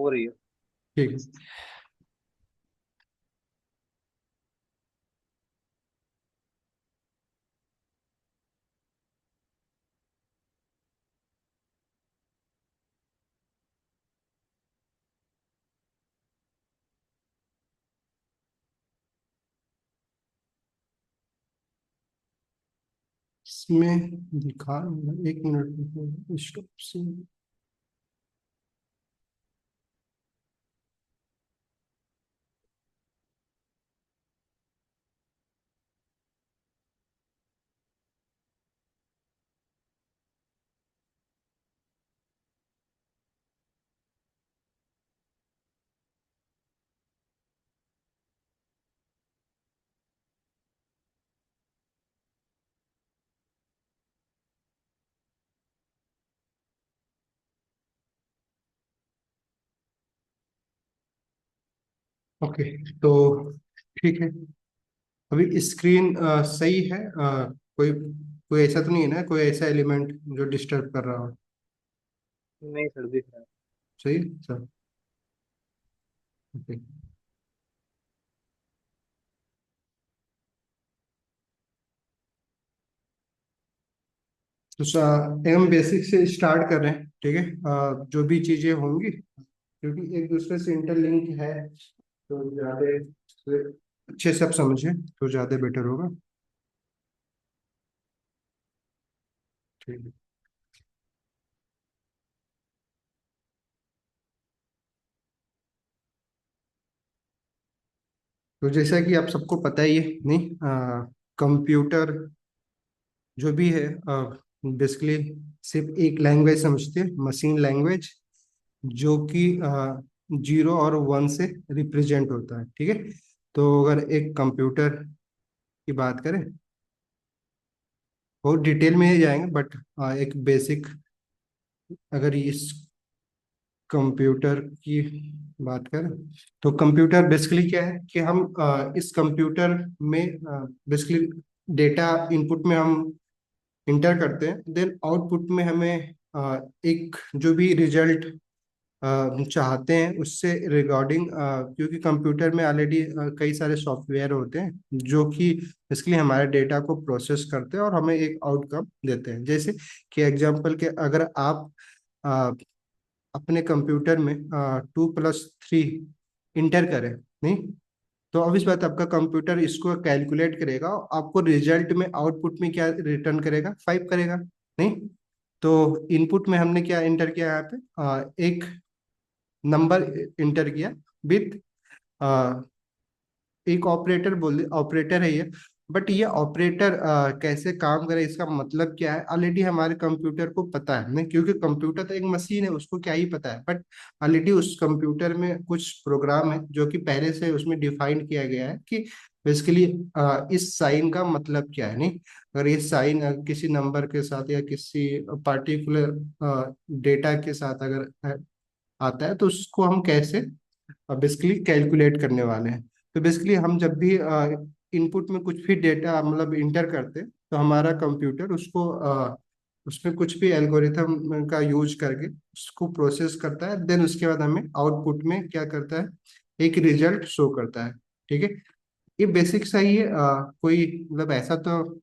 हो रही है। ठीक है। इसमें दिखा, 1 मिनट स्टॉप से। ओके, तो ठीक है। अभी स्क्रीन सही है। कोई कोई ऐसा तो नहीं है ना, कोई ऐसा एलिमेंट जो डिस्टर्ब कर रहा हो? नहीं सर, दिख रहा है। सही है सर। ओके, तो हम बेसिक से स्टार्ट कर रहे हैं, ठीक है। जो भी चीजें होंगी, क्योंकि एक दूसरे से इंटरलिंक है, तो ज्यादा अच्छे से आप समझें तो ज्यादा बेटर होगा। ठीक है। तो जैसा कि आप सबको पता ही है, नहीं, कंप्यूटर जो भी है बेसिकली सिर्फ एक लैंग्वेज समझते हैं, मशीन लैंग्वेज, जो कि 0 और 1 से रिप्रेजेंट होता है, ठीक है। तो अगर एक कंप्यूटर की बात करें, बहुत डिटेल में ही जाएंगे, बट एक बेसिक, अगर इस कंप्यूटर की बात करें, तो कंप्यूटर बेसिकली क्या है कि हम इस कंप्यूटर में बेसिकली डेटा इनपुट में हम इंटर करते हैं, देन आउटपुट में हमें एक जो भी रिजल्ट चाहते हैं उससे रिगार्डिंग, क्योंकि कंप्यूटर में ऑलरेडी कई सारे सॉफ्टवेयर होते हैं जो कि इसके लिए हमारे डेटा को प्रोसेस करते हैं और हमें एक आउटकम देते हैं। जैसे कि एग्जांपल के, अगर आप अ, अपने कंप्यूटर में 2+3 इंटर करें, नहीं, तो ऑब्वियस बात है, आपका कंप्यूटर इसको कैलकुलेट करेगा और आपको रिजल्ट में आउटपुट में क्या रिटर्न करेगा, 5 करेगा, नहीं। तो इनपुट में हमने क्या इंटर किया यहाँ पे, एक नंबर इंटर किया विथ एक ऑपरेटर, बोल ऑपरेटर है ये। बट ये ऑपरेटर कैसे काम करे, इसका मतलब क्या है, ऑलरेडी हमारे कंप्यूटर को पता है, नहीं, क्योंकि कंप्यूटर तो एक मशीन है, उसको क्या ही पता है। बट ऑलरेडी उस कंप्यूटर में कुछ प्रोग्राम है जो कि पहले से उसमें डिफाइन किया गया है कि बेसिकली इस साइन का मतलब क्या है, नहीं। अगर ये साइन किसी नंबर के साथ या किसी पार्टिकुलर डेटा के साथ अगर आता है, तो उसको हम कैसे बेसिकली कैलकुलेट करने वाले हैं। तो बेसिकली हम जब भी इनपुट में कुछ भी डेटा मतलब इंटर करते हैं, तो हमारा कंप्यूटर उसको उसमें कुछ भी एल्गोरिथम का यूज करके उसको प्रोसेस करता है, देन उसके बाद हमें आउटपुट में क्या करता है, एक रिजल्ट शो करता है, ठीक है। ये बेसिक सा ही है। कोई मतलब ऐसा तो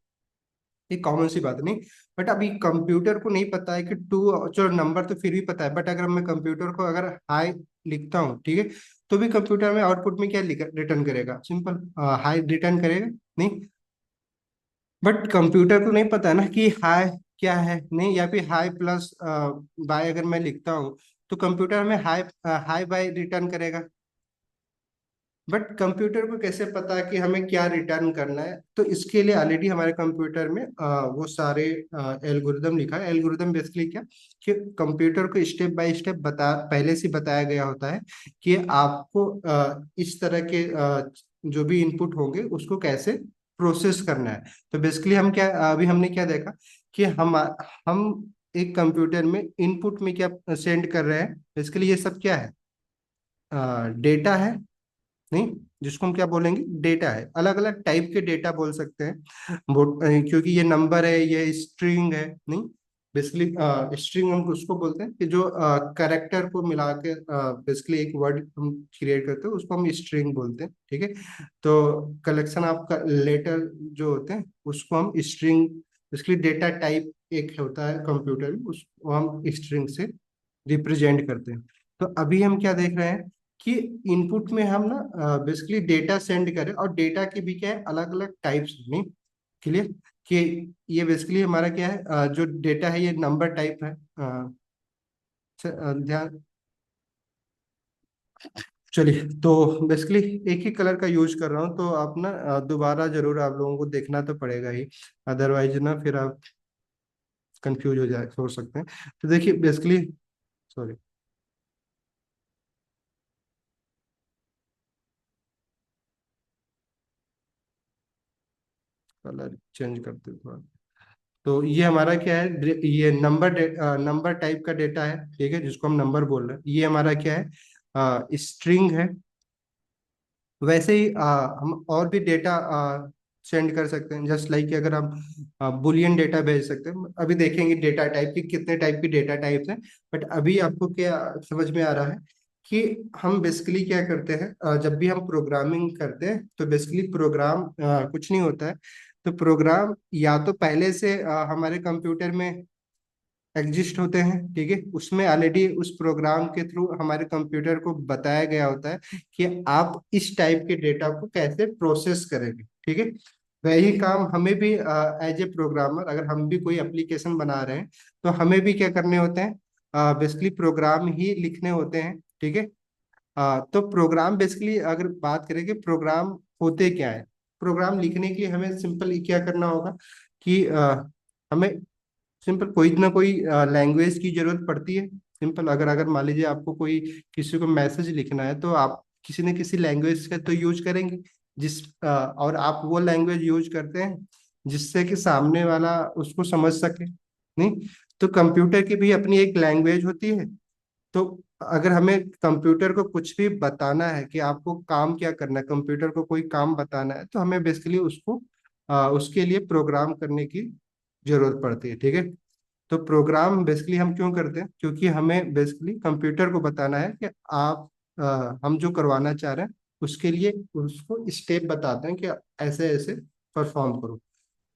एक कॉमन सी बात नहीं। बट अभी कंप्यूटर को नहीं पता है कि टू, जो नंबर तो फिर भी पता है, बट अगर मैं कंप्यूटर को अगर हाई लिखता हूँ, ठीक है, तो भी कंप्यूटर में आउटपुट में क्या रिटर्न करेगा, सिंपल हाई रिटर्न करेगा, नहीं। बट कंप्यूटर को नहीं पता है ना कि हाई क्या है, नहीं, या फिर हाई प्लस बाय अगर मैं लिखता हूँ, तो कंप्यूटर में हाई हाई बाय रिटर्न करेगा। बट कंप्यूटर को कैसे पता कि हमें क्या रिटर्न करना है, तो इसके लिए ऑलरेडी हमारे कंप्यूटर में वो सारे एल्गोरिदम लिखा है। एल्गोरिदम बेसिकली क्या, कि कंप्यूटर को स्टेप बाय स्टेप पहले से बताया गया होता है कि आपको इस तरह के जो भी इनपुट होंगे उसको कैसे प्रोसेस करना है। तो बेसिकली हम क्या, अभी हमने क्या देखा कि हम एक कंप्यूटर में इनपुट में क्या सेंड कर रहे हैं, बेसिकली ये सब क्या है, डेटा है, नहीं, जिसको हम क्या बोलेंगे, डेटा है। अलग अलग टाइप के डेटा बोल सकते हैं, क्योंकि ये नंबर है, ये स्ट्रिंग है, नहीं। बेसिकली स्ट्रिंग हम उसको बोलते हैं कि जो करेक्टर को मिला के बेसिकली एक वर्ड हम क्रिएट करते हैं, उसको हम स्ट्रिंग बोलते हैं, ठीक है। तो कलेक्शन ऑफ लेटर जो होते हैं उसको हम स्ट्रिंग, बेसिकली डेटा टाइप एक होता है कंप्यूटर में, उसको हम स्ट्रिंग से रिप्रेजेंट करते हैं। तो अभी हम क्या देख रहे हैं कि इनपुट में हम ना बेसिकली डेटा सेंड करें, और डेटा के भी क्या है अलग अलग टाइप्स नहीं, क्लियर कि ये बेसिकली हमारा क्या है, जो डेटा है ये नंबर टाइप है। ध्यान, चलिए तो बेसिकली एक ही कलर का यूज कर रहा हूँ, तो आप ना दोबारा जरूर आप लोगों को देखना तो पड़ेगा ही, अदरवाइज ना फिर आप कंफ्यूज हो सकते हैं। तो देखिए बेसिकली, सॉरी, कलर चेंज करते हैं थोड़ा। तो ये हमारा क्या है, ये नंबर टाइप का डेटा है, ठीक है, जिसको हम नंबर बोल रहे हैं। ये हमारा क्या है, स्ट्रिंग है। वैसे ही हम और भी डेटा सेंड कर सकते हैं, जस्ट लाइक अगर हम बुलियन डेटा भेज सकते हैं। अभी देखेंगे डेटा टाइप की कितने टाइप की डेटा टाइप्स हैं। बट अभी आपको क्या समझ में आ रहा है कि हम बेसिकली क्या करते हैं, जब भी हम प्रोग्रामिंग करते हैं तो बेसिकली प्रोग्राम कुछ नहीं होता है। तो प्रोग्राम या तो पहले से हमारे कंप्यूटर में एग्जिस्ट होते हैं, ठीक है, उसमें ऑलरेडी उस प्रोग्राम के थ्रू हमारे कंप्यूटर को बताया गया होता है कि आप इस टाइप के डेटा को कैसे प्रोसेस करेंगे, ठीक है। वही काम हमें भी एज ए प्रोग्रामर, अगर हम भी कोई एप्लीकेशन बना रहे हैं तो हमें भी क्या करने होते हैं, बेसिकली प्रोग्राम ही लिखने होते हैं, ठीक है। तो प्रोग्राम बेसिकली अगर बात करें कि प्रोग्राम होते क्या है, प्रोग्राम लिखने के लिए हमें सिंपल क्या करना होगा कि हमें सिंपल कोई ना कोई लैंग्वेज की जरूरत पड़ती है। सिंपल अगर अगर मान लीजिए आपको कोई किसी को मैसेज लिखना है तो आप किसी न किसी लैंग्वेज का तो यूज करेंगे, और आप वो लैंग्वेज यूज करते हैं जिससे कि सामने वाला उसको समझ सके, नहीं। तो कंप्यूटर की भी अपनी एक लैंग्वेज होती है। तो अगर हमें कंप्यूटर को कुछ भी बताना है कि आपको काम क्या करना है, कंप्यूटर को कोई काम बताना है, तो हमें बेसिकली उसको उसके लिए प्रोग्राम करने की जरूरत पड़ती है, ठीक है। तो प्रोग्राम बेसिकली हम क्यों करते हैं, क्योंकि हमें बेसिकली कंप्यूटर को बताना है कि आप हम जो करवाना चाह रहे हैं उसके लिए उसको स्टेप बताते हैं कि ऐसे ऐसे परफॉर्म करो।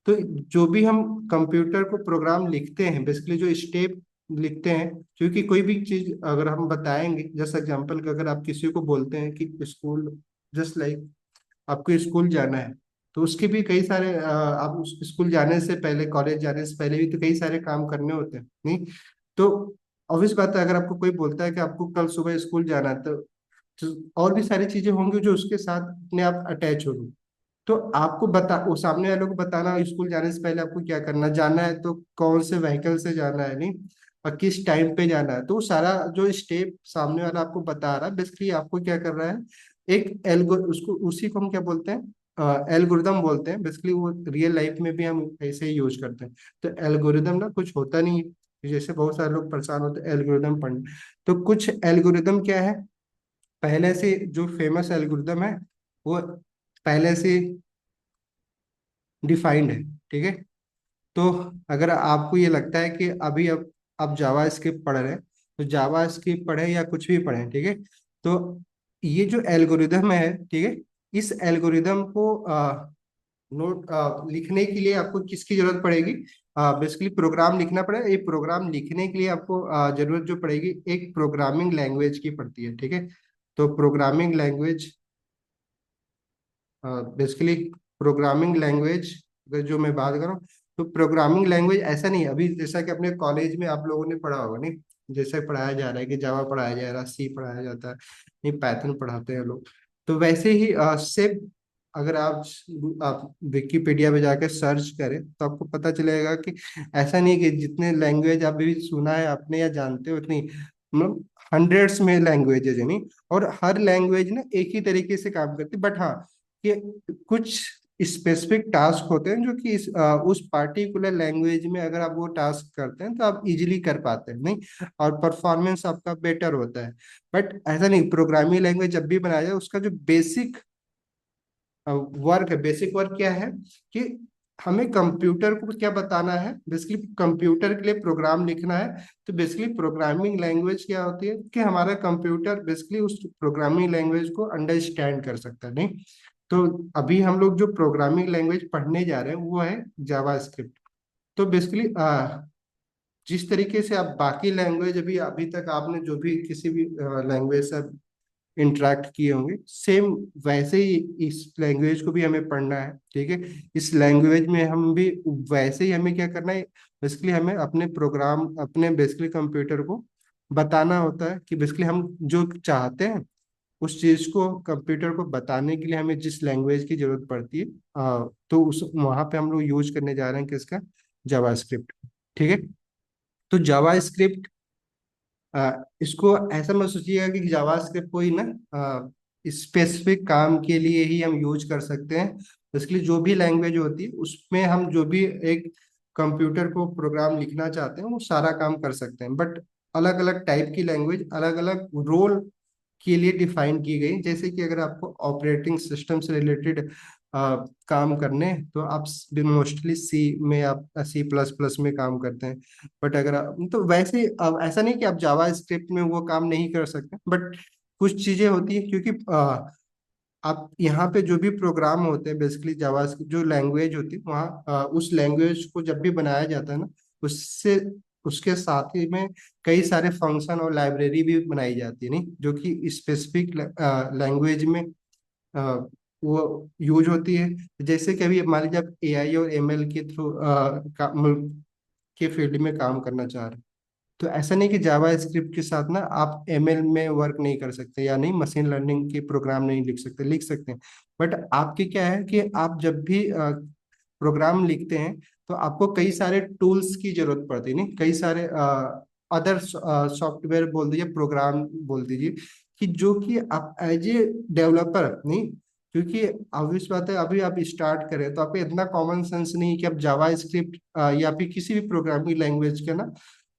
तो जो भी हम कंप्यूटर को प्रोग्राम लिखते हैं, बेसिकली जो स्टेप लिखते हैं, क्योंकि कोई भी चीज अगर हम बताएंगे, जैसे एग्जांपल अगर आप किसी को बोलते हैं कि स्कूल, जस्ट लाइक आपको स्कूल जाना है, तो उसके भी कई सारे आप उस स्कूल जाने से पहले, कॉलेज जाने से पहले भी तो कई सारे काम करने होते हैं, नहीं। तो ऑब्वियस बात है, अगर आपको कोई बोलता है कि आपको कल सुबह स्कूल जाना है, तो और भी सारी चीजें होंगी जो उसके साथ अपने आप अटैच होंगी। तो आपको बता, वो सामने वालों को बताना स्कूल जाने से पहले आपको क्या करना, जाना है तो कौन से व्हीकल से जाना है, नहीं, और किस टाइम पे जाना है, तो वो सारा जो स्टेप सामने वाला आपको बता रहा है, बेसिकली आपको क्या कर रहा है, एक एल्गो, उसको उसी को हम क्या बोलते हैं, एल्गोरिदम बोलते हैं। बेसिकली वो रियल लाइफ में भी हम ऐसे ही यूज करते हैं। तो एल्गोरिदम ना कुछ होता नहीं है, जैसे बहुत सारे लोग परेशान होते हैं एल्गोरिदम पढ़ने। तो कुछ एल्गोरिदम क्या है, पहले से जो फेमस एल्गोरिदम है वो पहले से डिफाइंड है, ठीक है। तो अगर आपको ये लगता है कि अभी अब आप जावा स्क्रिप्ट पढ़ रहे हैं, तो जावा स्क्रिप्ट पढ़े या कुछ भी पढ़े, ठीक है। तो ये जो एल्गोरिदम है, ठीक है, इस एल्गोरिदम को नोट लिखने के लिए आपको किसकी जरूरत पड़ेगी, बेसिकली प्रोग्राम लिखना पड़ेगा। ये प्रोग्राम लिखने के लिए आपको जरूरत जो पड़ेगी एक प्रोग्रामिंग लैंग्वेज की पड़ती है, ठीक है। तो programming language, basically programming language अगर जो मैं बात करूँ, तो प्रोग्रामिंग लैंग्वेज ऐसा नहीं है अभी जैसा कि अपने कॉलेज में आप लोगों ने पढ़ा होगा, नहीं, जैसे पढ़ाया जा रहा है कि जावा पढ़ाया जा रहा है, सी पढ़ाया जाता है, नहीं, पाइथन पढ़ाते हैं लोग। तो वैसे ही सिर्फ अगर आप विकिपीडिया पे जाकर सर्च करें तो आपको पता चलेगा कि ऐसा नहीं कि जितने लैंग्वेज आप भी सुना है आपने या जानते हो उतनी, मतलब हंड्रेड्स में लैंग्वेजेज है, नहीं। और हर लैंग्वेज ना एक ही तरीके से काम करती, बट हाँ, कि कुछ स्पेसिफिक टास्क होते हैं जो कि उस पार्टिकुलर लैंग्वेज में अगर आप वो टास्क करते हैं तो आप इजीली कर पाते हैं, नहीं, और परफॉर्मेंस आपका बेटर होता है। बट ऐसा नहीं, प्रोग्रामिंग लैंग्वेज जब भी बनाया जाए उसका जो बेसिक वर्क है, बेसिक वर्क क्या है कि हमें कंप्यूटर को क्या बताना है, बेसिकली कंप्यूटर के लिए प्रोग्राम लिखना है। तो बेसिकली प्रोग्रामिंग लैंग्वेज क्या होती है कि हमारा कंप्यूटर बेसिकली उस प्रोग्रामिंग लैंग्वेज को अंडरस्टैंड कर सकता है, नहीं। तो अभी हम लोग जो प्रोग्रामिंग लैंग्वेज पढ़ने जा रहे हैं वो है जावास्क्रिप्ट। तो बेसिकली जिस तरीके से आप बाकी लैंग्वेज अभी अभी तक आपने जो भी किसी भी लैंग्वेज से इंटरेक्ट किए होंगे, सेम वैसे ही इस लैंग्वेज को भी हमें पढ़ना है, ठीक है। इस लैंग्वेज में हम भी वैसे ही हमें क्या करना है, बेसिकली हमें अपने प्रोग्राम अपने बेसिकली कंप्यूटर को बताना होता है कि बेसिकली हम जो चाहते हैं उस चीज को कंप्यूटर को बताने के लिए हमें जिस लैंग्वेज की जरूरत पड़ती है, तो उस वहां पे हम लोग यूज करने जा रहे हैं किसका, जावास्क्रिप्ट, ठीक है। तो जावास्क्रिप्ट इसको ऐसा मत सोचिएगा कि जावास्क्रिप्ट कोई ना स्पेसिफिक काम के लिए ही हम यूज कर सकते हैं। इसलिए जो भी लैंग्वेज होती है उसमें हम जो भी एक कंप्यूटर को प्रोग्राम लिखना चाहते हैं वो सारा काम कर सकते हैं, बट अलग अलग टाइप की लैंग्वेज अलग अलग रोल के लिए डिफाइन की गई। जैसे कि अगर आपको ऑपरेटिंग सिस्टम से रिलेटेड काम करने हैं, तो आप मोस्टली सी में आप C++ में काम करते हैं। बट अगर आप तो वैसे अब ऐसा नहीं कि आप जावा स्क्रिप्ट में वो काम नहीं कर सकते, बट कुछ चीजें होती है क्योंकि आप यहाँ पे जो भी प्रोग्राम होते हैं बेसिकली जावा जो लैंग्वेज होती है वहाँ उस लैंग्वेज को जब भी बनाया जाता है ना, उससे उसके साथ ही में कई सारे फंक्शन और लाइब्रेरी भी बनाई जाती है, नहीं, जो कि स्पेसिफिक लैंग्वेज में अ, वो यूज होती है। जैसे कि अभी मान लीजिए आप AI और ML के थ्रू के फील्ड में काम करना चाह रहे हैं, तो ऐसा नहीं कि जावा स्क्रिप्ट के साथ ना आप ML में वर्क नहीं कर सकते या नहीं मशीन लर्निंग के प्रोग्राम नहीं लिख सकते, लिख सकते हैं। बट आपके क्या है कि आप जब भी प्रोग्राम लिखते हैं तो आपको कई सारे टूल्स की जरूरत पड़ती है, नहीं, कई सारे अदर सॉफ्टवेयर बोल दीजिए, प्रोग्राम बोल दीजिए, कि जो कि आप एज ए डेवलपर नहीं, क्योंकि ऑब्वियस बात है अभी आप स्टार्ट करें तो आपको इतना कॉमन सेंस नहीं है कि आप जावा स्क्रिप्ट या फिर किसी भी प्रोग्रामिंग लैंग्वेज के ना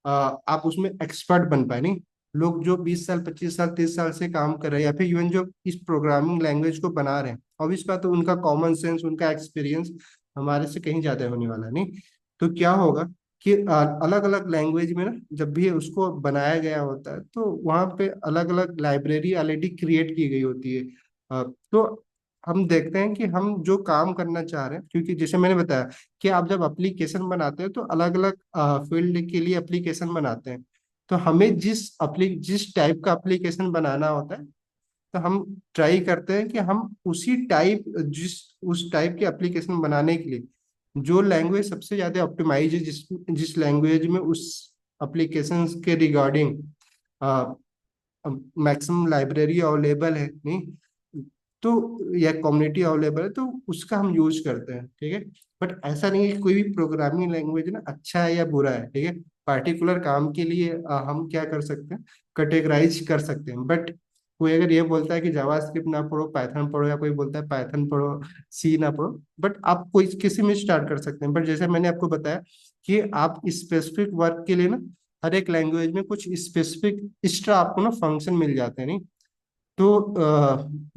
आप उसमें एक्सपर्ट बन पाए, नहीं। लोग जो 20 साल 25 साल 30 साल से काम कर रहे हैं या फिर इवन जो इस प्रोग्रामिंग लैंग्वेज को बना रहे हैं, ऑब्वियस बात है उनका कॉमन सेंस उनका एक्सपीरियंस हमारे से कहीं ज्यादा होने वाला है, नहीं। तो क्या होगा कि अलग अलग लैंग्वेज में ना जब भी उसको बनाया गया होता है तो वहाँ पे अलग अलग लाइब्रेरी ऑलरेडी क्रिएट की गई होती है। तो हम देखते हैं कि हम जो काम करना चाह रहे हैं, क्योंकि जैसे मैंने बताया कि आप जब एप्लीकेशन बनाते हैं तो अलग अलग फील्ड के लिए एप्लीकेशन बनाते हैं। तो हमें जिस टाइप का एप्लीकेशन बनाना होता है तो हम ट्राई करते हैं कि हम उस टाइप के एप्लीकेशन बनाने के लिए जो लैंग्वेज सबसे ज्यादा ऑप्टिमाइज है, जिस जिस लैंग्वेज में उस एप्लीकेशन के रिगार्डिंग मैक्सिमम लाइब्रेरी अवेलेबल है, नहीं, तो या कम्युनिटी अवेलेबल है तो उसका हम यूज करते हैं, ठीक है। बट ऐसा नहीं है कि कोई भी प्रोग्रामिंग लैंग्वेज ना अच्छा है या बुरा है, ठीक है। पार्टिकुलर काम के लिए हम क्या कर सकते हैं, कैटेगराइज कर सकते हैं। बट कोई अगर ये बोलता है कि जावास्क्रिप्ट ना पढ़ो पाइथन पढ़ो, या कोई बोलता है पाइथन पढ़ो सी ना पढ़ो, बट आप कोई किसी में स्टार्ट कर सकते हैं। बट जैसे मैंने आपको बताया कि आप स्पेसिफिक वर्क के लिए ना हर एक लैंग्वेज में कुछ स्पेसिफिक एक्स्ट्रा आपको ना फंक्शन मिल जाते हैं, नहीं। तो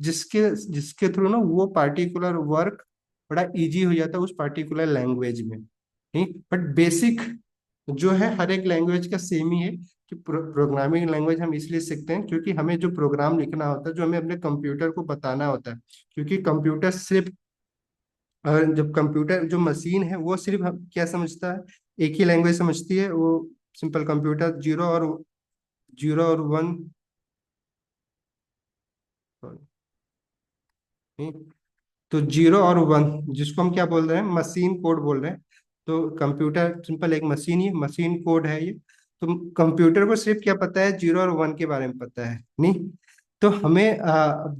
जिसके जिसके थ्रू ना वो पार्टिकुलर वर्क बड़ा इजी हो जाता है उस पार्टिकुलर लैंग्वेज में, नहीं। बट बेसिक जो है हर एक लैंग्वेज का सेम ही है कि प्रोग्रामिंग लैंग्वेज हम इसलिए सीखते हैं क्योंकि हमें जो प्रोग्राम लिखना होता है, जो हमें अपने कंप्यूटर को बताना होता है, क्योंकि कंप्यूटर सिर्फ जब कंप्यूटर जो मशीन है वो सिर्फ क्या समझता है, एक ही लैंग्वेज समझती है वो, सिंपल कंप्यूटर जीरो और वन, नहीं, तो 0 और 1 जिसको हम क्या बोल रहे हैं, मशीन कोड बोल रहे हैं। तो कंप्यूटर सिंपल एक मशीन ही मशीन कोड है ये। तो कंप्यूटर को सिर्फ क्या पता है, 0 और 1 के बारे में पता है, नहीं। तो हमें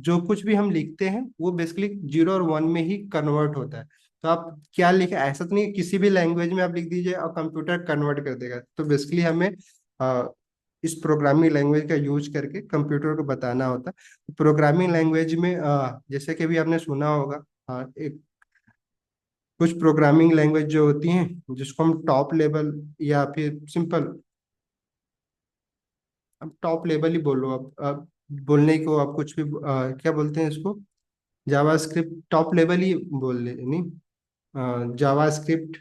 जो कुछ भी हम लिखते हैं वो बेसिकली 0 और 1 में ही कन्वर्ट होता है। तो आप क्या लिखे, ऐसा तो नहीं है किसी भी लैंग्वेज में आप लिख दीजिए और कंप्यूटर कन्वर्ट कर देगा। तो बेसिकली हमें अ, इस प्रोग्रामिंग लैंग्वेज का यूज करके कंप्यूटर को बताना होता है। प्रोग्रामिंग लैंग्वेज में जैसे कि अभी आपने सुना होगा, एक कुछ प्रोग्रामिंग लैंग्वेज जो होती हैं जिसको हम टॉप लेवल या फिर सिंपल, अब टॉप लेवल ही बोलो, अब बोलने को आप कुछ भी क्या बोलते हैं इसको, जावास्क्रिप्ट टॉप लेवल ही बोल ले, नहीं। जावा स्क्रिप्ट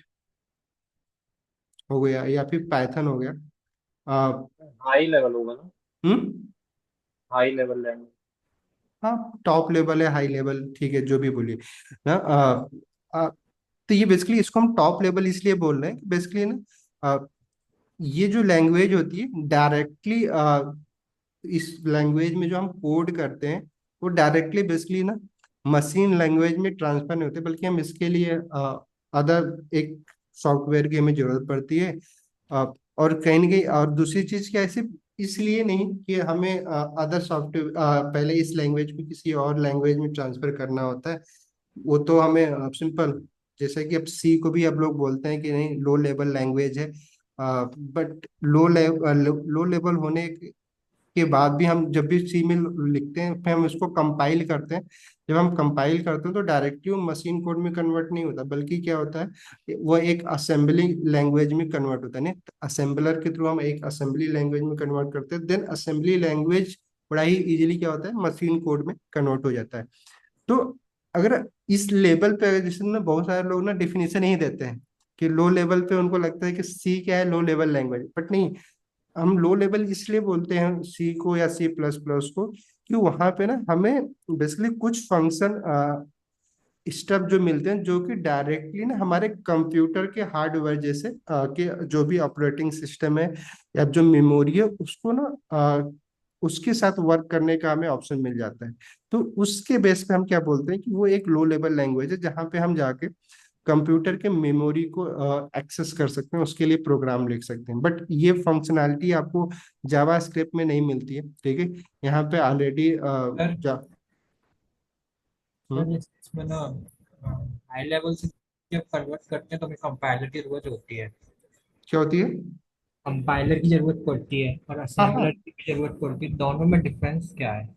हो गया या फिर पाइथन हो गया। अ, हाई लेवल होगा ना? हम्म। High level language. हाँ, टॉप लेवल है, हाई लेवल, ठीक है, जो भी बोलिए ना। तो ये बेसिकली इसको हम टॉप लेवल इसलिए बोल रहे हैं कि बेसिकली ना ये जो लैंग्वेज होती है डायरेक्टली, इस लैंग्वेज में जो हम कोड करते हैं वो डायरेक्टली बेसिकली ना मशीन लैंग्वेज में ट्रांसफर नहीं होते, बल्कि हम इसके लिए अदर एक सॉफ्टवेयर की हमें जरूरत पड़ती है। और कहीं ना कहीं, और दूसरी चीज क्या है, सिर्फ इसलिए नहीं कि हमें अदर सॉफ्टवेयर पहले इस लैंग्वेज को किसी और लैंग्वेज में ट्रांसफर करना होता है। वो तो हमें सिंपल, जैसे कि अब सी को भी अब लोग बोलते हैं कि नहीं लो लेवल लैंग्वेज है, बट लो लेवल होने के बाद भी हम जब भी सी में लिखते हैं फिर हम उसको कंपाइल करते हैं। जब हम कंपाइल करते हैं तो डायरेक्टली वो मशीन कोड में कन्वर्ट नहीं होता, बल्कि क्या होता है वो एक असेंबली लैंग्वेज में कन्वर्ट होता है। नहीं, असेंबलर के थ्रू हम एक असेंबली लैंग्वेज में कन्वर्ट करते हैं, देन असेंबली लैंग्वेज बड़ा ही इजीली क्या होता है मशीन कोड में कन्वर्ट हो जाता है। तो अगर इस लेवल पे, अगर जैसे ना बहुत सारे लोग ना डिफिनेशन ही देते हैं कि लो लेवल पे उनको लगता है कि सी क्या है, लो लेवल लैंग्वेज, बट नहीं। हम लो लेवल इसलिए बोलते हैं सी को या सी प्लस प्लस को कि वहां पे ना हमें बेसिकली कुछ फंक्शन स्टेप जो मिलते हैं जो कि डायरेक्टली ना हमारे कंप्यूटर के हार्डवेयर जैसे के जो भी ऑपरेटिंग सिस्टम है या जो मेमोरी है उसको ना उसके साथ वर्क करने का हमें ऑप्शन मिल जाता है। तो उसके बेस पे हम क्या बोलते हैं कि वो एक लो लेवल लैंग्वेज है जहाँ पे हम जाके कंप्यूटर के मेमोरी को एक्सेस कर सकते हैं, उसके लिए प्रोग्राम लिख सकते हैं। बट ये फंक्शनैलिटी आपको जावा स्क्रिप्ट में नहीं मिलती है, ठीक है। यहाँ पे ऑलरेडी सर जा सर हम्म, जैसे इसमें ना हाई लेवल से जब कन्वर्ट करते हैं तो हमें कंपाइलर की जरूरत होती है। क्या होती है? कंपाइलर की जरूरत पड़ती है और हाँ असेंबलर हाँ, की भी जरूरत पड़ती है, दोनों में डिफरेंस क्या है?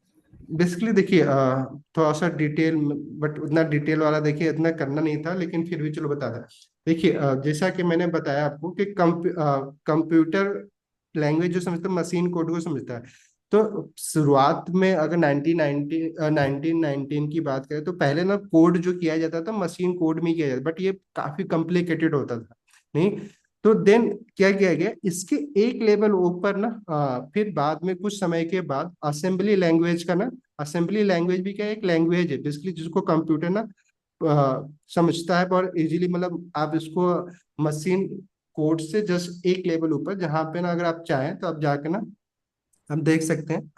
बेसिकली देखिए थोड़ा सा डिटेल, बट उतना डिटेल वाला देखिए इतना करना नहीं था, लेकिन फिर भी चलो बता दें। देखिए जैसा कि मैंने बताया आपको कि कंप्यूटर लैंग्वेज जो समझता है मशीन कोड को समझता है। तो शुरुआत में अगर 1919 की बात करें तो पहले ना कोड जो किया जाता था मशीन कोड में ही किया जाता, बट ये काफी कॉम्प्लिकेटेड होता था। नहीं, तो देन क्या किया गया, इसके एक लेवल ऊपर ना फिर बाद में कुछ समय के बाद असेंबली लैंग्वेज का ना, असेंबली लैंग्वेज भी क्या है, एक लैंग्वेज है बेसिकली जिसको कंप्यूटर ना समझता है और इजीली, मतलब आप इसको मशीन कोड से जस्ट एक लेवल ऊपर, जहाँ पे ना अगर आप चाहें तो आप जाके ना हम देख सकते हैं,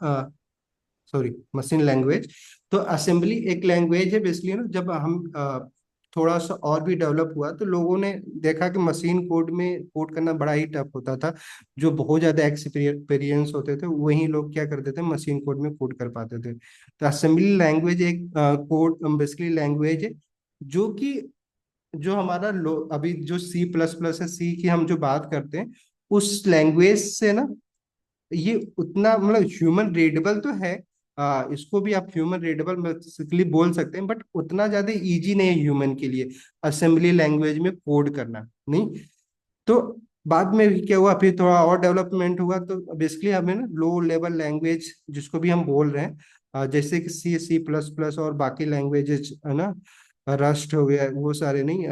सॉरी, मशीन लैंग्वेज। तो असेंबली एक लैंग्वेज है बेसिकली ना। जब हम थोड़ा सा और भी डेवलप हुआ तो लोगों ने देखा कि मशीन कोड में कोड करना बड़ा ही टफ होता था। जो बहुत ज्यादा एक्सपीरियंस होते थे वही लोग क्या करते थे मशीन कोड में कोड कर पाते थे। तो असेंबली लैंग्वेज एक कोड बेसिकली लैंग्वेज है जो कि जो हमारा लो अभी जो सी प्लस प्लस है, सी की हम जो बात करते हैं उस लैंग्वेज से ना ये उतना मतलब ह्यूमन रीडेबल तो है। इसको भी आप ह्यूमन रीडेबल बेसिकली बोल सकते हैं, बट उतना ज्यादा इजी नहीं है ह्यूमन के लिए असेंबली लैंग्वेज में कोड करना। नहीं, तो बाद में भी क्या हुआ, फिर थोड़ा और डेवलपमेंट हुआ तो बेसिकली हमें ना लो लेवल लैंग्वेज जिसको भी हम बोल रहे हैं, जैसे कि सी, सी प्लस प्लस और बाकी लैंग्वेजेस है ना, रस्ट हो गया, वो सारे नहीं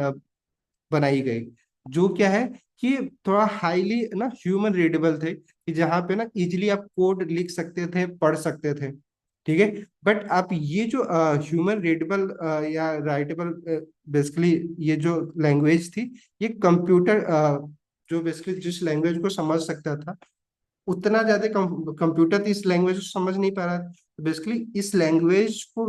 बनाई गई, जो क्या है कि थोड़ा हाईली ना ह्यूमन रीडेबल थे, कि जहाँ पे ना इजिली आप कोड लिख सकते थे, पढ़ सकते थे, ठीक है। बट आप ये जो ह्यूमन रीडेबल या राइटेबल बेसिकली ये जो लैंग्वेज थी, ये कंप्यूटर जो बेसिकली जिस लैंग्वेज को समझ सकता था उतना ज्यादा कंप्यूटर तो इस लैंग्वेज को समझ नहीं पा रहा। तो बेसिकली इस लैंग्वेज को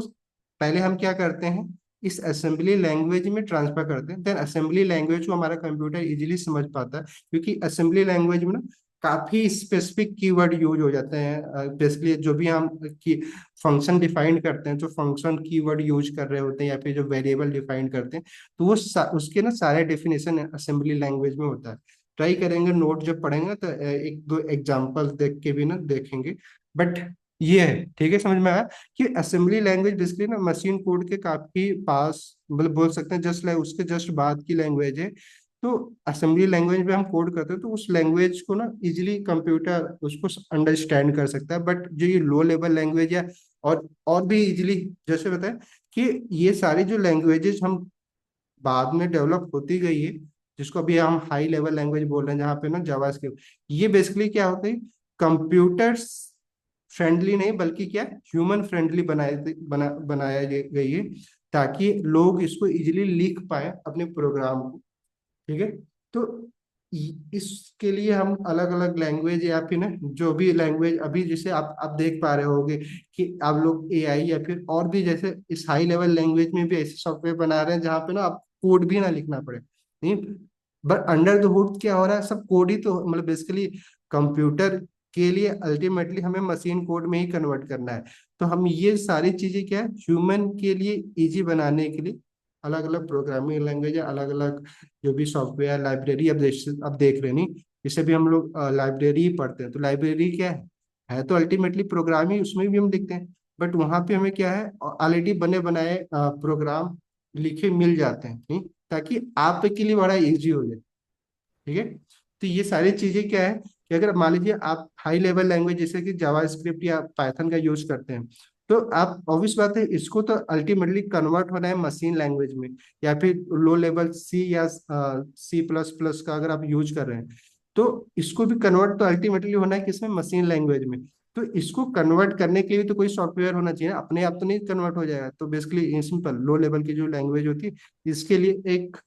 पहले हम क्या करते हैं, इस असेंबली लैंग्वेज में ट्रांसफर करते हैं, देन असेंबली लैंग्वेज को हमारा कंप्यूटर इजीली समझ पाता है, क्योंकि असेंबली लैंग्वेज में ना काफी स्पेसिफिक कीवर्ड यूज हो जाते हैं। बेसिकली जो भी हम की फंक्शन डिफाइन करते हैं, जो फंक्शन कीवर्ड यूज कर रहे होते हैं या फिर जो वेरिएबल डिफाइन करते हैं, तो वो उसके ना सारे डेफिनेशन असेंबली लैंग्वेज में होता है। ट्राई करेंगे नोट जब पढ़ेंगे तो एक दो एग्जांपल देख के भी ना देखेंगे। बट ये है, ठीक है, समझ में आया कि असेंबली लैंग्वेज बेसिकली ना मशीन कोड के काफी पास, मतलब बोल सकते हैं जस्ट लाइक उसके जस्ट बाद की लैंग्वेज है। तो असेंबली लैंग्वेज में हम कोड करते हैं तो उस लैंग्वेज को ना इजीली कंप्यूटर उसको अंडरस्टैंड कर सकता है। बट जो ये लो लेवल लैंग्वेज या और भी इजीली, जैसे बताए कि ये सारी जो लैंग्वेजेस हम बाद में डेवलप होती गई है, जिसको अभी हम हाई लेवल लैंग्वेज बोल रहे हैं, जहाँ पे ना जावास्क्रिप्ट, ये बेसिकली क्या होता है, कंप्यूटर्स फ्रेंडली नहीं बल्कि क्या ह्यूमन फ्रेंडली बनाया गई है, ताकि लोग इसको इजीली लिख पाए अपने प्रोग्राम को। ठीक है। तो इसके लिए हम अलग अलग लैंग्वेज या फिर ना जो भी लैंग्वेज अभी जैसे आप देख पा रहे होगे कि आप लोग एआई या फिर और भी जैसे इस हाई लेवल लैंग्वेज में भी ऐसे सॉफ्टवेयर बना रहे हैं जहाँ पे ना आप कोड भी ना लिखना पड़े, नहीं, बट अंडर द हुड क्या हो रहा है, सब कोड ही तो मतलब बेसिकली कंप्यूटर के लिए अल्टीमेटली हमें मशीन कोड में ही कन्वर्ट करना है। तो हम ये सारी चीजें क्या है ह्यूमन के लिए इजी बनाने के लिए अलग अलग प्रोग्रामिंग लैंग्वेज है, अलग अलग जो भी सॉफ्टवेयर लाइब्रेरी अब देख रहे नहीं, जैसे भी हम लोग लाइब्रेरी ही पढ़ते हैं, तो लाइब्रेरी क्या है तो अल्टीमेटली प्रोग्राम ही उसमें भी हम लिखते हैं, बट वहां पे हमें क्या है ऑलरेडी बने बनाए प्रोग्राम लिखे मिल जाते हैं, नहीं, ताकि आपके लिए बड़ा इजी हो जाए। ठीक है। तो ये सारी चीजें क्या है कि अगर मान लीजिए आप हाई लेवल लैंग्वेज जैसे कि जावा स्क्रिप्ट या पाइथन का यूज करते हैं, तो आप ऑब्वियस बात है इसको तो अल्टीमेटली कन्वर्ट होना है मशीन लैंग्वेज में, या फिर लो लेवल सी या C++ का अगर आप यूज कर रहे हैं, तो इसको भी कन्वर्ट तो अल्टीमेटली होना है किसमें, मशीन लैंग्वेज में। तो इसको कन्वर्ट करने के लिए तो कोई सॉफ्टवेयर होना चाहिए ना, अपने आप तो नहीं कन्वर्ट हो जाएगा। तो बेसिकली सिंपल लो लेवल की जो लैंग्वेज होती है, इसके लिए एक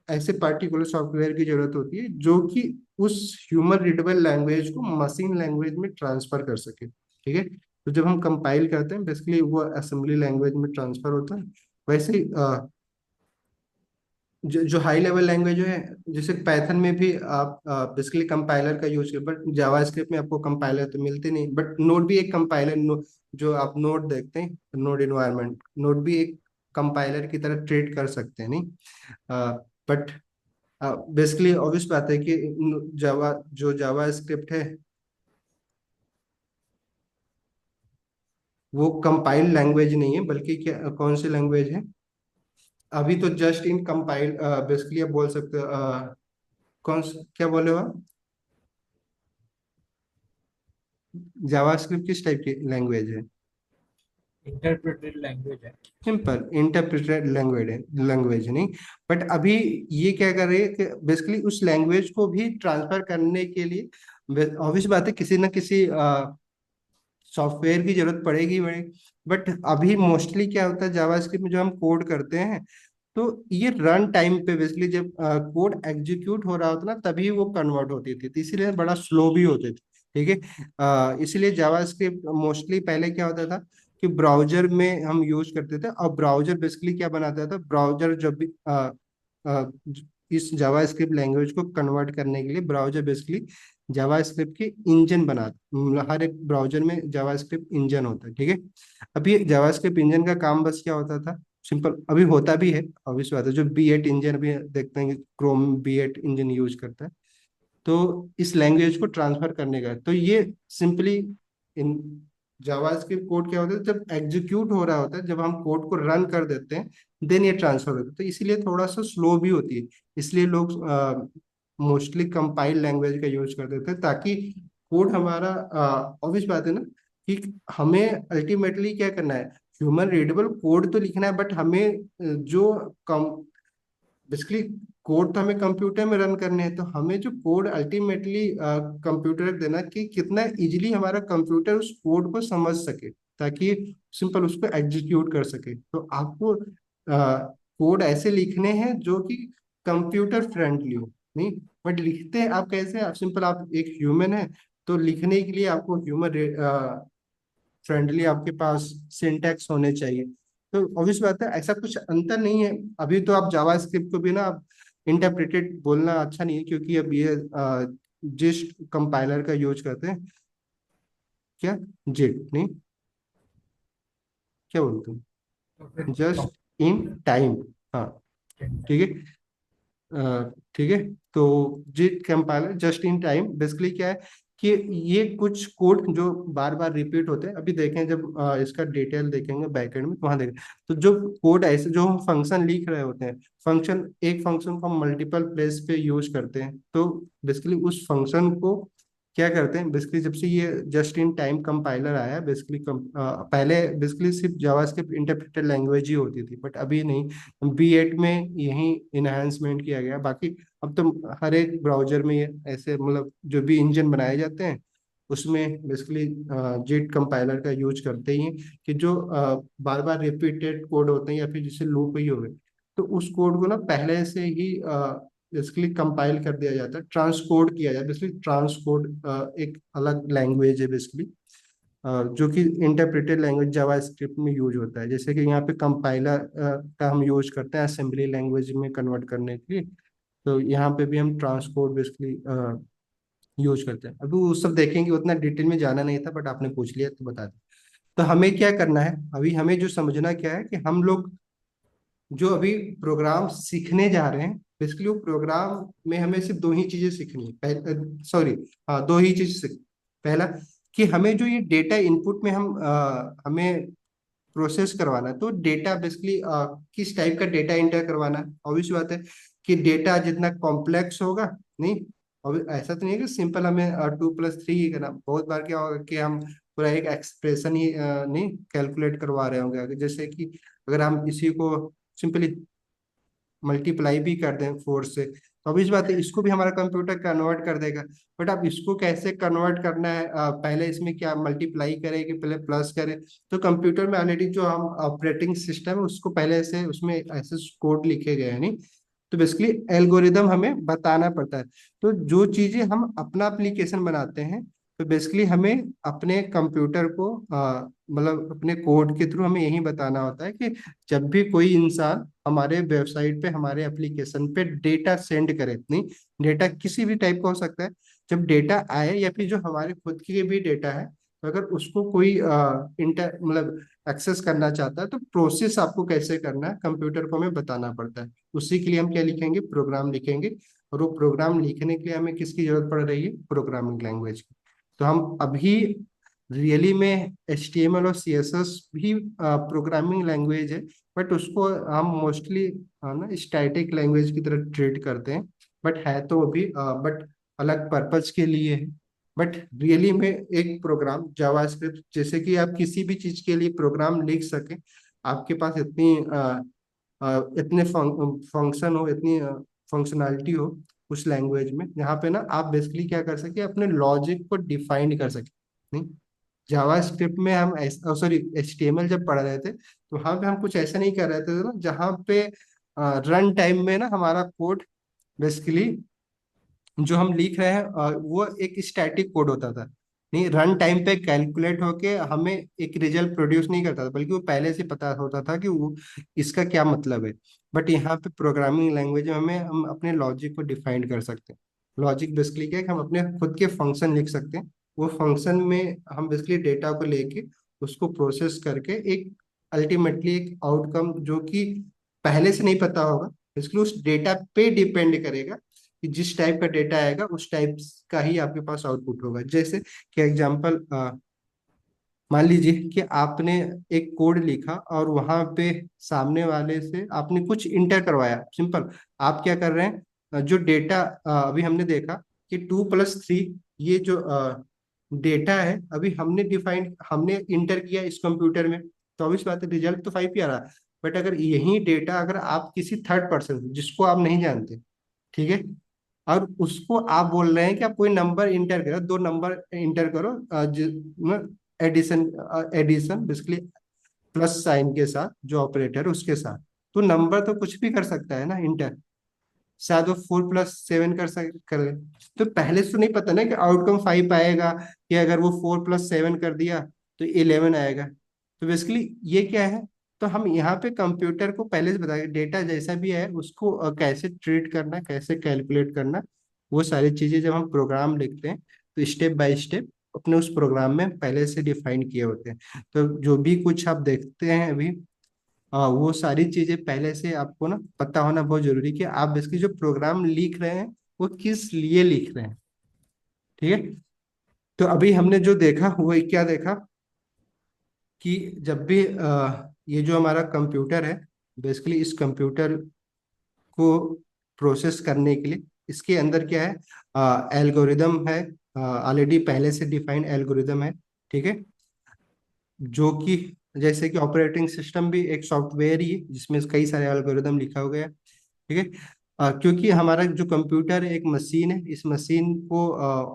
ऐसे पर्टिकुलर सॉफ्टवेयर की जरूरत होती है जो कि उस ह्यूमन रीडेबल लैंग्वेज को मशीन लैंग्वेज में ट्रांसफर कर सके। ठीक है। तो जब हम कंपाइल करते हैं बेसिकली वो असेंबली लैंग्वेज में ट्रांसफर होता है। वैसे ही जो हाई लेवल लैंग्वेज है, जैसे पाइथन में भी आप बेसिकली कंपाइलर का यूज कर, बट जावास्क्रिप्ट में आपको कंपाइलर तो मिलते नहीं, बट नोड भी एक कंपाइलर, जो आप नोड देखते हैं नोड इन्वायरमेंट, नोड भी एक कंपाइलर की तरह ट्रीट कर सकते हैं, नहीं, बट बेसिकली ऑब्वियस बात है कि जावा स्क्रिप्ट है वो कंपाइल लैंग्वेज नहीं है, बल्कि क्या कौन सी लैंग्वेज है, अभी तो जस्ट इन कंपाइल बेसिकली आप बोल सकते हो क्या बोले हो आप, जावा स्क्रिप्ट किस टाइप की लैंग्वेज है, इंटरप्रेटेड लैंग्वेज है। सिंपल इंटरप्रेटेड लैंग्वेज नहीं, बट अभी ये क्या कर रही है कि बेसिकली उस लैंग्वेज को भी ट्रांसफर करने के लिए ऑब्वियस बात है किसी ना किसी सॉफ्टवेयर की जरूरत पड़ेगी। बट अभी मोस्टली क्या होता है जावास्क्रिप्ट में जो हम कोड करते हैं, तो ये रन टाइम पे बेसिकली जब कोड एग्जीक्यूट हो रहा होता ना तभी वो कन्वर्ट होती थी, तो इसीलिए बड़ा स्लो भी होते थे। ठीक है। इसीलिए जावास्क्रिप्ट मोस्टली पहले क्या होता था कि ब्राउजर में हम यूज करते थे, और ब्राउजर बेसिकली क्या बनाता था, ब्राउजर जब भी अ, इस जावास्क्रिप्ट लैंग्वेज को कन्वर्ट करने के लिए ब्राउजर बेसिकली जावास्क्रिप्ट की इंजन बनाता, मतलब हर एक ब्राउजर में जावास्क्रिप्ट इंजन होता है। ठीक है। अब ये जावास्क्रिप्ट इंजन का काम बस क्या होता था, सिंपल अभी होता भी है, ऑब्वियस बात है, जो B8 इंजन अभी देखते हैं कि क्रोम B8 इंजन यूज करता है, तो इस लैंग्वेज को ट्रांसफर करने का, तो ये सिंपली इन जावास्क्रिप्ट कोड क्या होता है जब एग्जीक्यूट हो रहा होता है, जब हम कोड को रन कर देते हैं देन ये ट्रांसफर होता है, तो इसीलिए थोड़ा सा स्लो भी होती है। इसलिए लोग मोस्टली कंपाइल लैंग्वेज का यूज कर देते हैं, ताकि कोड हमारा ऑब्वियस बात है ना कि हमें अल्टीमेटली क्या करना है, ह्यूमन रीडेबल कोड तो लिखना है, बट हमें जो कम बेसिकली कोड तो हमें कंप्यूटर में रन करने हैं, तो हमें जो कोड अल्टीमेटली कंप्यूटर को देना कि कितना इजीली हमारा कंप्यूटर उस कोड को समझ सके, ताकि सिंपल उसको एग्जीक्यूट कर सके। तो आपको कोड ऐसे लिखने हैं जो कि कंप्यूटर फ्रेंडली हो, नहीं, बट लिखते हैं आप कैसे, आप सिंपल आप एक ह्यूमन है, तो लिखने के लिए आपको ह्यूमन फ्रेंडली आपके पास सिंटैक्स होने चाहिए। तो ऑब्वियस बात है ऐसा कुछ अंतर नहीं है। अभी तो आप जावा स्क्रिप्ट को भी ना आप इंटरप्रेटेड बोलना अच्छा नहीं है, क्योंकि अब ये जिस कंपाइलर का यूज करते हैं, क्या जेट नहीं, क्या बोलते तो फिर हैं, जस्ट इन टाइम। हाँ। ठीक है। ठीक है। तो JIT compiler just in time basically क्या है कि ये कुछ कोड जो बार बार रिपीट होते हैं, अभी देखें जब इसका डिटेल देखेंगे बैकएंड में तो वहां देखें, तो जो कोड ऐसे जो हम फंक्शन लिख रहे होते हैं, फंक्शन एक फंक्शन को हम मल्टीपल प्लेस पे यूज करते हैं, तो बेसिकली उस फंक्शन को क्या करते हैं बेसिकली, जब से ये जस्ट इन टाइम कंपाइलर आया बेसिकली, पहले बेसिकली सिर्फ जावास्क्रिप्ट इंटरप्रेटर लैंग्वेज ही होती थी, बट अभी नहीं, V8 में यही इन्हांसमेंट किया गया। बाकी अब तो हर एक ब्राउजर में ये ऐसे मतलब जो भी इंजन बनाए जाते हैं उसमें बेसिकली जेट कंपाइलर का यूज करते ही हैं, कि जो बार बार रिपीटेड कोड होते हैं या फिर जिसे लूप ही हो गए, तो उस कोड को ना पहले से ही बेसिकली कंपाइल कर दिया जाता है, ट्रांसकोड किया जाता है। बेसिकली ट्रांसकोड एक अलग लैंग्वेज है बेसिकली, जो कि इंटरप्रेटेड लैंग्वेज जावास्क्रिप्ट में यूज होता है। जैसे कि यहाँ पे कंपाइलर का हम यूज करते हैं असेंबली लैंग्वेज में कन्वर्ट करने के लिए, तो यहाँ पे भी हम ट्रांसकोड बेसिकली यूज करते हैं। अभी वो सब देखेंगे, उतना डिटेल में जाना नहीं था, बट आपने पूछ लिया तो बता दें। तो हमें क्या करना है, अभी हमें जो समझना क्या है कि हम लोग जो अभी प्रोग्राम सीखने जा रहे हैं, बेसिकली वो प्रोग्राम में हमें सिर्फ दो ही चीजें सीखनी है। सॉरी, हाँ, दो ही चीज सीख। पहला, कि हमें जो ये डेटा इनपुट में हमें प्रोसेस करवाना है, तो डेटा बेसिकली किस टाइप का डेटा इंटर करवाना है। ऑब्वियस बात है कि डेटा जितना कॉम्प्लेक्स होगा, नहीं, और ऐसा तो नहीं है कि सिंपल हमें 2+3 ही करना। बहुत बार क्या होगा कि हम पूरा एक एक्सप्रेशन ही नहीं कैलकुलेट करवा रहे होंगे, जैसे कि अगर हम इसी को सिंपली मल्टीप्लाई भी कर दें 4 से, तो अब इस बात है इसको भी हमारा कंप्यूटर कन्वर्ट कर देगा। बट अब इसको कैसे कन्वर्ट करना है, पहले इसमें क्या मल्टीप्लाई करें कि पहले प्लस करें, तो कंप्यूटर में ऑलरेडी जो हम ऑपरेटिंग सिस्टम है उसको पहले से उसमें ऐसे कोड लिखे गए हैं, नहीं। तो बेसिकली एल्गोरिदम हमें बताना पड़ता है। तो जो चीजें हम अपना एप्लीकेशन बनाते हैं, तो बेसिकली हमें अपने कंप्यूटर को मतलब अपने कोड के थ्रू हमें यही बताना होता है कि जब भी कोई इंसान हमारे वेबसाइट पे, हमारे एप्लीकेशन पे डेटा सेंड करे, नहीं, डेटा किसी भी टाइप का हो सकता है, जब डेटा आए या फिर जो हमारे खुद के भी डेटा है, तो अगर उसको कोई इंटर मतलब एक्सेस करना चाहता है, तो प्रोसेस आपको कैसे करना है कंप्यूटर को हमें बताना पड़ता है। उसी के लिए हम क्या लिखेंगे, प्रोग्राम लिखेंगे। और वो प्रोग्राम लिखने के लिए हमें किसकी जरूरत पड़ रही है, प्रोग्रामिंग लैंग्वेज की। तो हम अभी रियली में HTML और CSS भी प्रोग्रामिंग लैंग्वेज है, बट उसको हम मोस्टली ना स्टैटिक लैंग्वेज की तरह ट्रीट करते हैं। बट है तो अभी बट अलग पर्पज के लिए है। बट रियली में एक प्रोग्राम जावास्क्रिप्ट, जैसे कि आप किसी भी चीज के लिए प्रोग्राम लिख सके, आपके पास इतने फंक्शन हो, इतनी फंक्शनैलिटी हो उस लैंग्वेज में, जहाँ पे ना आप बेसिकली क्या कर सके, अपने लॉजिक को डिफाइन कर सके, नहीं। जावास्क्रिप्ट में हम सॉरी HTML जब पढ़ रहे थे, तो वहां पे हम कुछ ऐसा नहीं कर रहे थे ना, जहाँ पे रन टाइम में ना हमारा कोड बेसिकली जो हम लिख रहे हैं वो एक स्टैटिक कोड होता था। नहीं, रन टाइम पे कैलकुलेट होके हमें एक रिजल्ट प्रोड्यूस नहीं करता था, बल्कि वो पहले से पता होता था कि वो इसका क्या मतलब है। बट यहाँ पे प्रोग्रामिंग लैंग्वेज में हम अपने लॉजिक को डिफाइन कर सकते हैं। लॉजिक बेसिकली क्या है कि हम अपने खुद के फंक्शन लिख सकते हैं। वो फंक्शन में हम बेसिकली डेटा को लेके उसको प्रोसेस करके एक अल्टीमेटली एक आउटकम जो कि पहले से नहीं पता होगा, बेसिकली उस डेटा पे डिपेंड करेगा कि जिस टाइप का डेटा आएगा उस टाइप का ही आपके पास आउटपुट होगा। जैसे कि एग्जांपल मान लीजिए कि आपने एक कोड लिखा और वहां पे सामने वाले से आपने कुछ इंटर करवाया, सिंपल। आप क्या कर रहे हैं, जो डेटा अभी हमने देखा कि 2+3, ये जो डेटा है अभी हमने इंटर किया इस कंप्यूटर में, तो obvious बात है रिजल्ट तो 5 ही आ रहा है। बट अगर यही डेटा अगर आप किसी थर्ड पर्सन जिसको आप नहीं जानते, ठीक है, और उसको आप बोल रहे हैं कि आप कोई नंबर इंटर करो, दो नंबर इंटर करो, addition addition basically plus sign के साथ जो ऑपरेटर उसके साथ, तो नंबर तो कुछ भी कर सकता है ना इंटर। शायद वो 4+7 कर तो पहले से तो नहीं पता ना कि आउटकम 5 आएगा, कि अगर वो 4+7 कर दिया तो 11 आएगा। तो बेसिकली ये क्या है, तो हम यहाँ पे कंप्यूटर को पहले से बता डेटा जैसा भी है उसको कैसे ट्रीट करना, कैसे कैलकुलेट करना, वो सारी चीजें जब हम प्रोग्राम लिखते हैं तो स्टेप बाय स्टेप अपने उस प्रोग्राम में पहले से डिफाइन किए होते हैं। तो जो भी कुछ आप देखते हैं अभी, वो सारी चीजें पहले से आपको ना पता होना बहुत जरूरी कि आप इसकी जो प्रोग्राम लिख रहे हैं वो किस लिए लिख रहे हैं, ठीक है। तो अभी हमने जो देखा वो क्या देखा, कि जब भी ये जो हमारा कंप्यूटर है, बेसिकली इस कंप्यूटर को प्रोसेस करने के लिए इसके अंदर क्या है, एल्गोरिदम है, ऑलरेडी पहले से डिफाइंड एल्गोरिदम है, ठीक है, जो कि जैसे कि ऑपरेटिंग सिस्टम भी एक सॉफ्टवेयर ही है जिसमें कई सारे एल्गोरिदम लिखा हुआ है, ठीक है। क्योंकि हमारा जो कंप्यूटर है एक मशीन है, इस मशीन को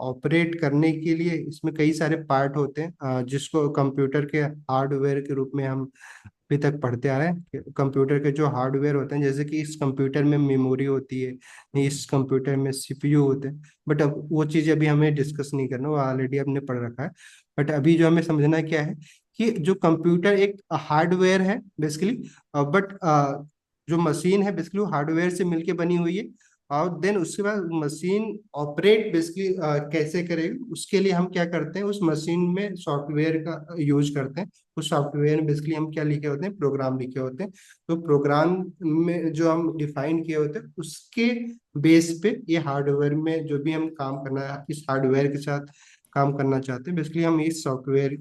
ऑपरेट करने के लिए इसमें कई सारे पार्ट होते हैं, जिसको कंप्यूटर के हार्डवेयर के रूप में हम अभी तक पढ़ते आ रहे हैं। कंप्यूटर के जो हार्डवेयर होते हैं, जैसे कि इस कंप्यूटर में मेमोरी होती है, इस कंप्यूटर में सीपीयू होते हैं, बट अब वो चीज़ अभी हमें डिस्कस नहीं करना, वो ऑलरेडी हमने पढ़ रखा है। बट अभी जो हमें समझना क्या है कि जो कंप्यूटर एक हार्डवेयर है बेसिकली, बट जो मशीन है बेसिकली वो हार्डवेयर से मिलके बनी हुई है। और देन उसके बाद मशीन ऑपरेट बेसिकली कैसे करेगी, उसके लिए हम क्या करते हैं, उस मशीन में सॉफ्टवेयर का यूज करते हैं। उस सॉफ्टवेयर में बेसिकली हम क्या लिखे होते हैं, प्रोग्राम लिखे होते हैं। तो प्रोग्राम में जो हम डिफाइन किए होते हैं उसके बेस पे ये हार्डवेयर में जो भी हम काम करना है, इस हार्डवेयर के साथ काम करना चाहते हैं, बेसिकली हम इस सॉफ्टवेयर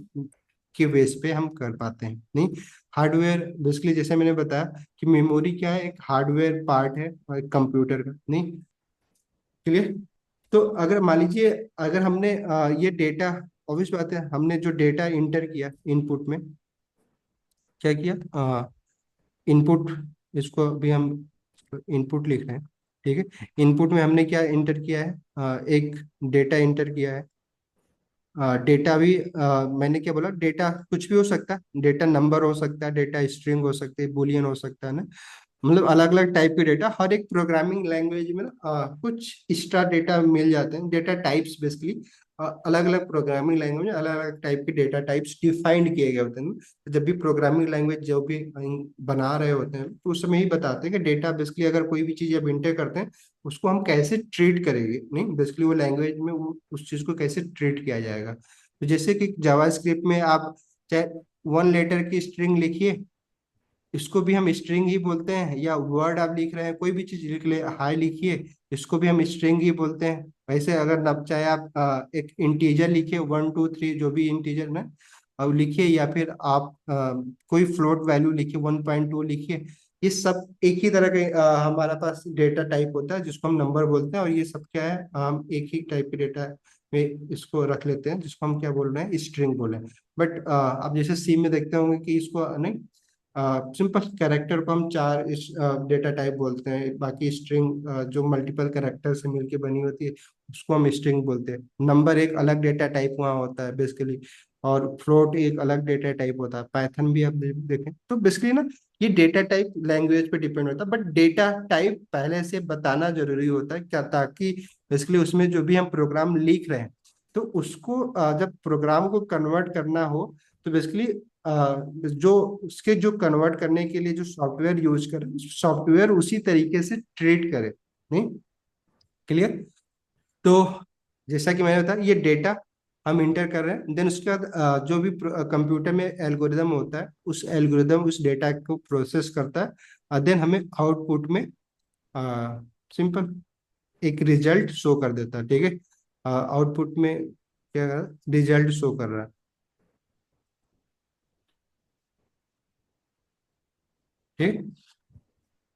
के बेस पे हम कर पाते हैं। नहीं, हार्डवेयर बेसिकली जैसे मैंने बताया कि मेमोरी क्या है, एक हार्डवेयर पार्ट है एक कंप्यूटर का। नहीं, क्लियर। तो अगर मान लीजिए, अगर हमने ये डेटा, ऑब्वियस बात है, हमने जो डेटा इंटर किया इनपुट में, क्या किया, इनपुट, इसको भी हम इनपुट लिख रहे हैं, ठीक है। इनपुट में हमने क्या इंटर किया है, एक डेटा इंटर किया है। डेटा भी मैंने क्या बोला, डेटा कुछ भी हो सकता है, डेटा नंबर हो सकता है, डेटा स्ट्रिंग हो सकती है, बुलियन हो सकता है ना, मतलब अलग अलग टाइप के डेटा हर एक प्रोग्रामिंग लैंग्वेज में ना, कुछ एक्स्ट्रा डेटा मिल जाते हैं, डेटा टाइप्स बेसिकली अलग अलग प्रोग्रामिंग लैंग्वेज में अलग अलग टाइप के डेटा टाइप्स डिफाइंड किए गए होते हैं। तो जब भी प्रोग्रामिंग लैंग्वेज जो भी बना रहे होते हैं तो उस समय ही बताते हैं कि डेटा बेसिकली अगर कोई भी चीज़ अब इंटर करते हैं उसको हम कैसे ट्रीट करेंगे, नहीं बेसिकली वो लैंग्वेज में वो उस चीज़ को कैसे ट्रीट किया जाएगा। तो जैसे कि जावास्क्रिप्ट में आप चाहे 1 लेटर की स्ट्रिंग लिखिए, इसको भी हम स्ट्रिंग ही बोलते हैं, या वर्ड आप लिख रहे हैं कोई भी चीज लिख ले, हाई लिखिए, इसको भी हम स्ट्रिंग ही बोलते हैं। वैसे अगर न चाहे आप एक इंटीजर लिखिए 1 2 3 जो भी इंटीजर ना, अब लिखिए, या फिर आप कोई फ्लोट वैल्यू लिखिए 1.2 लिखिए, ये सब एक ही तरह के हमारा पास डेटा टाइप होता है जिसको हम नंबर बोलते हैं। और ये सब क्या है, हम एक ही टाइप के डेटा में इसको रख लेते हैं जिसको हम क्या बोल रहे हैं, स्ट्रिंग बोले। बट आप जैसे सी में देखते होंगे कि इसको नहीं, सिंपल कैरेक्टर को हम चार इस डेटा टाइप बोलते हैं, बाकी स्ट्रिंग जो मल्टीपल कैरेक्टर से मिलके बनी होती है उसको हम स्ट्रिंग बोलते हैं। नंबर एक अलग डेटा टाइप वहाँ होता है बेसिकली, और फ्लोट एक अलग डेटा टाइप होता है। पाइथन भी आप देखें तो बेसिकली ना, ये डेटा टाइप लैंग्वेज पे डिपेंड होता है, बट डेटा टाइप पहले से बताना जरूरी होता है क्या, ताकि बेसिकली उसमें जो भी हम प्रोग्राम लिख रहे हैं तो उसको जब प्रोग्राम को कन्वर्ट करना हो तो बेसिकली जो उसके जो कन्वर्ट करने के लिए जो सॉफ्टवेयर यूज करें, सॉफ्टवेयर उसी तरीके से ट्रीट करे। नहीं, क्लियर। तो जैसा कि मैंने बताया, ये डेटा हम इंटर कर रहे हैं, देन उसके बाद जो भी कंप्यूटर में एल्गोरिदम होता है उस एल्गोरिदम उस डेटा को प्रोसेस करता है, देन हमें आउटपुट में सिंपल एक रिजल्ट शो कर देता है, ठीक है। आउटपुट में क्या रिजल्ट शो कर रहा है, ठीक।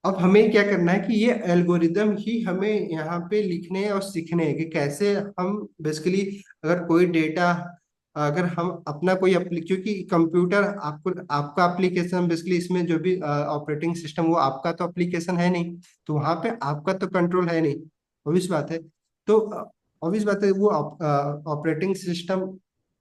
अब हमें क्या करना है कि ये एल्गोरिदम ही हमें यहाँ पे लिखने और सीखने हैं कि कैसे हम बेसिकली, अगर कोई डेटा, अगर हम अपना कोई क्योंकि कंप्यूटर आपको आपका एप्लीकेशन बेसिकली, इसमें जो भी ऑपरेटिंग सिस्टम वो आपका तो एप्लीकेशन है नहीं, तो वहाँ पे आपका तो कंट्रोल है नहीं, ऑब्वियस बात है। तो ऑब्वियस बात है वो ऑपरेटिंग सिस्टम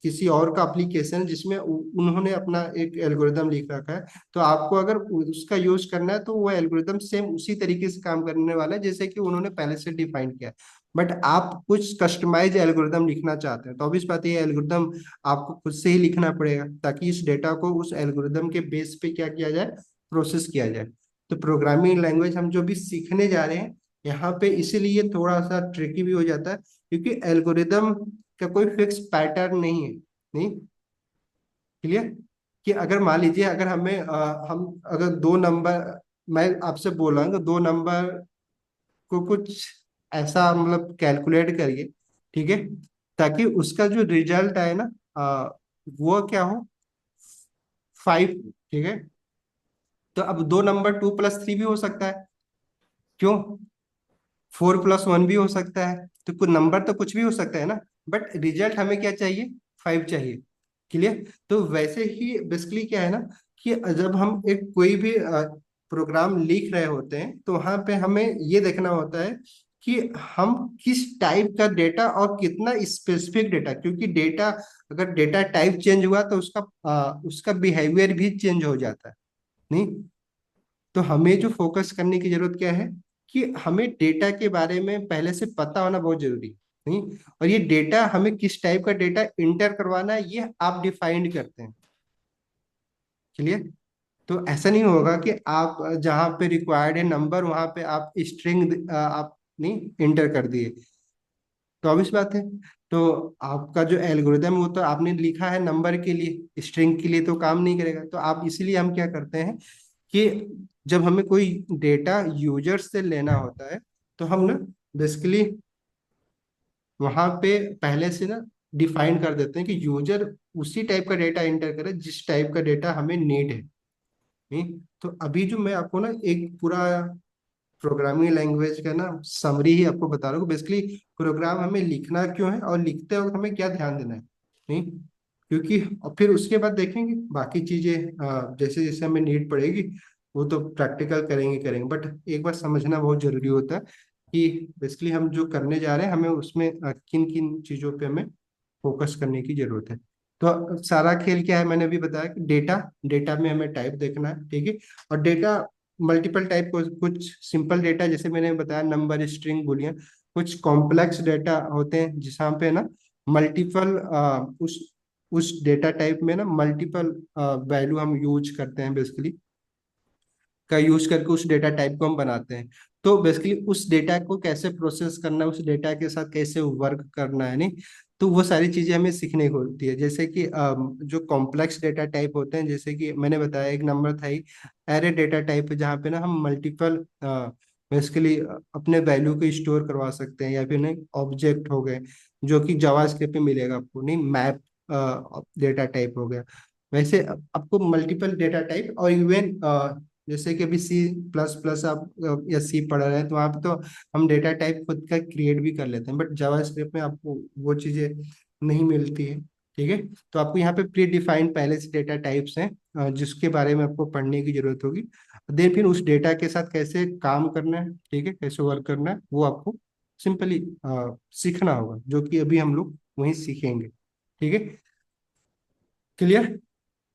किसी और का एप्लीकेशन जिसमें उन्होंने अपना एक एल्गोरिदम लिख रखा है, तो आपको अगर उसका यूज करना है तो वो एल्गोरिदम सेम उसी तरीके से काम करने वाला है जैसे कि उन्होंने पहले से डिफाइन किया है। बट आप कुछ कस्टमाइज एल्गोरिदम लिखना चाहते हैं तो ऑब्वियस बात है ये एल्गोरिदम आपको खुद से ही लिखना पड़ेगा, ताकि इस डेटा को उस एल्गोरिदम के बेस पे क्या किया जाए, प्रोसेस किया जाए। तो प्रोग्रामिंग लैंग्वेज हम जो भी सीखने जा रहे हैं यहाँ पे इसीलिए थोड़ा सा ट्रिकी भी हो जाता है, क्योंकि एल्गोरिदम का कोई फिक्स पैटर्न नहीं है। नहीं, क्लियर। कि अगर मान लीजिए, अगर हमें हम अगर दो नंबर, मैं आपसे बोल रहा हूँ कि दो नंबर को कुछ ऐसा मतलब कैलकुलेट करिए, ठीक है, ताकि उसका जो रिजल्ट आए ना, वो क्या हो, 5, ठीक है। तो अब दो नंबर 2+3 भी हो सकता है, क्यों, 4+1 भी हो सकता है, तो कुछ नंबर तो कुछ भी हो सकता है ना। बट रिजल्ट हमें क्या चाहिए, 5 चाहिए। क्लियर। तो वैसे ही बेसिकली क्या है ना, कि जब हम एक कोई भी प्रोग्राम लिख रहे होते हैं तो वहां पे हमें ये देखना होता है कि हम किस टाइप का डेटा और कितना स्पेसिफिक डेटा, क्योंकि डेटा, अगर डेटा टाइप चेंज हुआ तो उसका बिहेवियर भी चेंज हो जाता है। नहीं, तो हमें जो फोकस करने की जरूरत क्या है, कि हमें डेटा के बारे में पहले से पता होना बहुत जरूरी है। नहीं, और ये डेटा हमें किस टाइप का डेटा इंटर करवाना है ये आप डिफाइन करते हैं। क्लियर। तो ऐसा नहीं होगा कि आप जहाँ पे रिक्वायर्ड है नंबर वहां पे आप स्ट्रिंग आप नहीं इंटर कर दिए, तो ऑब्वियस बात है। तो आपका जो एल्गोरिदम है वो तो आपने लिखा है नंबर के लिए, स्ट्रिंग के लिए तो काम नहीं करेगा। तो आप इसीलिए हम क्या करते हैं कि जब हमें कोई डेटा यूजर से लेना होता है तो हम ना बेसिकली वहां पे पहले से ना डिफाइन कर देते हैं कि यूजर उसी टाइप का डेटा एंटर करे जिस टाइप का डेटा हमें नीड है। नहीं, तो अभी जो मैं आपको ना एक पूरा प्रोग्रामिंग लैंग्वेज का ना समरी ही आपको बता रहा हूँ। बेसिकली प्रोग्राम हमें लिखना क्यों है और लिखते वक्त हमें क्या ध्यान देना है। नहीं, क्योंकि और फिर उसके बाद देखेंगे बाकी चीजें जैसे जैसे हमें नीड पड़ेगी वो तो प्रैक्टिकल करेंगे करेंगे, बट एक बार समझना बहुत जरूरी होता है कि बेसिकली हम जो करने जा रहे हैं हमें उसमें किन किन चीजों पे हमें फोकस करने की जरूरत है। तो सारा खेल क्या है, मैंने अभी बताया कि डेटा, डेटा में हमें टाइप देखना है। ठीक है। और डेटा मल्टीपल टाइप को, कुछ सिंपल डेटा जैसे मैंने बताया नंबर स्ट्रिंग बुलियन, कुछ कॉम्प्लेक्स डेटा होते हैं जहाँ पे ना मल्टीपल उस डेटा टाइप में ना मल्टीपल वैल्यू हम यूज करते हैं बेसिकली, का यूज करके उस डेटा टाइप को हम बनाते हैं। तो बेसिकली उस डेटा को कैसे प्रोसेस करना है, उस डेटा के साथ कैसे वर्क करना है, नहीं, तो वो सारी चीजें हमें सीखने को होती है। जैसे कि जो कॉम्प्लेक्स डेटा टाइप होते हैं, जैसे कि मैंने बताया एक नंबर था ही एरे डेटा टाइप, जहाँ पे ना हम मल्टीपल बेसिकली अपने वैल्यू को स्टोर करवा सकते हैं, या फिर नहीं ऑब्जेक्ट हो गए जो कि जावास्क्रिप्ट में मिलेगा आपको, नहीं मैप डेटा टाइप हो गया। वैसे आपको मल्टीपल डेटा टाइप और इवन जैसे कि अभी C++ आप या सी पढ़ रहे हैं तो वहाँ पे तो हम डेटा टाइप खुद का क्रिएट भी कर लेते हैं, बट जावास्क्रिप्ट में आपको वो चीज़ें नहीं मिलती है। ठीक है। तो आपको यहाँ पे प्री डिफाइंड पहले से डेटा टाइप्स हैं जिसके बारे में आपको पढ़ने की जरूरत होगी। देन फिर उस डेटा के साथ कैसे काम करना है, ठीक है, कैसे वर्क करना है वो आपको सिंपली सीखना होगा, जो कि अभी हम लोग वहीं सीखेंगे। ठीक है। क्लियर।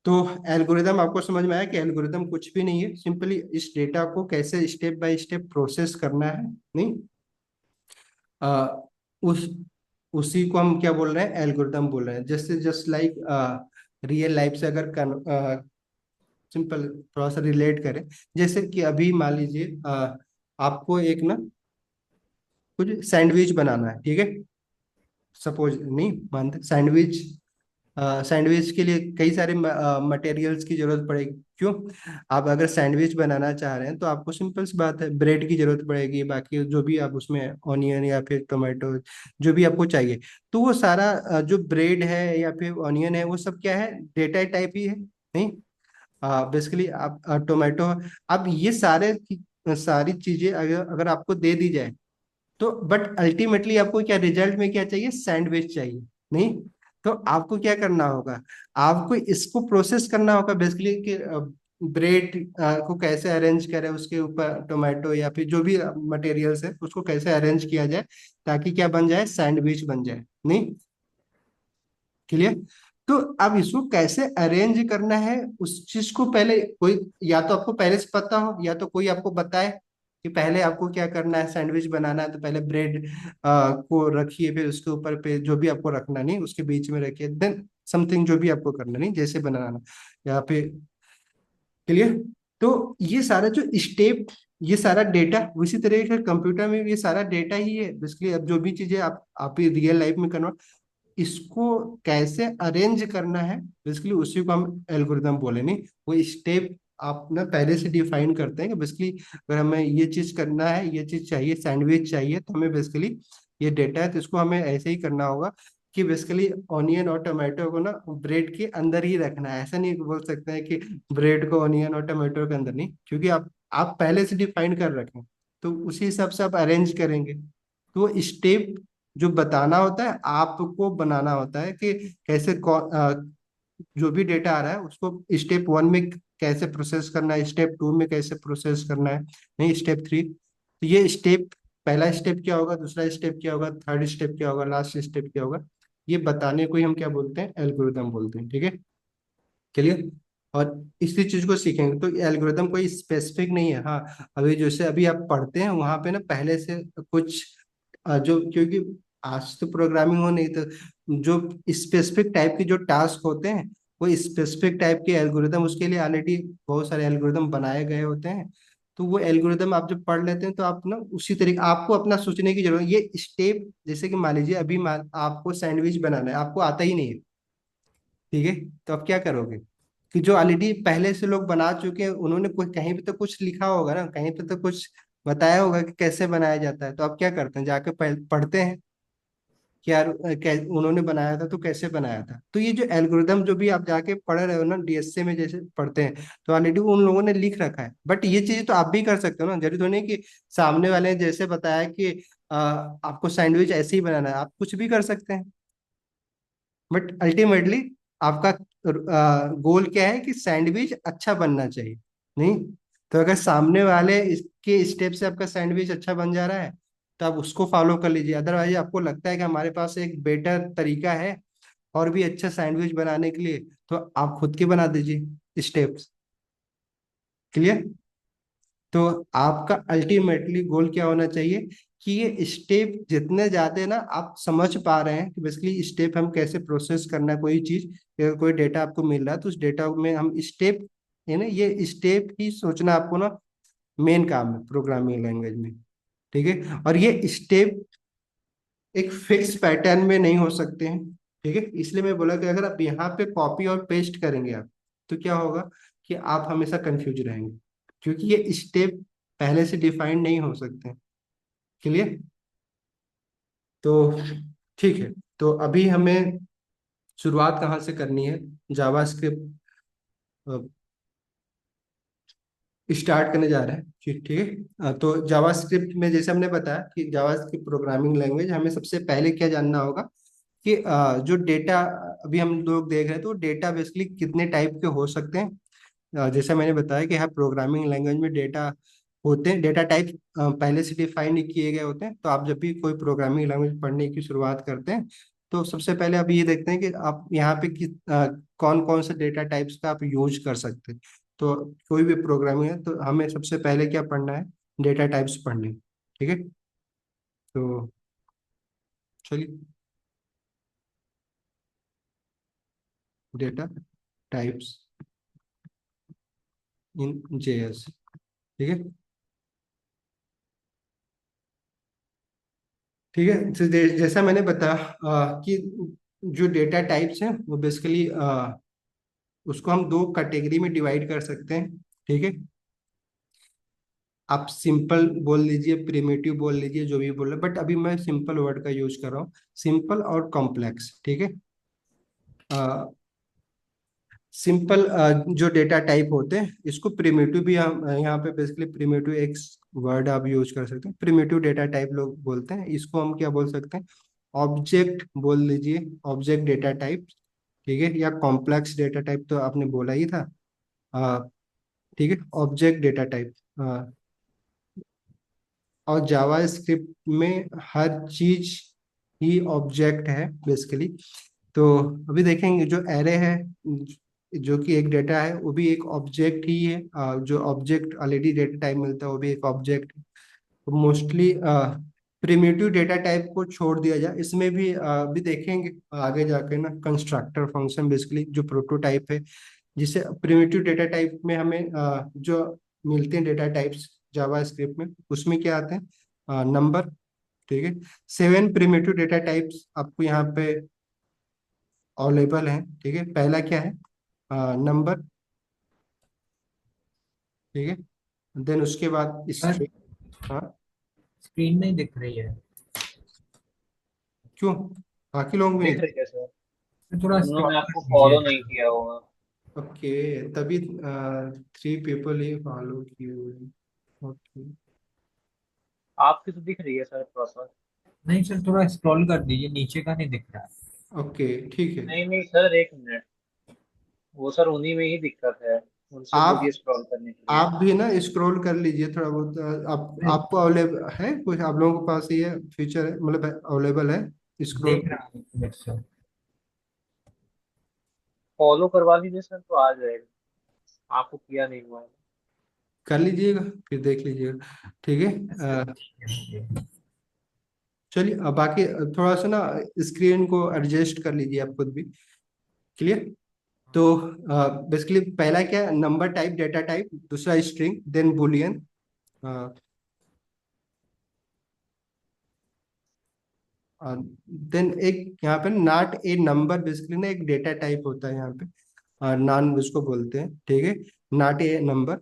तो एल्गोरिदम आपको समझ में आया कि एल्गोरिदम कुछ भी नहीं है, सिंपली इस डेटा को कैसे स्टेप बाय स्टेप प्रोसेस करना है। नहीं, आ, उस उसी को हम क्या बोल रहे हैं, एल्गोरिदम बोल रहे हैं। जैसे जस्ट लाइक रियल लाइफ से अगर सिंपल थोड़ा सा रिलेट करें, जैसे कि अभी मान लीजिए आपको एक ना कुछ सैंडविच बनाना है। ठीक है। सपोज नहीं मानते सैंडविच, सैंडविच के लिए कई सारे मटेरियल्स की जरूरत पड़ेगी। क्यों, आप अगर सैंडविच बनाना चाह रहे हैं तो आपको सिंपल सी बात है ब्रेड की जरूरत पड़ेगी, बाकी जो भी आप उसमें ऑनियन या फिर टोमेटो जो भी आपको चाहिए, तो वो सारा जो ब्रेड है या फिर ऑनियन है वो सब क्या है, डेटा टाइप ही है। नहीं, बेसिकली आप टोमेटो, अब ये सारी चीजें अगर अगर आपको दे दी जाए तो बट अल्टीमेटली आपको क्या रिजल्ट में क्या चाहिए, सैंडविच चाहिए। नहीं, तो आपको क्या करना होगा, आपको इसको प्रोसेस करना होगा बेसिकली कि ब्रेड को कैसे अरेंज करें, उसके ऊपर टोमेटो या फिर जो भी मटेरियल्स है उसको कैसे अरेंज किया जाए ताकि क्या बन जाए, सैंडविच बन जाए। नहीं, क्लियर। तो अब इसको कैसे अरेंज करना है उस चीज को पहले कोई, या तो आपको पहले से पता हो या तो कोई आपको बताए कि पहले आपको क्या करना है, सैंडविच बनाना है तो पहले ब्रेड को रखिए, फिर उसके ऊपर पे जो भी आपको रखना नहीं उसके बीच में रखिए, देन समथिंग जो भी आपको करना नहीं जैसे बनाना या फिर। क्लियर। तो ये सारा जो स्टेप, ये सारा डेटा उसी तरह से कंप्यूटर में भी ये सारा डेटा ही है बेसिकली। अब जो भी चीजें आप रियल लाइफ में करना, इसको कैसे अरेंज करना है बेसिकली उसी को हम एल्गोरिदम बोले। नहीं, वो स्टेप आप ना पहले से डिफाइन करते हैं कि बेसिकली अगर हमें ये चीज करना है, ये चीज चाहिए, सैंडविच चाहिए, तो हमें बेसिकली ये डेटा है तो इसको हमें ऐसे ही करना होगा कि बेसिकली ऑनियन और टोमेटो को ना ब्रेड के अंदर ही रखना है। ऐसा नहीं बोल सकते हैं कि ब्रेड को ऑनियन और टोमेटो के अंदर, नहीं, क्योंकि आप पहले से डिफाइन कर रखें तो उसी हिसाब से आप अरेंज करेंगे। तो स्टेप जो बताना होता है आपको बनाना होता है कि कैसे जो भी डेटा आ रहा है उसको स्टेप 1 में कैसे प्रोसेस करना है, स्टेप 2 में कैसे प्रोसेस करना है, नहीं स्टेप 3। तो ये स्टेप, पहला स्टेप क्या होगा, दूसरा स्टेप क्या होगा, थर्ड स्टेप क्या होगा, लास्ट स्टेप क्या होगा, ये बताने को ही हम क्या बोलते हैं, एल्गोरिदम बोलते हैं। ठीक है, क्लियर। और इसी चीज को सीखेंगे तो एल्गोरिदम कोई स्पेसिफिक नहीं है। हाँ, अभी जैसे अभी आप पढ़ते हैं वहां पे ना पहले से कुछ जो, क्योंकि आज तो प्रोग्रामिंग हो नहीं, तो जो स्पेसिफिक टाइप के जो टास्क होते हैं वो स्पेसिफिक टाइप के एल्गोरिदम, उसके लिए ऑलरेडी बहुत सारे एल्गोरिदम बनाए गए होते हैं। तो वो एल्गोरिदम आप जब पढ़ लेते हैं तो आप ना उसी तरीके आपको अपना सोचने की जरूरत, ये स्टेप, जैसे कि मान लीजिए अभी आपको सैंडविच बनाना है, आपको आता ही नहीं है, ठीक है, तो आप क्या करोगे कि जो ऑलरेडी पहले से लोग बना चुके हैं, उन्होंने कोई कहीं पे तो कुछ लिखा होगा ना, कहीं पे तो कुछ बताया होगा कि कैसे बनाया जाता है, तो आप क्या करते हैं, जाके पढ़ते हैं कि यार उन्होंने बनाया था तो कैसे बनाया था। तो ये जो एल्गोरिदम जो भी आप जाके पढ़ रहे हो ना डीएसए में जैसे पढ़ते हैं, तो ऑलरेडी उन लोगों ने लिख रखा है। बट ये चीज तो आप भी कर सकते हो ना, जरूरी तो नहीं कि सामने वाले ने जैसे बताया कि आपको सैंडविच ऐसे ही बनाना है, आप कुछ भी कर सकते हैं। बट अल्टीमेटली आपका गोल क्या है कि सैंडविच अच्छा बनना चाहिए, नहीं। तो अगर सामने वाले इसके स्टेप से आपका सैंडविच अच्छा बन जा रहा है तो आप उसको फॉलो कर लीजिए। अदरवाइज आपको लगता है कि हमारे पास एक बेटर तरीका है और भी अच्छा सैंडविच बनाने के लिए, तो आप खुद के बना दीजिए स्टेप्स। क्लियर। तो आपका अल्टीमेटली गोल क्या होना चाहिए कि ये स्टेप जितने ज्यादा ना आप समझ पा रहे हैं कि बेसिकली स्टेप हम कैसे प्रोसेस करना है कोई चीज, अगर कोई डेटा आपको मिल रहा है तो उस डेटा में हम स्टेप, है ना, ये स्टेप ही सोचना आपको ना मेन काम है प्रोग्रामिंग लैंग्वेज में। ठीक है, और ये स्टेप एक फिक्स पैटर्न में नहीं हो सकते हैं। ठीक है, इसलिए मैं बोला कि अगर आप यहाँ पे कॉपी और पेस्ट करेंगे आप, तो क्या होगा कि आप हमेशा कंफ्यूज रहेंगे, क्योंकि ये स्टेप पहले से डिफाइंड नहीं हो सकते। क्लियर। तो ठीक है, तो अभी हमें शुरुआत कहाँ से करनी है, जावास्क्रिप्ट स्टार्ट करने जा रहे हैं। ठीक ठीक है, तो जावास्क्रिप्ट में जैसे हमने बताया कि जावास्क्रिप्ट प्रोग्रामिंग लैंग्वेज, हमें सबसे पहले क्या जानना होगा कि जो डेटा अभी हम लोग देख रहे हैं तो डेटा बेसिकली कितने टाइप के हो सकते हैं। जैसा मैंने बताया कि हर प्रोग्रामिंग लैंग्वेज में डेटा होते हैं, डेटा टाइप पहले से डिफाइन किए गए होते हैं। तो आप जब भी कोई प्रोग्रामिंग लैंग्वेज पढ़ने की शुरुआत करते हैं तो सबसे पहले आप ये देखते हैं कि आप यहाँ पे कौन कौन से डेटा टाइप्स का आप यूज कर सकते हैं। तो कोई भी प्रोग्रामिंग है तो हमें सबसे पहले क्या पढ़ना है, डेटा टाइप्स पढ़ने हैं। ठीक है, तो चलिए, डेटा टाइप्स इन जेएस। ठीक है, ठीक है, तो जैसा मैंने बताया कि जो डेटा टाइप्स हैं वो बेसिकली उसको हम दो कैटेगरी में डिवाइड कर सकते हैं। ठीक है, आप सिंपल बोल लीजिए, प्रिमिटिव बोल लीजिए, जो भी बोल रहे, बट अभी मैं सिंपल वर्ड का यूज कर रहा हूँ, सिंपल और कॉम्प्लेक्स। ठीक है, सिंपल जो डेटा टाइप होते हैं इसको प्रिमिटिव भी हम यहाँ पे बेसिकली प्रिमिटिव एक वर्ड आप यूज कर सकते हैं, प्रिमिटिव डेटा टाइप लोग बोलते हैं इसको। हम क्या बोल सकते हैं, ऑब्जेक्ट बोल लीजिए, ऑब्जेक्ट डेटा टाइप। ठीक है, या कॉम्प्लेक्स डेटा टाइप तो आपने बोला ही था। अ, ठीक है, ऑब्जेक्ट डेटा टाइप। और जावा स्क्रिप्ट में हर चीज ही ऑब्जेक्ट है बेसिकली। तो अभी देखेंगे जो एरे है, जो कि एक डेटा है, वो भी एक ऑब्जेक्ट ही है। जो ऑब्जेक्ट ऑलरेडी डेटा टाइप मिलता है वो भी एक object. Mostly primitive data type को छोड़ दिया जाए, इसमें भी देखेंगे आगे जाके ना कंस्ट्रक्टर फंक्शन बेसिकली जो प्रोटोटाइप है, जिसे प्रिमिटिव डेटा टाइप में हमें जो मिलते हैं डेटा टाइप्स जावा स्क्रिप्ट में, उसमें क्या आते हैं, नंबर। ठीक है, 7 प्रिमिटिव डेटा टाइप्स आपको यहाँ पे अवेलेबल हैं। ठीक है, पहला क्या है, नंबर। ठीक है, देन उसके बाद सर स्ट्रिंग। हाँ, स्क्रीन नहीं दिख रही है। क्यों, बाकी लोग भी नहीं। दिख रही है सर। तो थोड़ा उन्होंने स्क्रॉल कर आपको दीजिए। फॉलो नहीं किया होगा। ओके, तभी 3 पीपल ही फॉलो किए हुए हैं। ओके, आपकी तो दिख रही है सर प्रॉपर। नहीं सर, थोड़ा स्क्रॉल कर दीजिए, नीचे का नहीं दिख रहा है। ओके, ठीक है। नहीं नहीं सर, एक मिनट। वो सर उन्हीं में ही दिक्कत है। उनसे आप बोलिए स्क्रॉल करने के लिए। आप भी ना स्क्रॉल कर लीजिए थोड़ा बहुत। आप नहीं, आपको अवेलेबल है कुछ, आप लोगों के पास ये फीचर है, मतलब अवेलेबल है स्क्रॉल? देख रहा हूँ एक सर। फॉलो करवा लीजिए सर, तो आ जाएगा। आपको किया नहीं हुआ है। कर लीजिएगा, फिर देख लीजिएगा, ठीक है। अच्छा, अ, ठीक है। चलिए, अब बाकी थोड़ा सा ना स्क्रीन को एडजस्ट कर लीजिए आप खुद भी। क्लियर? तो बेसिकली पहला क्या है, नंबर टाइप, डेटा टाइप, दूसरा स्ट्रिंग, देन बुलियन। देन एक यहाँ पे नॉट ए नंबर, बेसिकली ना एक डेटा टाइप होता है यहाँ पे, नॉन उसको बोलते हैं, ठीक है। Not a number.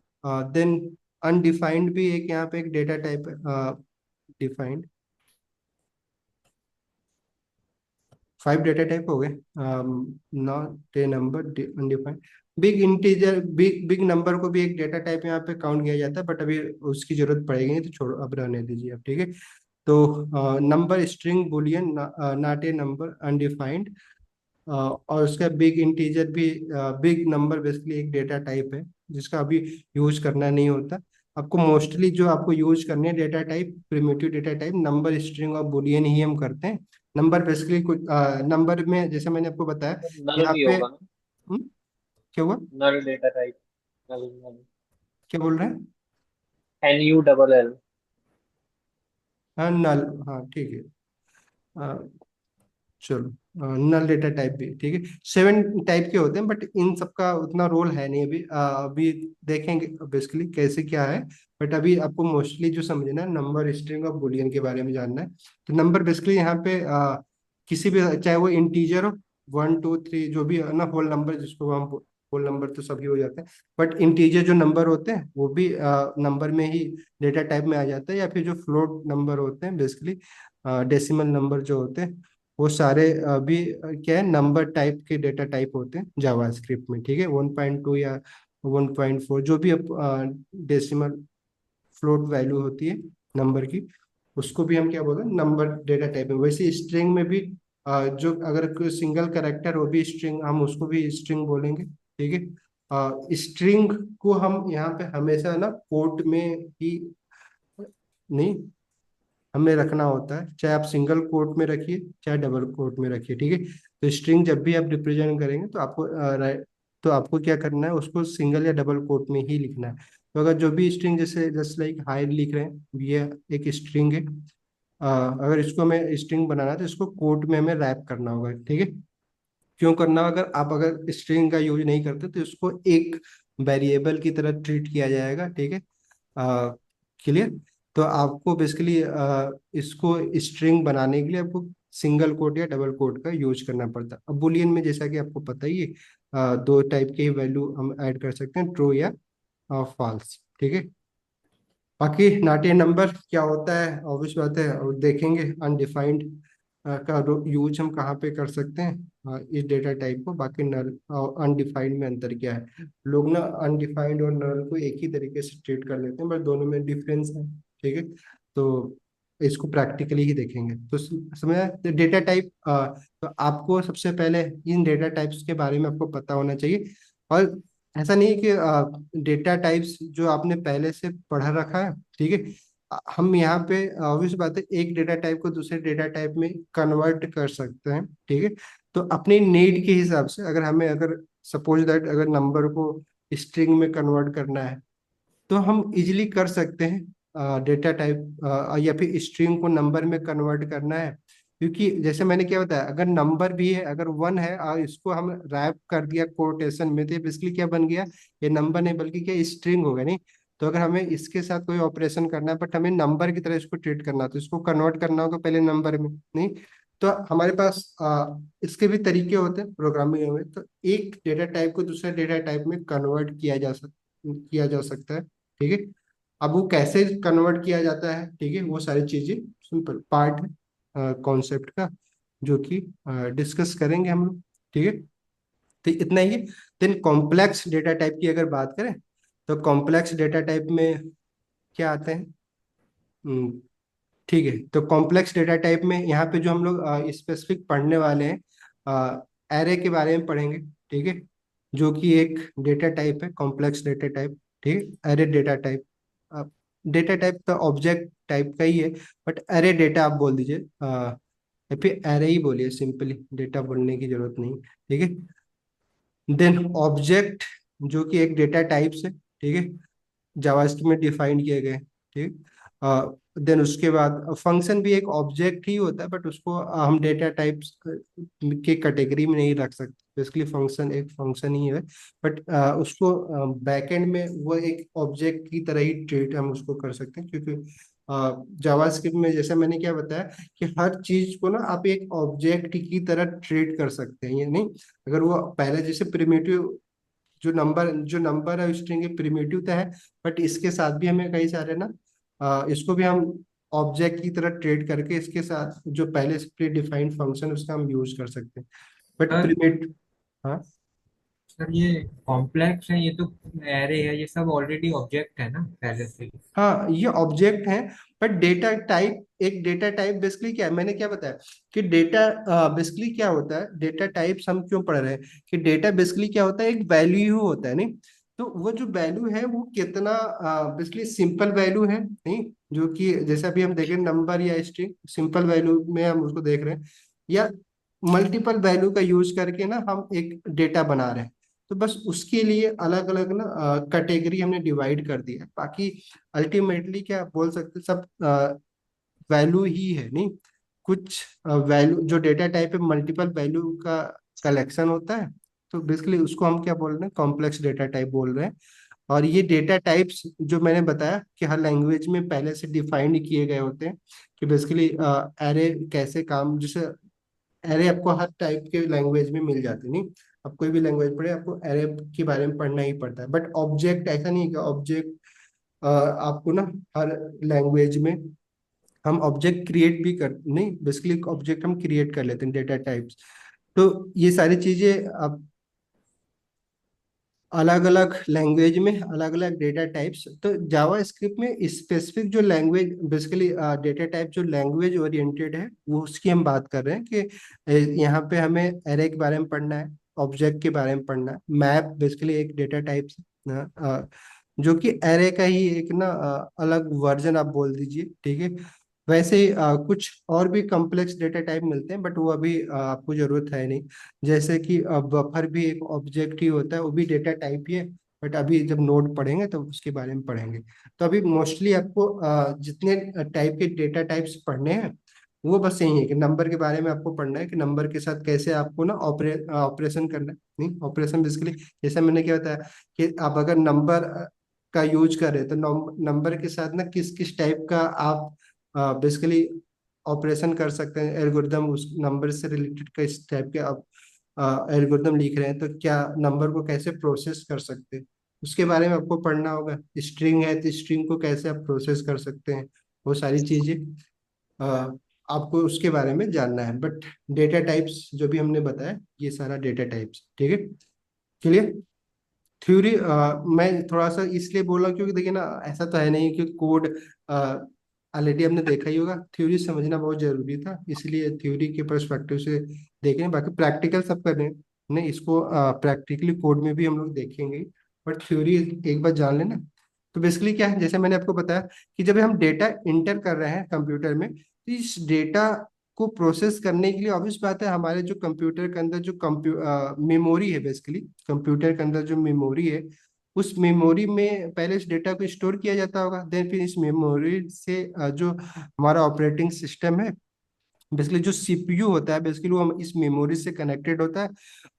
Then undefined भी एक यहाँ पे एक डेटा टाइप है, डिफाइंड। 5 डेटा टाइप हो गए। Not a number, undefined. Big integer, big big number को भी एक डेटा टाइप यहाँ पे काउंट किया जाता है, बट अभी उसकी जरूरत पड़ेगी नहीं, तो छोड़ो, अब रहने दीजिए अब, ठीक है। तो number, string, Boolean, not a number, undefined. और उसका बिग इंटीजर भी, बिग नंबर बेसिकली एक डेटा टाइप है जिसका अभी यूज करना नहीं होता। आपको मोस्टली जो आपको यूज करने हैं data type, primitive data type, number, string और बुलियन ही हम करते हैं। नंबर बेसिकली कुछ नंबर में जैसे मैंने आपको बताया नल यहाँ भी पे। होगा ना? क्या हुआ? नल डेटा टाइप। नल। क्या बोल रहे हैं? NULL। हाँ, नल। हाँ, ठीक है। चलो, नल डेटा टाइप भी ठीक है। 7 टाइप के होते हैं, बट इन सबका उतना रोल है नहीं अभी। अभी देखेंगे बेसिकली कैसे क्या है। बट अभी आपको मोस्टली जो समझना है, नंबर, स्ट्रिंग और बुलियन के बारे में जानना है। तो नंबर बेसिकली यहाँ पे किसी भी, चाहे वो इंटीजर हो, 1 2 3, जो भी है ना, होल नंबर जिसको हम, होल नंबर तो सभी हो जाते हैं, बट इंटीजर जो नंबर होते हैं वो भी नंबर में ही डेटा टाइप में आ जाता है। या फिर जो फ्लोट नंबर होते हैं बेसिकली, डेसिमल नंबर जो होते हैं, वो सारे अभी क्या है, नंबर टाइप के डेटा टाइप होते हैं जावास्क्रिप्ट में, ठीक है। 1.2 या 1.4 जो भी डेसिमल फ्लोट वैल्यू होती है नंबर की, उसको भी हम क्या बोलते हैं, नंबर डेटा टाइप है। वैसे स्ट्रिंग में भी जो अगर कोई सिंगल कैरेक्टर, वो भी स्ट्रिंग, हम उसको भी स्ट्रिंग बोलेंगे, ठीक है। स्ट्रिंग को हम यहाँ पे हमेशा ना कोट में ही नहीं, हमें रखना होता है, चाहे आप सिंगल कोट में रखिए चाहे डबल कोट में रखिए, ठीक है। तो स्ट्रिंग जब भी आप रिप्रेजेंट करेंगे तो आपको तो आपको क्या करना है, उसको सिंगल या डबल कोट में ही लिखना है। तो अगर जो भी स्ट्रिंग, जैसे जस्ट लाइक हाई लिख रहे हैं, ये एक स्ट्रिंग है। अगर इसको हमें स्ट्रिंग बनाना है तो इसको कोट में हमें रैप करना होगा, ठीक है। क्यों करना होगा? अगर आप अगर स्ट्रिंग का यूज नहीं करते तो इसको एक वेरिएबल की तरह ट्रीट किया जाएगा, ठीक है। क्लियर? तो आपको बेसिकली इसको स्ट्रिंग बनाने के लिए आपको सिंगल कोट या डबल कोट का यूज करना पड़ता है। अब बुलियन में जैसा कि आपको पता ही है, 2 टाइप के वैल्यू हम ऐड कर सकते हैं, ट्रू या फॉल्स, ठीक है। बाकी नाटिय नंबर क्या होता है, ऑब्वियस बात है, और देखेंगे अनडिफाइंड का यूज हम कहाँ पे कर सकते हैं, इस डेटा टाइप को। बाकी नल और अनडिफाइंड में अंतर क्या है? लोग ना अनडिफाइंड और नल को एक ही तरीके से ट्रीट कर लेते हैं, बट दोनों में डिफरेंस है, ठीक है। तो इसको प्रैक्टिकली ही देखेंगे तो समझा। तो डेटा टाइप, तो आपको सबसे पहले इन डेटा टाइप्स के बारे में आपको पता होना चाहिए। और ऐसा नहीं है कि डेटा टाइप्स जो आपने पहले से पढ़ रखा है, ठीक है, हम यहाँ पे ऑब्वियस बात है एक डेटा टाइप को दूसरे डेटा टाइप में कन्वर्ट कर सकते हैं, ठीक है। तो अपनी नीड के हिसाब से, अगर हमें, अगर सपोज दैट अगर नंबर को स्ट्रिंग में कन्वर्ट करना है, तो हम इजिली कर सकते हैं डेटा टाइप, या फिर स्ट्रिंग को नंबर में कन्वर्ट करना है। क्योंकि जैसे मैंने क्या बताया, अगर नंबर भी है, अगर 1 है और इसको हम रैप कर दिया कोटेशन में, तो ये बेसिकली क्या बन गया, ये नंबर नहीं बल्कि क्या स्ट्रिंग हो गया, नहीं? तो अगर हमें इसके साथ कोई ऑपरेशन करना है, बट हमें नंबर की तरह इसको ट्रीट करना है, तो इसको कन्वर्ट करना होगा पहले नंबर में, नहीं? तो हमारे पास इसके भी तरीके होते हैं प्रोग्रामिंग में। तो एक डेटा टाइप को दूसरे डेटा टाइप में कन्वर्ट किया जा सकता है, ठीक है। अब वो कैसे कन्वर्ट किया जाता है, ठीक है, वो सारी चीजें सिंपल पार्ट है कॉन्सेप्ट का, जो कि डिस्कस करेंगे हम लोग, ठीक है। तो इतना ही। देन कॉम्प्लेक्स डेटा टाइप की अगर बात करें, तो कॉम्प्लेक्स डेटा टाइप में क्या आते हैं? ठीक है, तो कॉम्प्लेक्स डेटा टाइप में यहाँ पे जो हम लोग स्पेसिफिक पढ़ने वाले हैं, एरे के बारे में पढ़ेंगे। ठीक है, जो कि एक डेटा टाइप है, कॉम्प्लेक्स डेटा टाइप। ठीक है, array data type. Data type तो ऑब्जेक्ट टाइप का ही है, बट एरे डेटा आप बोल दीजिए, या फिर एरे ही बोलिए, सिंपली डेटा बोलने की जरूरत नहीं। ठीक है, देन ऑब्जेक्ट जो कि एक डेटा टाइप्स है। ठीक है, जावास्क्रिप्ट में डिफाइन किए गए। ठीक, देन उसके बाद फंक्शन भी एक ऑब्जेक्ट ही होता है, बट उसको हम डेटा टाइप्स के कैटेगरी में नहीं रख सकते। बेसिकली फंक्शन एक फंक्शन ही है, बट उसको बैकएंड में वो एक ऑब्जेक्ट की तरह ही ट्रीट हम उसको कर सकते हैं, क्योंकि जावास्क्रिप्ट में जैसे मैंने क्या बताया कि हर चीज को ना आप एक ऑब्जेक्ट की तरह ट्रीट कर सकते हैं। ये नहीं, अगर वो पहले जैसे प्रिमिटिव जो नंबर है स्ट्रिंग के प्रिमिटिव तो है, बट इसके साथ भी हमें कई सारे ना इसको भी हम ऑब्जेक्ट की तरह ट्रीट करके इसके साथ जो पहले से प्री डिफाइंड फंक्शन उसका हम यूज कर सकते हैं, बट सर प्रिमिट। हाँ, सर ये कॉम्प्लेक्स है, ये तो एरे है, ये सब ऑलरेडी ऑब्जेक्ट है ना पहले से ही। हाँ, ये ऑब्जेक्ट है, बट डेटा टाइप, एक डेटा टाइप बेसिकली क्या है, मैंने क्या बताया कि डेटा बेसिकली क्या होता है, डेटा टाइप्स हम क्यों पढ़ रहे हैं कि डेटा बेसिकली क्या होता है, एक वैल्यू ही होता है। नहीं, तो वो जो वैल्यू है वो कितना बेसिकली सिंपल वैल्यू है, नहीं, जो कि जैसे अभी हम देखें नंबर या स्ट्रिंग, सिंपल वैल्यू में हम उसको देख रहे हैं, या मल्टीपल वैल्यू का यूज करके ना हम एक डेटा बना रहे हैं। तो बस उसके लिए अलग अलग ना कैटेगरी हमने डिवाइड कर दिया है। बाकी अल्टीमेटली क्या बोल सकते हैं, सब वैल्यू ही है। नहीं, कुछ वैल्यू जो डेटा टाइप है मल्टीपल वैल्यू का कलेक्शन होता है, तो बेसिकली उसको हम क्या बोल रहे हैं, कॉम्प्लेक्स डेटा टाइप बोल रहे हैं। और ये डेटा टाइप्स जो मैंने बताया कि हर लैंग्वेज में पहले से डिफाइंड किए गए होते हैं, कि बेसिकली एरे कैसे काम, जैसे एरे आपको हर टाइप के लैंग्वेज में मिल जाते हैं। नहीं, आप कोई भी लैंग्वेज पढ़े आपको एरे के बारे में पढ़ना ही पड़ता है, बट ऑब्जेक्ट ऐसा नहीं है कि ऑब्जेक्ट आपको ना हर लैंग्वेज में हम ऑब्जेक्ट क्रिएट भी कर, नहीं, बेसिकली ऑब्जेक्ट हम क्रिएट कर लेते हैं डेटा टाइप्स। तो ये सारी चीजें अब अलग अलग लैंग्वेज में अलग अलग डेटा टाइप्स, तो जावा स्क्रिप्ट में स्पेसिफिक जो लैंग्वेज बेसिकली डेटा टाइप जो लैंग्वेज ओरिएंटेड है वो उसकी हम बात कर रहे हैं कि यहाँ पे हमें एरे के बारे में पढ़ना है, ऑब्जेक्ट के बारे में पढ़ना है, मैप बेसिकली एक डेटा टाइप जो कि एरे का ही एक ना अलग वर्जन आप बोल दीजिए। ठीक है, वैसे ही कुछ और भी कॉम्प्लेक्स डेटा टाइप मिलते हैं, बट वो अभी आपको जरूरत है नहीं। जैसे कि बफर भी एक ऑब्जेक्ट ही होता है, वो भी डेटा टाइप ही है, बट अभी जब नोड पढ़ेंगे तो उसके बारे में पढ़ेंगे। तो अभी मोस्टली आपको जितने टाइप के डेटा टाइप्स पढ़ने हैं वो बस यही है कि नंबर के बारे में आपको पढ़ना है कि नंबर के साथ कैसे आपको ना ऑपरेशन करना है। नहीं, ऑपरेशन बेसिकली जैसा मैंने क्या बताया कि आप अगर नंबर का यूज कर रहे हैं तो नंबर के साथ ना किस किस टाइप का आप बेसिकली ऑपरेशन कर सकते हैं, एल्गोरिदम उस नंबर से रिलेटेड किस टाइप के आप एल्गोरिदम लिख रहे हैं, तो क्या नंबर को कैसे प्रोसेस कर सकते हैं उसके बारे में आपको पढ़ना होगा। स्ट्रिंग है तो स्ट्रिंग को कैसे आप प्रोसेस कर सकते हैं, वो सारी चीजें अ, आपको उसके बारे में जानना है। बट डेटा टाइप्स जो भी हमने बताया ये सारा डेटा टाइप्स। ठीक है, क्लियर। थ्योरी मैं थोड़ा सा इसलिए बोला क्योंकि देखिए ना, ऐसा तो है नहीं कि कोड ऑलरेडी हमने देखा ही होगा, थ्योरी समझना बहुत जरूरी था, इसलिए थ्योरी के पर्सपेक्टिव से देखें। बाकी प्रैक्टिकल सब कर रहे हैं, नहीं इसको प्रैक्टिकली कोड में भी हम लोग देखेंगे, बट थ्योरी एक बार जान लेना। तो बेसिकली क्या है, जैसे मैंने आपको बताया कि जब हम डेटा इंटर कर रहे हैं कंप्यूटर में, तो इस डेटा को प्रोसेस करने के लिए ऑब्वियस बात है हमारे जो कंप्यूटर के अंदर जो मेमोरी है, बेसिकली कंप्यूटर के अंदर जो मेमोरी है, उस मेमोरी में पहले इस डेटा को स्टोर किया जाता होगा, देन फिर इस मेमोरी से जो हमारा ऑपरेटिंग सिस्टम है, बेसिकली जो सीपीयू होता है, बेसिकली वो हम इस मेमोरी से कनेक्टेड होता है।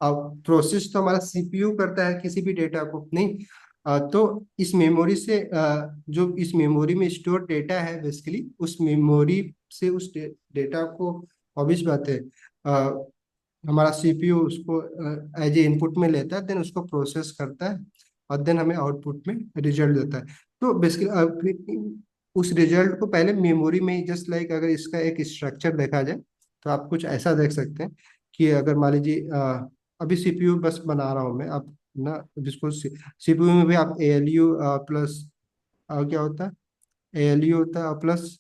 अब प्रोसेस तो हमारा सीपीयू करता है किसी भी डेटा को, नहीं, तो इस मेमोरी से जो इस मेमोरी में स्टोर डेटा है, बेसिकली उस मेमोरी से उस डेटा को ऑब्वियस बात है हमारा सीपीयू उसको एज ए इनपुट में लेता है, देन उसको प्रोसेस करता है, और देन हमें आउटपुट में रिजल्ट देता है। तो बेसिकली उस रिजल्ट को पहले मेमोरी में ही, जस्ट लाइक अगर इसका एक स्ट्रक्चर देखा जाए तो आप कुछ ऐसा देख सकते हैं कि अगर मान लीजिए अभी सीपीयू बस बना रहा हूँ मैं अब ना, जिसको सीपीयू में भी आप एएलयू प्लस क्या होता है, एएलयू होता है और प्लस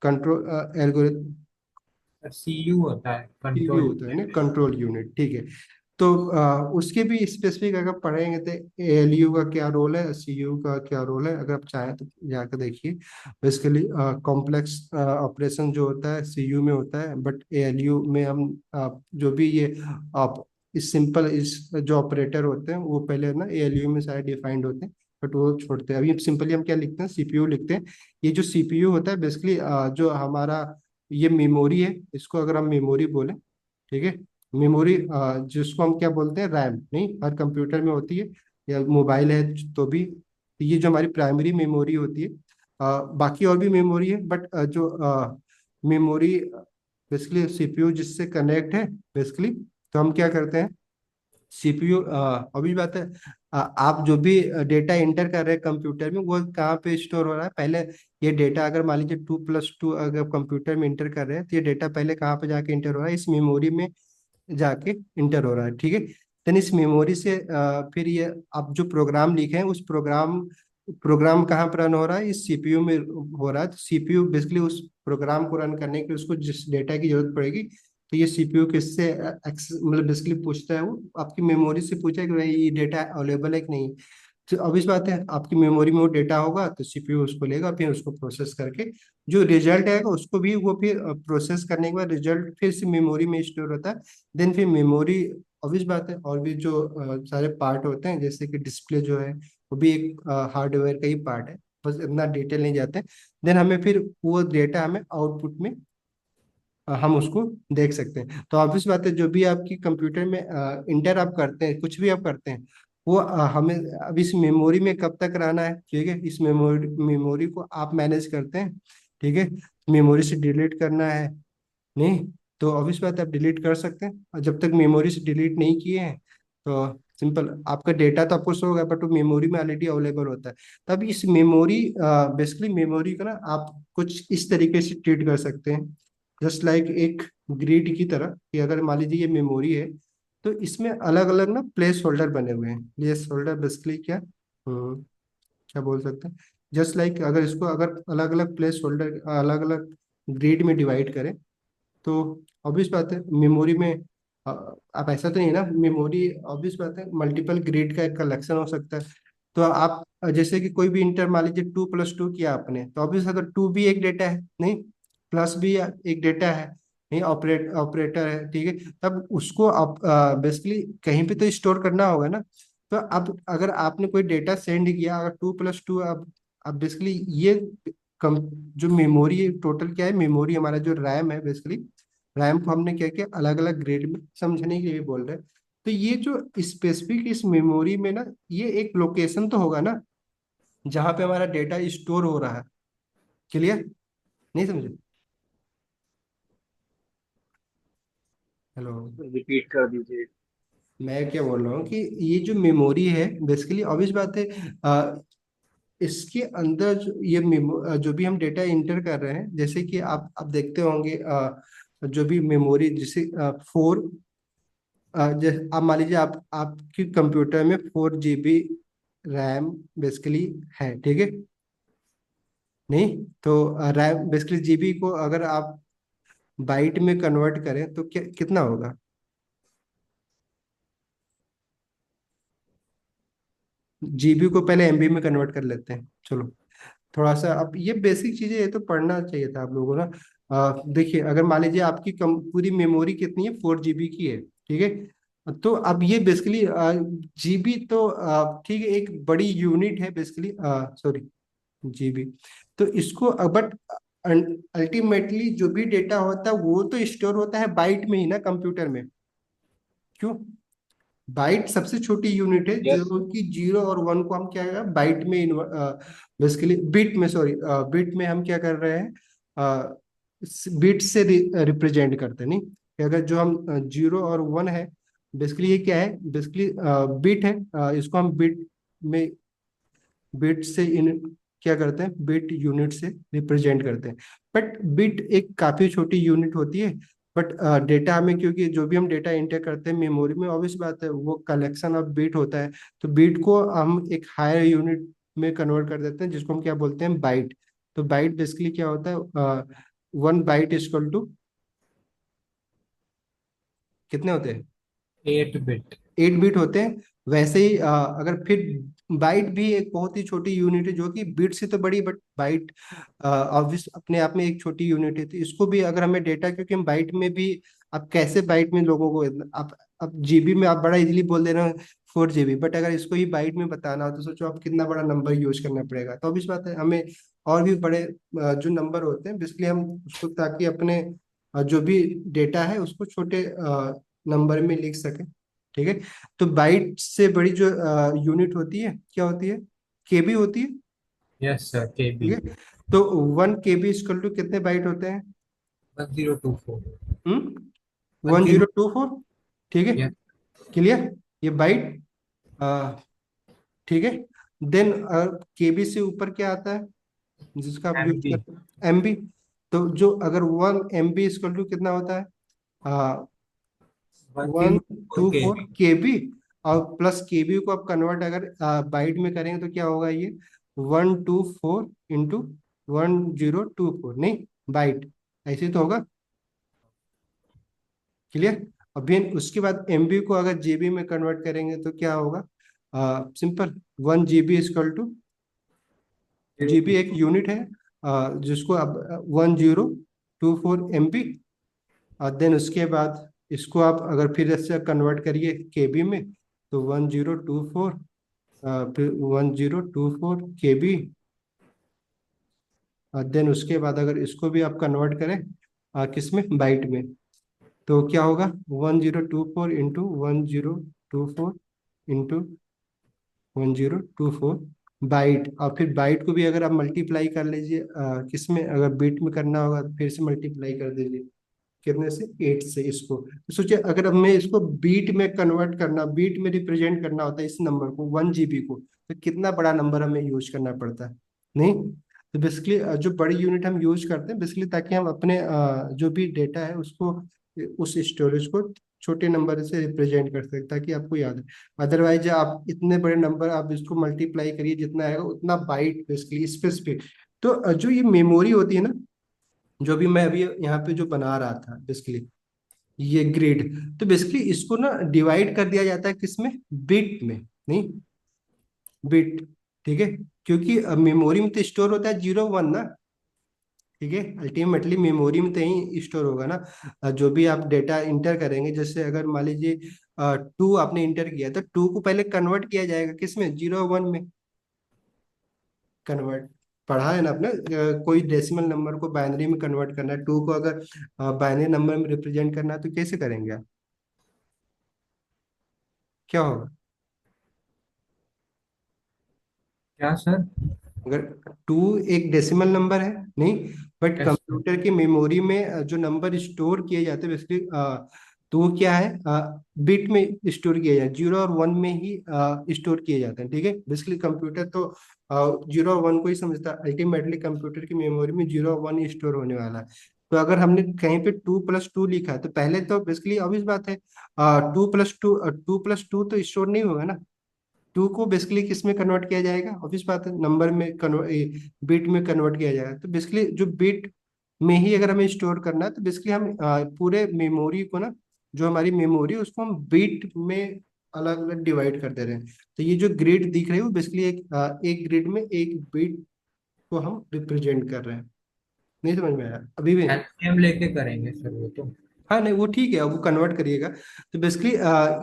कंट्रोल एल्गोरिथम, सीयू होता है, सीपीयू कंट्रोल होता है ना, यूनिट। कंट्रोल यूनिट, ठीक है। तो उसके भी स्पेसिफिक अगर पढ़ेंगे तो एएलयू का क्या रोल है, सीयू का क्या रोल है, अगर आप चाहें तो जाकर देखिए। बेसिकली कॉम्प्लेक्स ऑपरेशन जो होता है सीयू में होता है, बट एएलयू में हम जो भी ये आप इस सिंपल इस जो ऑपरेटर होते हैं वो पहले ना एएलयू में सारे डिफाइंड होते हैं, बट वो छोड़ते हैं। अभी सिंपली हम क्या लिखते हैं, सीपीयू लिखते हैं। ये जो सीपीयू होता है बेसिकली जो हमारा ये मेमोरी है, इसको अगर हम मेमोरी बोले, ठीक है। मेमोरी जिसको हम क्या बोलते हैं, रैम, नहीं हर कंप्यूटर में होती है या मोबाइल है तो भी। तो ये जो हमारी प्राइमरी मेमोरी होती है, बाकी और भी मेमोरी है, बट जो मेमोरी बेसिकली सीपीयू जिससे कनेक्ट है बेसिकली, तो हम क्या करते हैं, सीपीयू अभी बात है, आप जो भी डेटा इंटर कर रहे हैं कंप्यूटर में वो कहाँ पे स्टोर हो रहा है पहले। ये डेटा अगर मान लीजिए 2+2 अगर कंप्यूटर में इंटर कर रहे हैं तो ये डेटा पहले कहाँ पे जाके इंटर हो रहा है, इस मेमोरी में जाके इंटर हो रहा है, ठीक है। देन इस मेमोरी से फिर ये आप जो प्रोग्राम लिखे हैं उस प्रोग्राम कहाँ पर रन हो रहा है, इस सीपीयू में हो रहा है। तो सीपीयू बेसिकली उस प्रोग्राम को रन करने के लिए उसको जिस डेटा की जरूरत पड़ेगी, तो ये सीपीयू किससे मतलब बेसिकली पूछता है, वो आपकी मेमोरी से पूछा है कि भाई ये डेटा अवेलेबल है कि नहीं। तो अब इस बात है, आपकी मेमोरी में वो डेटा होगा तो सीपीयू उसको लेगा, फिर उसको प्रोसेस करके जो रिजल्ट आएगा उसको भी वो फिर प्रोसेस करने के बाद रिजल्ट फिर से मेमोरी में स्टोर होता है। देन फिर मेमोरी, ऑब्वियस बात है, और भी जो सारे पार्ट होते हैं जैसे कि डिस्प्ले जो है वो भी एक हार्डवेयर का ही पार्ट है, बस इतना डिटेल नहीं जाते। देन हमें फिर वो डेटा हमें आउटपुट में हम उसको देख सकते हैं। तो ऑब्वियस बात है, जो भी आपकी कंप्यूटर में इंटर आप करते हैं, कुछ भी आप करते हैं, वो हमें अब इस मेमोरी में कब तक रहना है, ठीक है। इस मेमोरी को आप मैनेज करते हैं, ठीक है। मेमोरी से डिलीट करना है, नहीं तो ऑब्वियस बात है आप डिलीट कर सकते हैं, और जब तक मेमोरी से डिलीट नहीं किए हैं तो सिंपल आपका डेटा तो आपको शो होगा, बट वो मेमोरी में ऑलरेडी अवेलेबल होता है। तब इस मेमोरी बेसिकली मेमोरी को ना आप कुछ इस तरीके से ट्रीट कर सकते हैं, जस्ट लाइक एक ग्रिड की तरह, कि अगर मान लीजिए ये मेमोरी है तो इसमें अलग अलग ना प्लेस होल्डर बने हुए हैं। प्लेस होल्डर बेसिकली क्या, क्या बोल सकते हैं, जस्ट लाइक अगर इसको अगर अलग अलग प्लेस होल्डर अलग अलग ग्रिड में डिवाइड करें तो ऑब्वियस बात है मेमोरी में आप ऐसा तो नहीं है ना, मेमोरी ऑब्वियस बात है मल्टीपल ग्रिड का एक कलेक्शन हो सकता है। तो आप जैसे कि कोई भी इंटर मान लीजिए 2+2 किया आपने, तो ऑब्वियस अगर 2 भी एक डेटा है, नहीं प्लस भी एक डेटा है, नहीं ऑपरेटर है, ठीक है। तब उसको आप बेसिकली कहीं पे तो स्टोर करना होगा ना। तो अब अगर आपने कोई डेटा सेंड किया, अगर 2+2, अब बेसिकली ये कम जो मेमोरी टोटल क्या है, मेमोरी हमारा जो रैम है बेसिकली, रैम को हमने क्या किया अलग अलग ग्रेड में समझने के लिए बोल रहे हैं। तो ये जो स्पेसिफिक इस मेमोरी में ना, ये एक लोकेशन तो होगा ना जहाँ पे हमारा डेटा स्टोर हो रहा है। क्लियर, नहीं समझे? हेलो, रिपीट कर दीजिए। मैं क्या बोल रहा हूँ कि ये जो मेमोरी है बेसिकली ऑब्वियस बात है, इसके अंदर ये जो भी हम डेटा इंटर कर रहे हैं, जैसे कि आप देखते होंगे जो भी मेमोरी जैसे 4, जैसे आप मान लीजिए आपकी कंप्यूटर में 4 GB रैम बेसिकली है, ठीक है। नहीं तो रैम बेसिकली जीबी को अगर आप बाइट में कन्वर्ट करें तो क्या कितना होगा, जीबी को पहले एमबी में कन्वर्ट कर लेते हैं, चलो। थोड़ा सा अब ये बेसिक चीजें ये तो पढ़ना चाहिए था आप लोगों को ना। देखिए अगर मान लीजिए आपकी पूरी मेमोरी कितनी है, 4 GB की है, ठीक है। तो अब ये बेसिकली जीबी तो ठीक है एक बड़ी यूनिट है बेसिकली, सॉरी जीबी। तो इसको बट अल्टीमेटली जो भी डेटा होता है वो तो स्टोर होता है बाइट में ही ना कंप्यूटर में, क्यों? बाइट सबसे छोटी यूनिट है, यस। जो कि 0 और 1 को हम क्या है बाइट में बेसिकली बिट में, सॉरी बिट में हम क्या कर रहे हैं, बिट से रिप्रेजेंट करते हैं, नहीं कि अगर जो हम 0 और 1 है बेसिकली ये क्या है, बेसिकली बिट है, इसको हम बिट से इन क्या करते हैं, बिट यूनिट से रिप्रेजेंट करते हैं। बट बिट एक काफी छोटी यूनिट होती है, बट डेटा हमें क्योंकि जो भी हम डेटा एंटर करते हैं मेमोरी में, ऑब्वियस बात है वो कलेक्शन ऑफ बिट होता है। तो बिट को हम एक हायर यूनिट में कन्वर्ट कर देते हैं जिसको हम क्या बोलते हैं, बाइट। तो बाइट बेसिकली क्या होता है, 1 बाइट इक्वल टू कितने होते हैं? 8 बिट। 8 बिट होते हैं। वैसे ही अगर फिर बाइट भी एक बहुत ही छोटी यूनिट है, जो कि बिट से तो बड़ी, बट बाइट ऑब्वियस अपने आप में एक छोटी यूनिट है। तो इसको भी अगर हमें डेटा, क्योंकि हम बाइट में भी, अब कैसे बाइट में लोगों को, अब जीबी में आप बड़ा इजीली बोल दे रहे हो 4 GB, बट अगर इसको ही बाइट में बताना हो तो सोचो आप कितना बड़ा नंबर यूज करना पड़ेगा। तो obvious बात है हमें और भी बड़े जो नंबर होते हैं, इसलिए हम उसको, ताकि अपने जो भी डेटा है उसको छोटे नंबर में लिख सकें। ठीक है। तो बाइट से बड़ी जो यूनिट होती है क्या होती है? केबी होती है। यस सर, ठीक KB है। तो 1 KB इक्वल टू कितने बाइट होते हैं? 1024। 1024। 10। ठीक है। यस। क्लियर? ये बाइट। ठीक है। देन केबी से ऊपर क्या आता है जिसका आप यूज MB। करते हैं? एमबी। तो जो अगर 1 MB इक्वल टू कितना होता है? One one zero two four के फोर केबी। और प्लस केबी को आप कन्वर्ट अगर बाइट में करेंगे तो क्या होगा ये? 124 × 1024, नहीं बाइट, ऐसे तो होगा। क्लियर? अब ये उसके बाद एमबी को अगर जीबी में कन्वर्ट करेंगे तो क्या होगा? Simple, 1 GB equal to, zero GB two. एक यूनिट है जिसको अब 1024 MB। और देन उसके बाद इसको आप अगर फिर से कन्वर्ट करिए केबी में, तो 1024, फिर 1024 KB। और देन उसके बाद अगर इसको भी आप कन्वर्ट करें किस में? बाइट में, तो क्या होगा? 1024 × 1024 बाइट। और फिर बाइट को भी अगर आप मल्टीप्लाई कर लीजिए किस में? अगर बिट में करना होगा तो फिर से मल्टीप्लाई कर दीजिए कितने से? 8 से। इसको तो सोचिए अगर हमें इसको बीट में कन्वर्ट करना, बीट में रिप्रेजेंट करना होता है इस नंबर को, 1 GB को, तो कितना बड़ा नंबर हमें यूज करना पड़ता है? नहीं। तो बेसिकली जो बड़ी यूनिट हम यूज करते हैं बेसिकली ताकि हम अपने जो भी डेटा है उसको, उस स्टोरेज को छोटे नंबर से रिप्रेजेंट कर सकते, ताकि आपको याद है। अदरवाइज आप इतने बड़े नंबर आप इसको मल्टीप्लाई करिए, जितना आएगा उतना बाइट बेसिकली स्पेसिफिक। तो जो ये मेमोरी होती है ना, जो भी मैं अभी यहाँ पे जो बना रहा था बेसिकली, ये ग्रिड, तो बेसिकली इसको ना डिवाइड कर दिया जाता है किसमें? बिट में। नहीं, बिट। ठीक है। क्योंकि मेमोरी में तो स्टोर होता है 0 1 ना। ठीक है। अल्टीमेटली मेमोरी में तो ही स्टोर होगा ना। जो भी आप डेटा इंटर करेंगे, जैसे अगर मान लीजिए 2 आपने इंटर किया, तो 2 को पहले कन्वर्ट किया जाएगा किसमें? 0 1 में कन्वर्ट। पढ़ा है ना आपने? कोई डेसिमल नंबर को बाइनरी में कन्वर्ट करना है, 2 को अगर बाइनरी नंबर में रिप्रेजेंट करना है तो कैसे करेंगे आप? क्या होगा? क्या सर? अगर 2 एक डेसिमल नंबर है, नहीं, बट यस सर। कंप्यूटर की मेमोरी में जो नंबर स्टोर किए जाते हैं बेसिकली, तो वो क्या है? बिट में स्टोर किए जाते हैं, 0 और 1 में ही स्टोर किए जाते हैं। ठीक है। बेसिकली कंप्यूटर तो 0 और 1 को ही समझता है। अल्टीमेटली कंप्यूटर की मेमोरी में 0 और 1 स्टोर होने वाला है। तो अगर हमने कहीं पे 2+2 लिखा है तो पहले तो बेसिकली ऑब्वियस बात है 2+2 तो स्टोर नहीं होगा ना। 2 को बेसिकली किस में कन्वर्ट किया जाएगा? ऑब्वियस बात है नंबर में कन्वर्ट, बिट में कन्वर्ट किया जाएगा। तो बेसिकली जो बिट में ही अगर हमें स्टोर करना है तो बेसिकली हम पूरे मेमोरी को ना, जो हमारी मेमोरी है उसको हम बिट में अलग अलग डिवाइड कर दे रहे हैं। तो ये जो ग्रिड दिख रही है वो बेसिकली एक ग्रिड में एक बिट को हम रिप्रेजेंट कर रहे हैं। नहीं समझ में आया अभी भी? एलसीएम लेके करेंगे सर वो तो। हाँ नहीं वो ठीक है, अब वो कन्वर्ट करिएगा। तो बेसिकली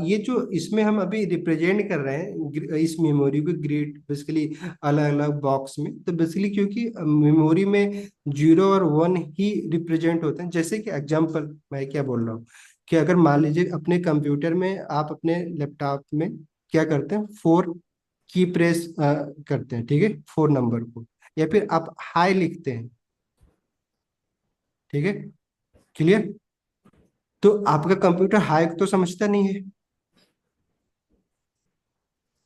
ये जो इसमें हम अभी रिप्रेजेंट कर रहे हैं इस मेमोरी को ग्रिड बेसिकली अलग अलग बॉक्स में, तो बेसिकली क्योंकि मेमोरी में 0 और 1 ही रिप्रेजेंट होते हैं। जैसे कि एग्जांपल मैं क्या बोल रहा हूँ कि अगर मान लीजिए अपने कंप्यूटर में, आप अपने लैपटॉप में क्या करते हैं? 4 की प्रेस करते हैं, ठीक है, 4 नंबर को, या फिर आप हाई लिखते हैं। ठीक है। क्लियर? तो आपका कंप्यूटर हाई तो समझता नहीं है।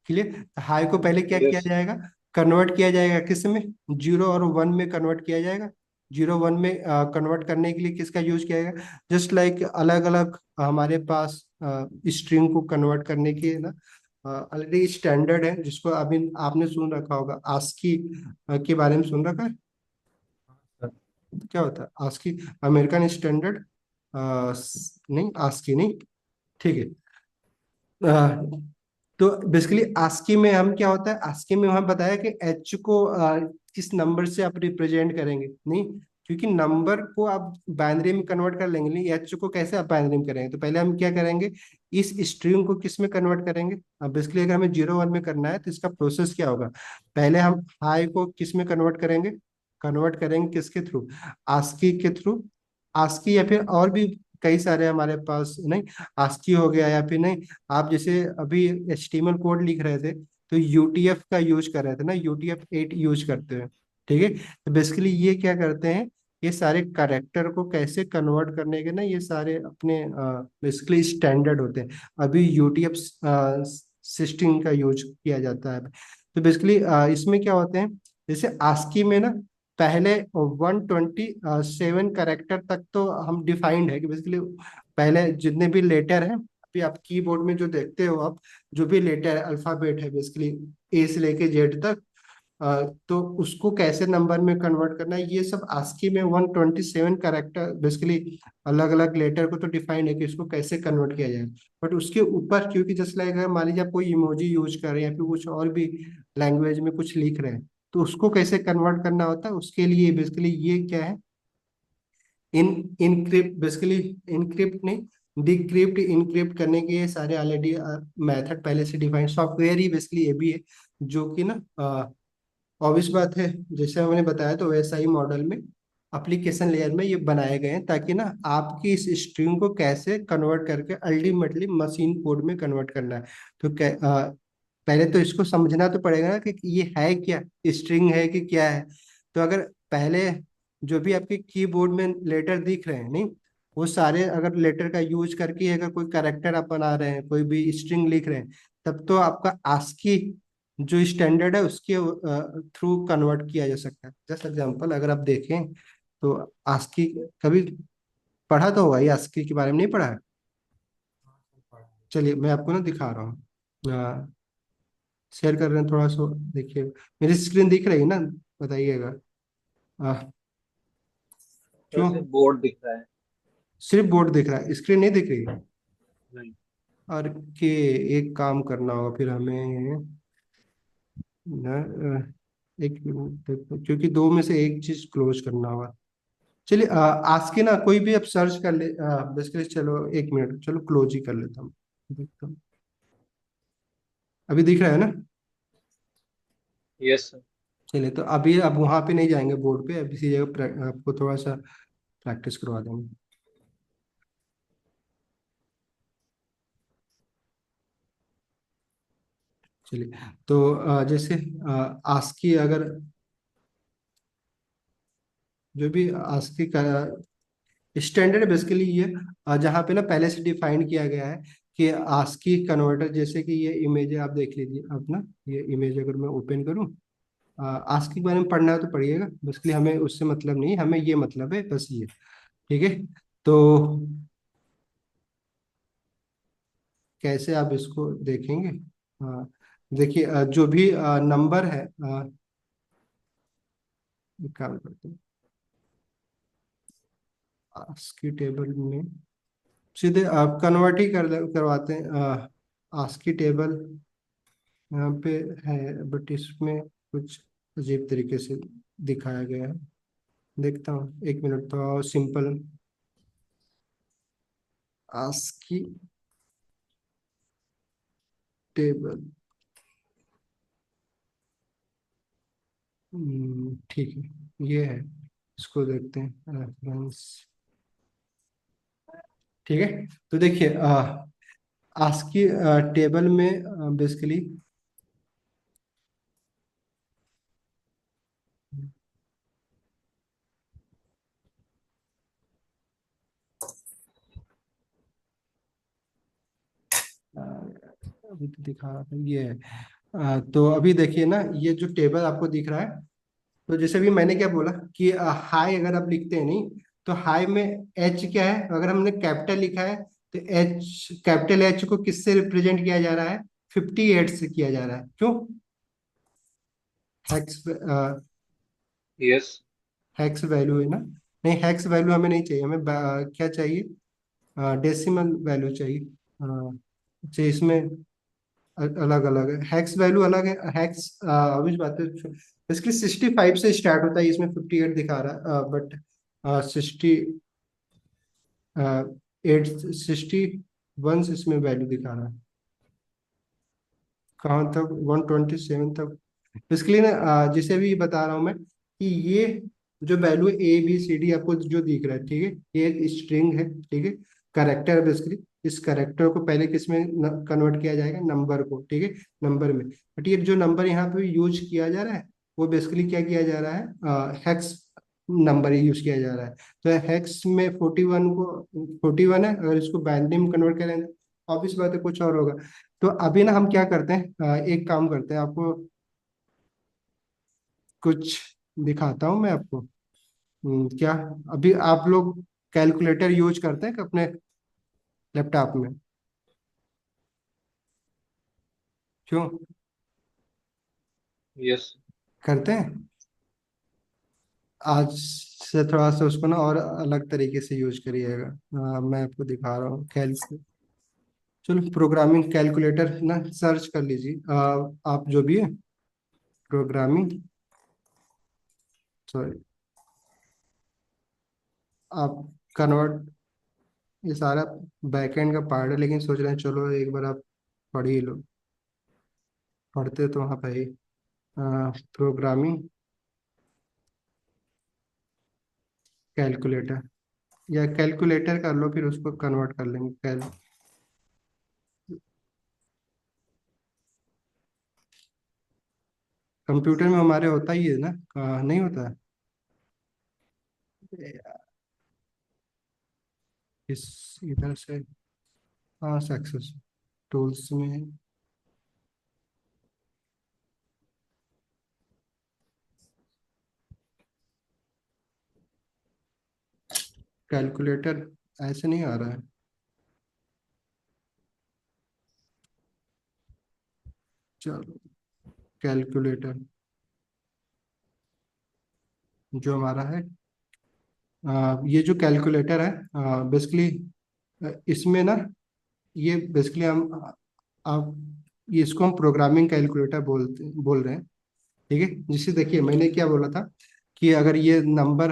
क्लियर? हाई को पहले क्या किया यस। जाएगा? कन्वर्ट किया जाएगा किस में? 0 और 1 में कन्वर्ट किया जाएगा। 0 1 में कन्वर्ट करने के लिए किसका यूज किया जाएगा? जस्ट लाइक अलग अलग हमारे पास स्ट्रिंग को कन्वर्ट करने के ना ऑलरेडी स्टैंडर्ड है, जिसको अभी आपने सुन रखा होगा, आस्की के बारे में सुन रखा है। सर क्या होता है आस्की? अमेरिकन स्टैंडर्ड, नहीं आस्की नहीं, ठीक है। तो बेसिकली आस्की में हम क्या होता है, आस्की में हम बताया कि एच को किस नंबर से आप रिप्रेजेंट करेंगे, नहीं, क्योंकि नंबर को आप बाइनरी में कन्वर्ट कर लेंगे, नहीं एच को कैसे आप बाइनरी में करेंगे, तो पहले हम क्या करेंगे, इस स्ट्रिंग को किस में कन्वर्ट करेंगे। अब बेसिकली अगर हमें 0 1 में करना है तो इसका प्रोसेस क्या होगा, पहले हम हाई को किस में कन्वर्ट करेंगे, कन्वर्ट करेंगे किसके थ्रू, आस्की के थ्रू। आस्की या फिर और भी कई सारे हमारे पास, नहीं, आस्की हो गया, या फिर नहीं, आप जैसे अभी HTML कोड लिख रहे थे तो UTF का यूज कर रहे थे ना, UTF-8 यूज करते हैं, ठीक है। तो बेसिकली ये क्या करते हैं, ये सारे कैरेक्टर को कैसे कन्वर्ट करने के ना, ये सारे अपने बेसिकली स्टैंडर्ड होते हैं। अभी UTF-16 का यूज किया जाता है। तो बेसिकली इसमें क्या होते हैं, जैसे आस्की में ना पहले 127 कैरेक्टर तक तो हम डिफाइंड है कि बेसिकली पहले जितने भी लेटर हैं, अभी आप कीबोर्ड में जो देखते हो आप, जो भी लेटर है अल्फाबेट है बेसिकली A से लेके Z तक, तो उसको कैसे नंबर में कन्वर्ट करना है, ये सब आस्की में 127 कैरेक्टर बेसिकली अलग अलग लेटर को तो डिफाइंड है कि इसको कैसे कन्वर्ट किया जाए। बट उसके ऊपर क्योंकि जस्ट लाइक अगर मान लीजिए आप कोई इमोजी यूज कर रहे हैं या फिर कुछ और भी लैंग्वेज में कुछ लिख रहे हैं, तो उसको कैसे कन्वर्ट करना होता है, उसके लिए बेसिकली ये क्या है, इन इनक्रिप्ट बेसिकली, इनक्रिप्ट नहीं, डिक्रिप्ट इनक्रिप्ट करने के ये सारे ऑलरेडी मेथड पहले से डिफाइंड सॉफ्टवेयर ही बेसिकली ये भी है, जो कि ना ऑब्वियस बात है, जैसे हमने बताया तो वैसा ही मॉडल में एप्लीकेशन लेयर में ये बनाए गए हैं, ताकि ना आपकी इस स्ट्रिंग को कैसे कन्वर्ट करके अल्टीमेटली मशीन कोड में कन्वर्ट करना है। तो पहले तो इसको समझना तो पड़ेगा ना कि ये है क्या, स्ट्रिंग है कि क्या है। तो अगर पहले जो भी आपके कीबोर्ड में लेटर दिख रहे हैं, नहीं, वो सारे अगर लेटर का यूज करके अगर कोई कैरेक्टर आप बना रहे हैं, कोई भी स्ट्रिंग लिख रहे हैं, तब तो आपका आस्की जो स्टैंडर्ड है उसके थ्रू कन्वर्ट किया जा सकता है। जैसे एग्जांपल अगर आप देखें तो आस्की कभी पढ़ा तो होगा, ये आस्की के बारे में नहीं पढ़ा है। चलिए मैं आपको ना दिखा रहा हूँ, शेयर कर रहे हैं थोड़ा सा, देखिए मेरी स्क्रीन दिख रही है ना, बताइएगा। आ, तो क्यों सिर्फ बोर्ड दिख रहा है। सिर्फ बोर्ड दिख रहा है, स्क्रीन नहीं दिख रही? नहीं। और के एक काम करना होगा फिर हमें ना, एक मिनट देखो, क्योंकि दो में से एक चीज क्लोज करना होगा। चलिए आज के ना कोई भी आप सर्च कर ले, बेसिकली चलो एक मिनट, चलो क्लोज ही कर लेता हूँ, देखता हूँ। अभी दिख रहा है ना? Yes sir. चलिए तो अभी अब वहां पे नहीं जाएंगे बोर्ड पे, अब इसी जगह आपको थोड़ा सा प्रैक्टिस करवा देंगे। चलिए तो जैसे आस्की अगर जो भी आस्की का स्टैंडर्ड बेसिकली ये जहाँ पे ना पहले से डिफाइन किया गया है कि आस्की कन्वर्टर, जैसे कि ये इमेज है आप देख लीजिए अपना, ये इमेज अगर मैं ओपन करूँ, आस्की के बारे में पढ़ना है तो पढ़िएगा, बेसिकली हमें उससे मतलब नहीं, हमें ये मतलब है बस ये, ठीक है। तो कैसे आप इसको देखेंगे, देखिए जो भी नंबर है, एक काम करते हैं, आस्की टेबल में सीधे आप कन्वर्ट ही करवाते हैं, आस्की टेबल यहाँ पे है, बट इसमें कुछ अजीब तरीके से दिखाया गया है। देखता हूँ एक मिनट, तो सिंपल आस्की टेबल, ठीक है, ये है, इसको देखते हैं रेफरेंस, ठीक है। तो देखिए आस्की टेबल में बेसिकली अभी तो दिखा रहा था ये है, तो अभी देखिए ना ये जो टेबल आपको दिख रहा है, तो जैसे भी मैंने क्या बोला कि हाई अगर आप लिखते हैं, नहीं, तो हाई में एच क्या है, अगर हमने कैपिटल लिखा है तो एच, कैपिटल एच को किससे रिप्रेजेंट किया जा रहा है, 58 से किया जा रहा है, क्यों हेक्स, यस। हेक्स वैल्यू है ना? नहीं, हेक्स वैल्यू हमें नहीं चाहिए, हमें क्या चाहिए, डेसिमल वैल्यू चाहिए। अच्छा, इसमें अलग अलग है, हेक्स वैल्यू अलग है। हेक्स अभी बात है, इसकी 65 से स्टार्ट होता है, इसमें 58 दिखा रहा है, बट 68 61 से इसमें वैल्यू दिखा रहा है। कहाँ तक? 127 तक। इसके लिए ना जैसे भी बता रहा हूँ मैं कि ये जो वैल्यू ABCD आपको जो दिख रहा है, ठीक है, ये एक स्ट्रिंग है, ठीक है, करेक्टर है बेसिकली। इस करेक्टर को पहले किस में कन्वर्ट किया जाएगा? नंबर को, ठीक है, नंबर में। बट ये जो नंबर यहाँ पे यूज किया जा रहा है वो बेसिकली क्या किया जा रहा है? हेक्स नंबर यूज किया जा रहा है। तो हेक्स में 41 है, अगर इसको बाइनरी में कन्वर्ट करें तो ऑब्वियस बात है कुछ और होगा। तो अभी ना हम क्या करते हैं, एक काम करते हैं, आपको कुछ दिखाता हूँ मैं आपको। क्या अभी आप लोग कैलकुलेटर यूज करते हैं अपने लैपटॉप में? क्यों यस। करते हैं? आज से थोड़ा सा उसको ना और अलग तरीके से यूज करिएगा। मैं आपको दिखा रहा हूँ चलो, प्रोग्रामिंग कैलकुलेटर ना सर्च कर लीजिए, आप जो भी है प्रोग्रामिंग, सॉरी, आप कन्वर्ट, ये सारा बैकएंड का पार्ट है, लेकिन सोच रहे हैं चलो एक बार आप पढ़ ही लो। पढ़ते तो वहाँ पे ही प्रोग्रामिंग कैलकुलेटर, या कैलकुलेटर कर लो, फिर उसको कन्वर्ट कर लेंगे कंप्यूटर में हमारे होता ही है ना, नहीं होता है? इस इधर से, हाँ, सक्सेस टूल्स में कैलकुलेटर ऐसे नहीं आ रहा है। चलो, कैलकुलेटर जो हमारा है, ये जो कैलकुलेटर है बेसिकली, इसमें ना, ये बेसिकली हम आप ये इसको हम प्रोग्रामिंग कैलकुलेटर बोल रहे हैं, ठीक है। जिससे देखिए मैंने क्या बोला था कि अगर ये नंबर,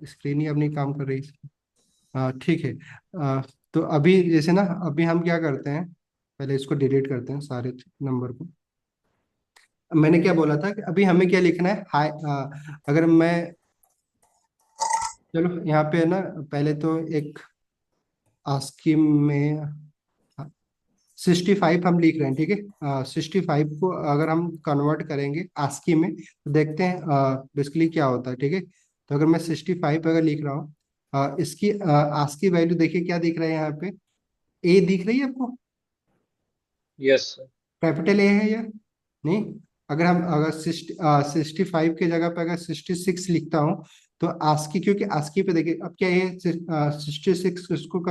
स्क्रीन ही अब नहीं काम कर रही, ठीक है। तो अभी जैसे ना, अभी हम क्या करते हैं, पहले इसको डिलीट करते हैं सारे नंबर को। मैंने क्या बोला था कि अभी हमें क्या लिखना है, हाई, अगर मैं, चलो यहाँ पे ना, पहले तो एक आस्की में 65 हम लिख रहे हैं, ठीक है। 65 को अगर हम कन्वर्ट करेंगे आस्की में तो देखते हैं बेसिकली क्या होता है, ठीक है। तो अगर मैं 65 अगर लिख रहा हूँ, इसकी आस्की वैल्यू देखिए क्या दिख रहा है यहाँ पे, ए दिख रही है आपको? यस। कैपिटल ए है या नहीं? अगर हम अगर 65 के जगह पे अगर 66 लिखता हूँ तो आस्की, क्योंकि आस्की पे देखिए अब क्या है, 66 इसको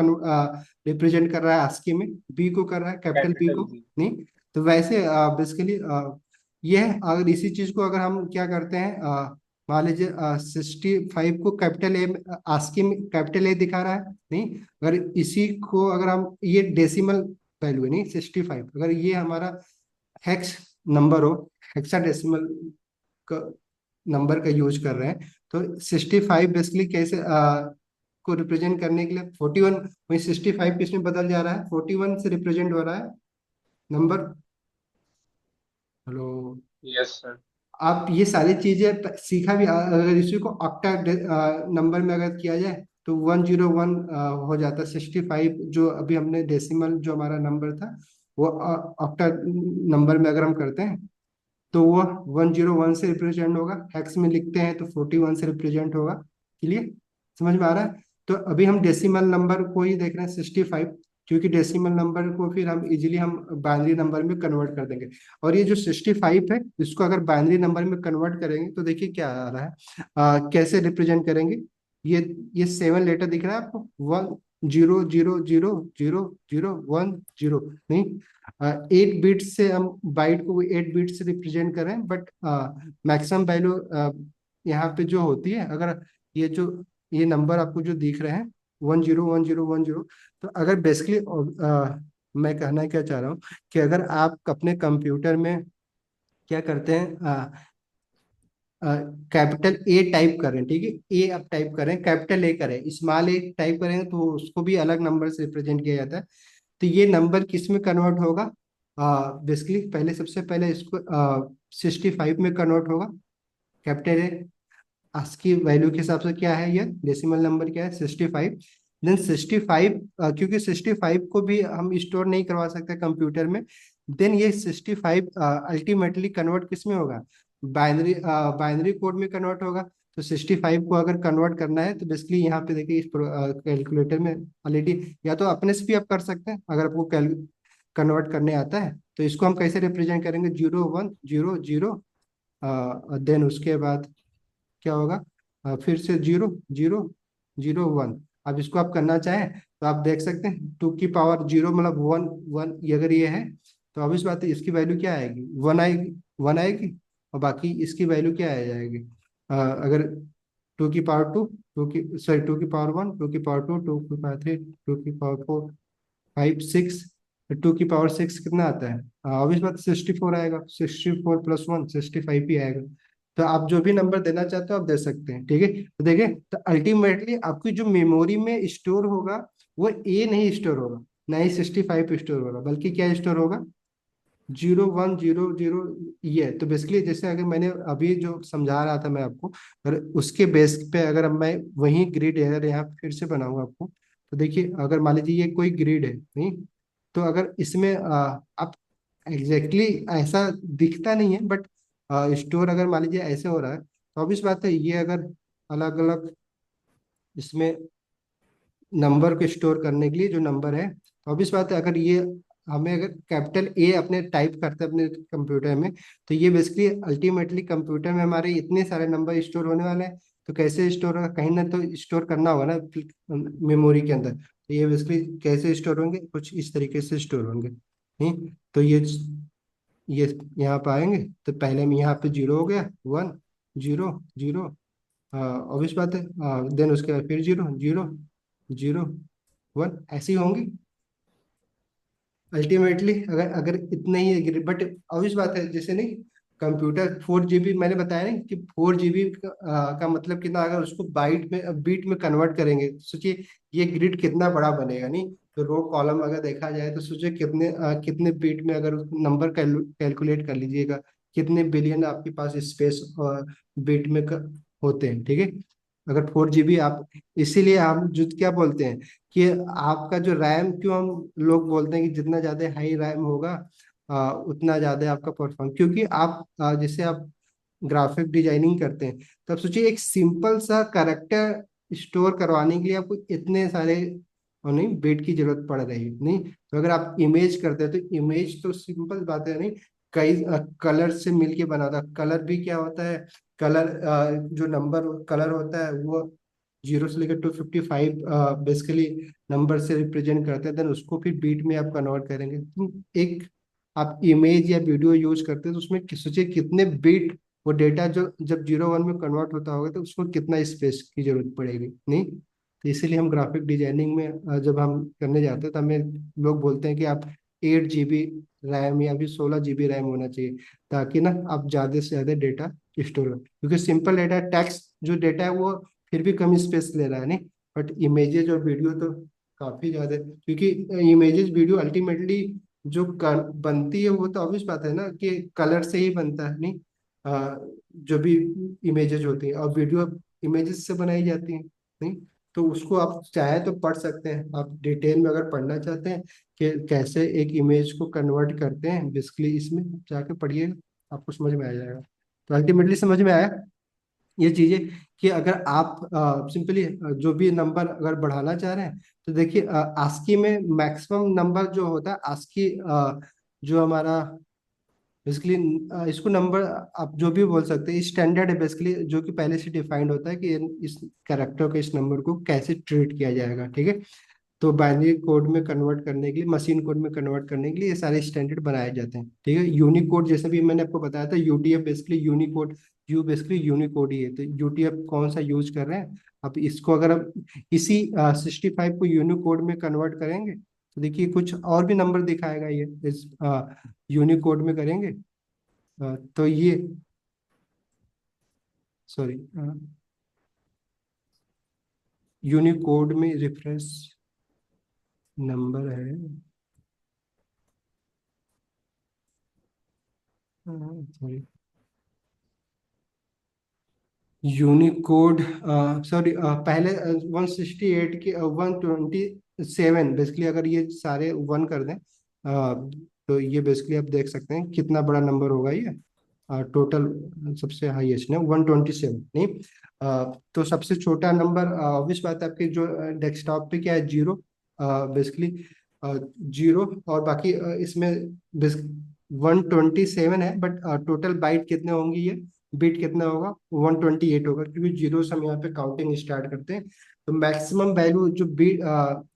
रिप्रेजेंट कर रहा है आस्की में, बी को कर रहा है, कैपिटल बी कैपिटल को, बी। नहीं? तो वैसे बेसिकली ये है, अगर इसी चीज को अगर हम क्या करते हैं, मान लीजिए 65 को कैपिटल ए, आस्की में कैपिटल ए दिखा रहा है, नहीं? अगर इसी को अगर हम, ये डेसिमल वैल्यू है, नहीं 65, अगर ये हमारा हेक्स नंबर हो, हेक्साडेसिमल का नंबर का यूज कर रहे हैं, तो 65 बेसिकली कैसे को रिप्रेजेंट करने के लिए 41, वही 65 किसमें बदल जा रहा है, 41 से रिप्रेजेंट हो रहा है नंबर। हेलो? Yes sir. आप ये सारी चीजें सीखा भी, अगर इसी को ऑक्टा नंबर में अगर किया जाए तो 101 हो जाता है। 65 जो अभी हमने डेसिमल जो हमारा नंबर था वो ऑक्टा नंबर में अगर हम करते हैं तो वो 101 से रिप्रेजेंट होगा, हेक्स में लिखते हैं तो 41 से रिप्रेजेंट होगा। क्लियर? समझ में आ रहा है? तो अभी हम डेसिमल नंबर को ही देख रहे हैं 65, क्योंकि डेसिमल नंबर को फिर हम इजीली हम बाइनरी नंबर में कन्वर्ट कर देंगे। और ये जो 65 है इसको अगर बाइनरी नंबर में कन्वर्ट करेंगे तो देखिए क्या आ रहा है, कैसे रिप्रेजेंट करेंगे। ये 7 लेटर दिख रहा है आपको, one zero zero zero zero zero one zero, नहीं 8 बिट से हम बाइट को 8 बिट से रिप्रेजेंट करें, बट मैक्सिमम वैल्यू यहाँ पे जो होती है, अगर ये जो ये नंबर आपको जो दिख रहे हैं 101010, तो अगर बेसिकली मैं कहना क्या चाह रहा हूँ कि अगर आप अपने कंप्यूटर में क्या करते हैं, कैपिटल ए टाइप करें, ठीक है, ए आप टाइप करें, कैपिटल ए करें, स्मॉल ए टाइप करें, तो उसको भी अलग नंबर से रिप्रेजेंट किया जाता है। तो ये नंबर किस में कन्वर्ट होगा? बेसिकली पहले सबसे पहले इसको 65 में कन्वर्ट होगा, कैपिटल ए। ASCII वैल्यू के हिसाब से क्या है, ये डेसिमल नंबर क्या है 65। देन 65, क्योंकि 65 को भी हम स्टोर नहीं करवा सकते कंप्यूटर में, देन ये 65 अल्टीमेटली कन्वर्ट किस में होगा? बाइनरी बाइनरी कोड में कन्वर्ट होगा। तो 65 को अगर कन्वर्ट करना है तो बेसिकली यहाँ पे देखिए, इस कैलकुलेटर में ऑलरेडी, या तो अपने से भी आप कर सकते हैं अगर आपको कन्वर्ट करने आता है। तो इसको हम कैसे रिप्रेजेंट करेंगे? 0100, देन उसके बाद क्या होगा? फिर से 0001। अब इसको आप करना चाहें तो आप देख सकते हैं 2 की पावर 0 मतलब 1 1, ये अगर ये है तो अब इस बात है इसकी वैल्यू क्या आएगी? 1 आएगी, 1 आएगी। और बाकी इसकी वैल्यू क्या आ जाएगी? अगर 2 की पावर 2, टू की सॉरी 2 की पावर 1, 2 की पावर 2, 2 की पावर 3, 2 की पावर 4, 5 6, 2 की पावर 6 कितना आता है? ऑब्वियस बात 64 आएगा, 64 + 1 65 ही आएगा। तो आप जो भी नंबर देना चाहते हो आप दे सकते हैं, ठीक है। तो देखिए, तो अल्टीमेटली आपकी जो मेमोरी में स्टोर होगा वो ए नहीं स्टोर होगा, ना ही 65 स्टोर होगा, बल्कि क्या स्टोर होगा? 0100, ये। तो बेसिकली जैसे अगर मैंने अभी जो समझा रहा था मैं आपको, अगर उसके बेस पे अगर अब मैं वही ग्रिड अगर यहाँ फिर से बनाऊंगा आपको, तो देखिए अगर मान लीजिए ये कोई ग्रिड है, नहीं, तो अगर इसमें आप एग्जैक्टली ऐसा दिखता नहीं है, बट स्टोर अगर मान लीजिए ऐसे हो रहा है, तो ऑब्वियस बात है ये अगर अलग अलग इसमें नंबर को स्टोर करने के लिए जो नंबर है, तो ऑब्वियस बात है अगर ये हमें अगर कैपिटल ए अपने टाइप करते हैं अपने कंप्यूटर में, तो ये बेसिकली अल्टीमेटली कंप्यूटर में हमारे इतने सारे नंबर स्टोर होने वाले हैं। तो कैसे स्टोर होगा? कहीं ना तो स्टोर करना होगा ना मेमोरी के अंदर। तो ये बेसिकली कैसे स्टोर होंगे? कुछ इस तरीके से स्टोर होंगे, नहीं। तो ये यहाँ पे आएंगे, तो पहले में यहाँ पे 0 हो गया, 1 0 0, ऑब्वियस बात है। देन उसके बाद फिर 0 0 0 1, ऐसी होंगी अल्टीमेटली। अगर अगर इतने ही एग्री, बट ऑब्वियस बात है जैसे नहीं, कंप्यूटर 4 GB मैंने बताया नहीं कि 4 GB का मतलब कितना, अगर उसको बाइट में बीट में कन्वर्ट करेंगे तो सोचिए ये ग्रिड कितना बड़ा बनेगा, नहीं। तो रो कॉलम अगर देखा जाए तो सोचिए कितने बीट में, अगर नंबर कैलकुलेट कर लीजिएगा कितने बिलियन आपके पास स्पेस बीट में होते हैं, ठीक है। अगर 4 GB आप, इसीलिए हम जो क्या बोलते हैं कि आपका जो रैम, क्यों हम लोग बोलते हैं कि जितना ज्यादा हाई रैम होगा उतना ज्यादा आपका परफॉर्म, क्योंकि आप जैसे आप ग्राफिक डिजाइनिंग करते हैं, तब सोचिए एक सिंपल सा करेक्टर स्टोर करवाने के लिए आपको इतने सारे और नहीं बिट की जरूरत पड़ रही है, नहीं। तो अगर आप इमेज करते हैं तो इमेज तो सिंपल बात है, नहीं, कई कलर से मिलके बना था। कलर भी क्या होता है? कलर जो नंबर कलर होता है वो 0 से लेकर 255 बेसिकली नंबर से रिप्रेजेंट करते हैं। देन उसको फिर बीट में आप कन्वर्ट करेंगे। तो एक आप इमेज या वीडियो यूज करते हैं तो उसमें सोचिए कितने बीट वो डेटा जो जब 0 1 में कन्वर्ट होता होगा तो उसको कितना स्पेस की जरूरत पड़ेगी, नहीं। तो इसीलिए हम ग्राफिक डिजाइनिंग में जब हम करने जाते हैं तो हमें लोग बोलते हैं कि आप 8 GB रैम या फिर 16 GB रैम होना चाहिए, ताकि ना आप ज़्यादा से ज़्यादा डेटा स्टोर हो। क्योंकि सिंपल डेटा, टेक्स्ट जो डेटा है वो फिर भी कम स्पेस ले रहा है, नहीं। बट इमेजेस और वीडियो तो काफ़ी ज़्यादा, क्योंकि इमेजेस वीडियो अल्टीमेटली जो बनती है वो तो ऑब्वियस बात है ना कि कलर से ही बनता है, नहीं। जो भी इमेजेस होती हैं और वीडियो इमेजेस से बनाई जाती हैं, नहीं। तो उसको आप चाहे तो पढ़ सकते हैं, आप डिटेल में अगर पढ़ना चाहते हैं कि कैसे एक इमेज को कन्वर्ट करते हैं बेसिकली, इसमें जाके पढ़िए, आपको समझ में आ जाएगा। तो अल्टीमेटली समझ में आया ये चीजें कि अगर आप सिंपली जो भी नंबर अगर बढ़ाना चाह रहे हैं तो देखिए आस्की में मैक्सिमम नंबर जो होता है आस्की जो हमारा बेसिकली इसको नंबर आप जो भी बोल सकते हैं स्टैंडर्ड है बेसिकली, जो कि पहले से डिफाइंड होता है कि इस कैरेक्टर के इस नंबर को कैसे ट्रीट किया जाएगा, ठीक है। तो बाइनरी कोड में कन्वर्ट करने के लिए, मशीन कोड में कन्वर्ट करने के लिए ये सारे स्टैंडर्ड बनाए जाते हैं। ठीक है, यूनिकोड जैसे भी मैंने आपको बताया था, UTF basically Unicode, U basically Unicode ही है। तो यूटीएफ कौन सा यूज कर रहे हैं, अब इसको अगर हम इसी 65 को यूनिकोड में कन्वर्ट करेंगे तो देखिए कुछ और भी नंबर दिखाएगा ये, इस यूनिकोड में करेंगे। तो ये सॉरी, यूनिकोड में रेफरेंस नंबर है, सॉरी, यूनिकोड, सॉरी, पहले 168 के 127 बेसिकली, अगर ये सारे वन कर दें तो ये बेसिकली आप देख सकते हैं कितना बड़ा नंबर होगा ये। टोटल सबसे हाईएस्ट ना 127 नहीं, तो सबसे छोटा नंबर ऑब्वियस बात है आपके जो डेस्कटॉप पे क्या है, जीरो बेसिकली, जीरो। और बाकी इसमें 127 है, बट टोटल बाइट कितने होंगे, ये बिट कितना होगा, 128 होगा, क्योंकि जीरो से हम यहाँ पे काउंटिंग स्टार्ट करते हैं। तो मैक्सिमम वैल्यू जो बिट,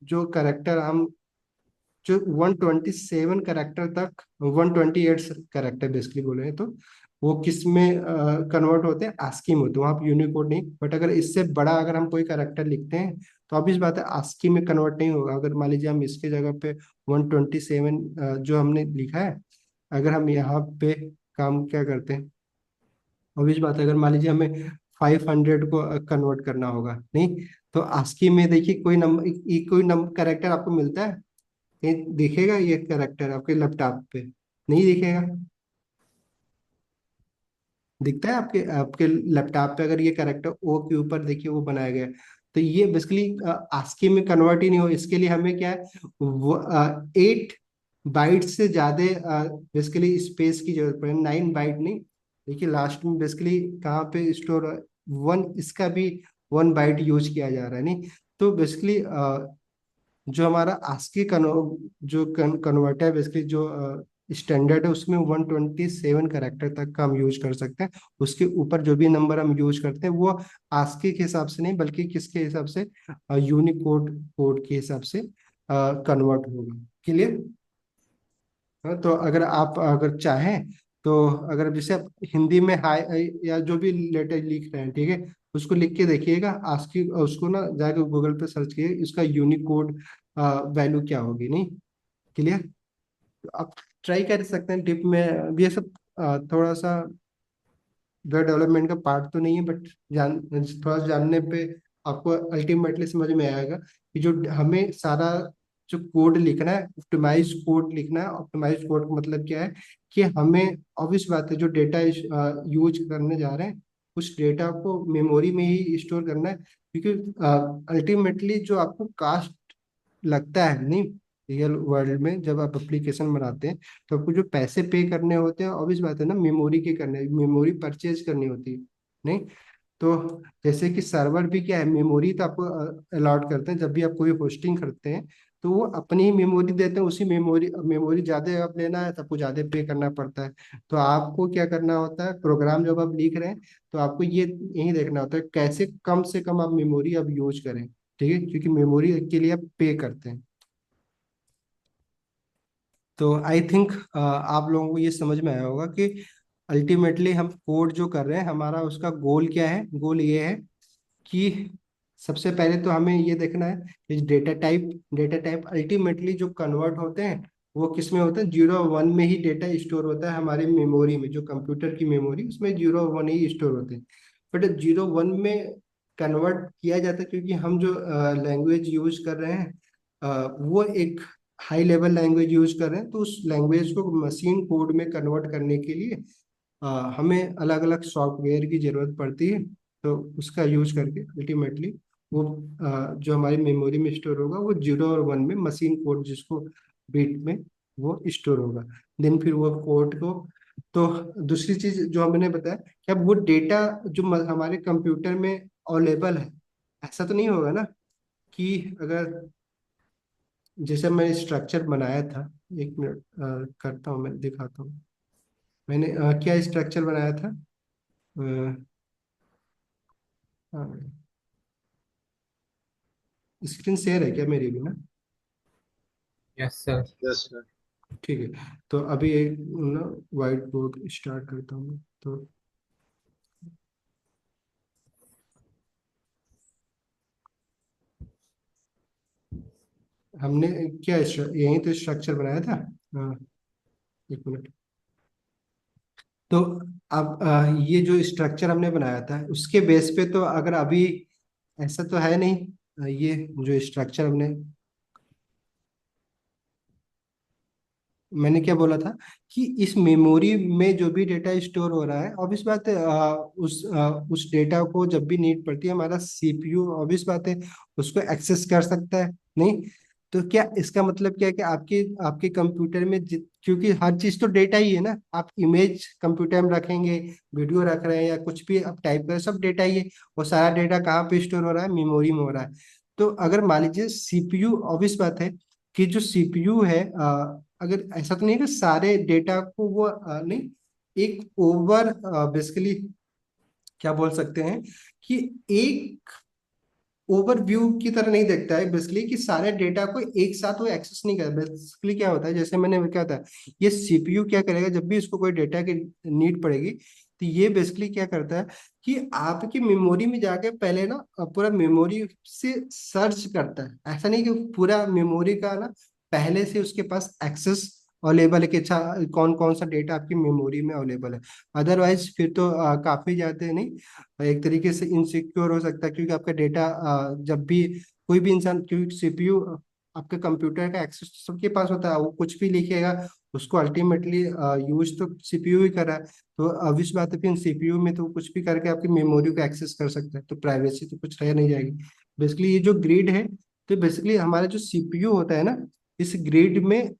जो करेक्टर हम, जो 127 करेक्टर तक, 128 करेक्टर बेसिकली बोले तो वो किस में कन्वर्ट होते हैं, आस्की में होते हैं, वहाँ पे यूनिकोड नहीं। बट अगर इससे बड़ा अगर हम कोई करेक्टर लिखते हैं तो अब इस बात है आस्की में कन्वर्ट नहीं होगा। अगर मान लीजिए हम इसके जगह पे 127 जो हमने लिखा है, अगर हम यहाँ पे काम क्या करते हैं, obvious बात है, अगर मान लीजिए हमें 500 को कन्वर्ट करना होगा नहीं, तो आस्की में देखिए कोई नंबर, कोई नंबर करेक्टर आपको मिलता है, कहीं दिखेगा ये करेक्टर आपके लैपटॉप पे, नहीं दिखेगा। दिखता है आपके आपके लैपटॉप पे, अगर ये करेक्टर ओ के ऊपर देखिए वो बनाया गया है, तो ये बेसिकली आस्की में कन्वर्ट ही नहीं हो। इसके लिए हमें क्या है, वो 8 बाइट से ज्यादा बेसिकली स्पेस की जरूरत पड़े, 9 बाइट नहीं। देखिए लास्ट में बेसिकली कहाँ पे स्टोर, वन, इसका भी 1 बाइट यूज किया जा रहा है नहीं। तो बेसिकली जो हमारा आस्की जो कन्वर्टर बेसिकली जो स्टैंडर्ड है उसमें 127 करेक्टर तक का हम यूज कर सकते हैं। उसके ऊपर जो भी नंबर हम यूज करते हैं वो आस्की के हिसाब से नहीं, बल्कि किसके हिसाब से, यूनिकोड कोड के हिसाब से कन्वर्ट होगा। क्लियर। हाँ, तो अगर आप अगर चाहें तो, अगर जैसे आप हिंदी में हाय या जो भी लेटर लिख रहे हैं, ठीक है, उसको लिख के देखिएगा, आस्की उसको ना जाकर गूगल पे सर्च कीजिए इसका यूनिकोड वैल्यू क्या होगी नहीं। क्लियर। आप ट्राई कर सकते हैं डिप में। अब ये सब थोड़ा सा वेब डेवलपमेंट का पार्ट तो नहीं है, बट थोड़ा सा जानने पे आपको अल्टीमेटली समझ में आएगा कि जो हमें सारा जो कोड लिखना है, ऑप्टिमाइज कोड लिखना है। ऑप्टिमाइज कोड का मतलब क्या है कि हमें, ऑब्वियस बात है, जो डेटा यूज करने जा रहे हैं उस डेटा को मेमोरी में ही स्टोर करना है, क्योंकि अल्टीमेटली जो आपको कास्ट लगता है नहीं, रियल वर्ल्ड में जब आप एप्लीकेशन बनाते हैं तो आपको जो पैसे पे करने होते हैं, ऑब्वियस बात है ना, मेमोरी के करने, मेमोरी परचेज करनी होती है नहीं। तो जैसे कि सर्वर भी क्या है, मेमोरी तो आपको अलॉट करते हैं, जब भी आप कोई होस्टिंग करते हैं तो वो अपनी ही मेमोरी देते हैं, उसी मेमोरी, मेमोरी ज़्यादा आप लेना है तो आपको ज़्यादा पे करना पड़ता है। तो आपको क्या करना होता है, प्रोग्राम जब आप लिख रहे हैं तो आपको ये यही देखना होता है कैसे कम से कम आप मेमोरी अब यूज करें। ठीक है, क्योंकि मेमोरी के लिए आप पे करते हैं। तो आई थिंक आप लोगों को ये समझ में आया होगा कि अल्टीमेटली हम कोड जो कर रहे हैं हमारा उसका गोल क्या है। गोल ये है कि सबसे पहले तो हमें ये देखना है कि डेटा टाइप अल्टीमेटली जो कन्वर्ट होते हैं वो किस में होता है, 0 और 1 में ही डेटा स्टोर होता है हमारी मेमोरी में, जो कंप्यूटर की मेमोरी उसमें 0 और 1 ही स्टोर होते हैं। बट 0 1 में कन्वर्ट किया जाता है क्योंकि हम जो लैंग्वेज यूज कर रहे हैं वो एक हाई लेवल लैंग्वेज यूज कर रहे हैं, तो उस लैंग्वेज को मशीन कोड में कन्वर्ट करने के लिए हमें अलग अलग सॉफ्टवेयर की जरूरत पड़ती है। तो उसका यूज करके अल्टीमेटली वो जो हमारी मेमोरी में स्टोर होगा वो 0 और 1 में मशीन कोड, जिसको बिट में वो स्टोर होगा। देन फिर वो कोड को, तो दूसरी चीज जो हमने बताया कि अब वो डेटा जो हमारे कंप्यूटर में अवेलेबल है, ऐसा तो नहीं होगा ना कि अगर जैसे मैंने स्ट्रक्चर बनाया था, एक मिनट करता हूँ, मैं दिखाता हूँ मैंने क्या स्ट्रक्चर बनाया था। स्क्रीन शेयर है क्या मेरी भी ना। Yes sir. Yes sir. ठीक है, तो अभी एक ना व्हाइट बोर्ड स्टार्ट करता हूँ। तो हमने क्या यही तो स्ट्रक्चर बनाया था। हाँ, एक मिनट। तो अब ये जो स्ट्रक्चर हमने बनाया था उसके बेस पे तो अगर अभी ऐसा तो है नहीं। ये जो स्ट्रक्चर हमने, मैंने क्या बोला था कि इस मेमोरी में जो भी डेटा स्टोर हो रहा है, ऑब्वियस बात है उस डेटा को जब भी नीड पड़ती है हमारा सीपीयू ऑब्वियस बात है उसको एक्सेस कर सकता है। नहीं, तो क्या इसका मतलब क्या है कि आपके आपके कंप्यूटर में क्योंकि हर चीज तो डेटा ही है ना, आप इमेज कंप्यूटर में रखेंगे, वीडियो रख रहे हैं या कुछ भी आप टाइप करें, सब डेटा ही है। वो सारा डेटा कहाँ पे स्टोर हो रहा है, मेमोरी में हो रहा है। तो अगर मान लीजिए सीपीयू, ऑब्वियस बात है कि जो सीपीयू है, अगर ऐसा तो नहीं है कि सारे डेटा को वो नहीं, एक ओवर बेसिकली क्या बोल सकते हैं कि एक ओवरव्यू की तरह नहीं देखता है बेसिकली कि सारे डेटा को एक साथ वो एक्सेस नहीं करता। बेसिकली क्या होता है, जैसे मैंने क्या होता है, ये सीपीयू क्या करेगा जब भी इसको कोई डेटा की नीड पड़ेगी, तो ये बेसिकली क्या करता है कि आपकी मेमोरी में जाके पहले ना पूरा मेमोरी से सर्च करता है। ऐसा नहीं कि पूरा मेमोरी का ना पहले से उसके पास एक्सेस अवेलेबल है कि अच्छा कौन कौन सा डेटा आपकी मेमोरी में अवेलेबल है। अदरवाइज फिर तो काफी ज्यादा नहीं, एक तरीके से इनसिक्योर हो सकता है क्योंकि आपका डेटा जब भी कोई भी इंसान, क्योंकि सीपीयू आपके कंप्यूटर का एक्सेस सबके पास होता है, वो कुछ भी लिखेगा उसको अल्टीमेटली यूज तो सीपीयू ही कर रहा है। तो obvious बात है फिर सीपीयू में तो कुछ भी करके आपकी मेमोरी को एक्सेस कर सकता है, तो प्राइवेसी तो कुछ रह नहीं जाएगी। बेसिकली ये जो ग्रिड है, तो बेसिकली हमारा जो सीपीयू होता है ना, इस ग्रिड में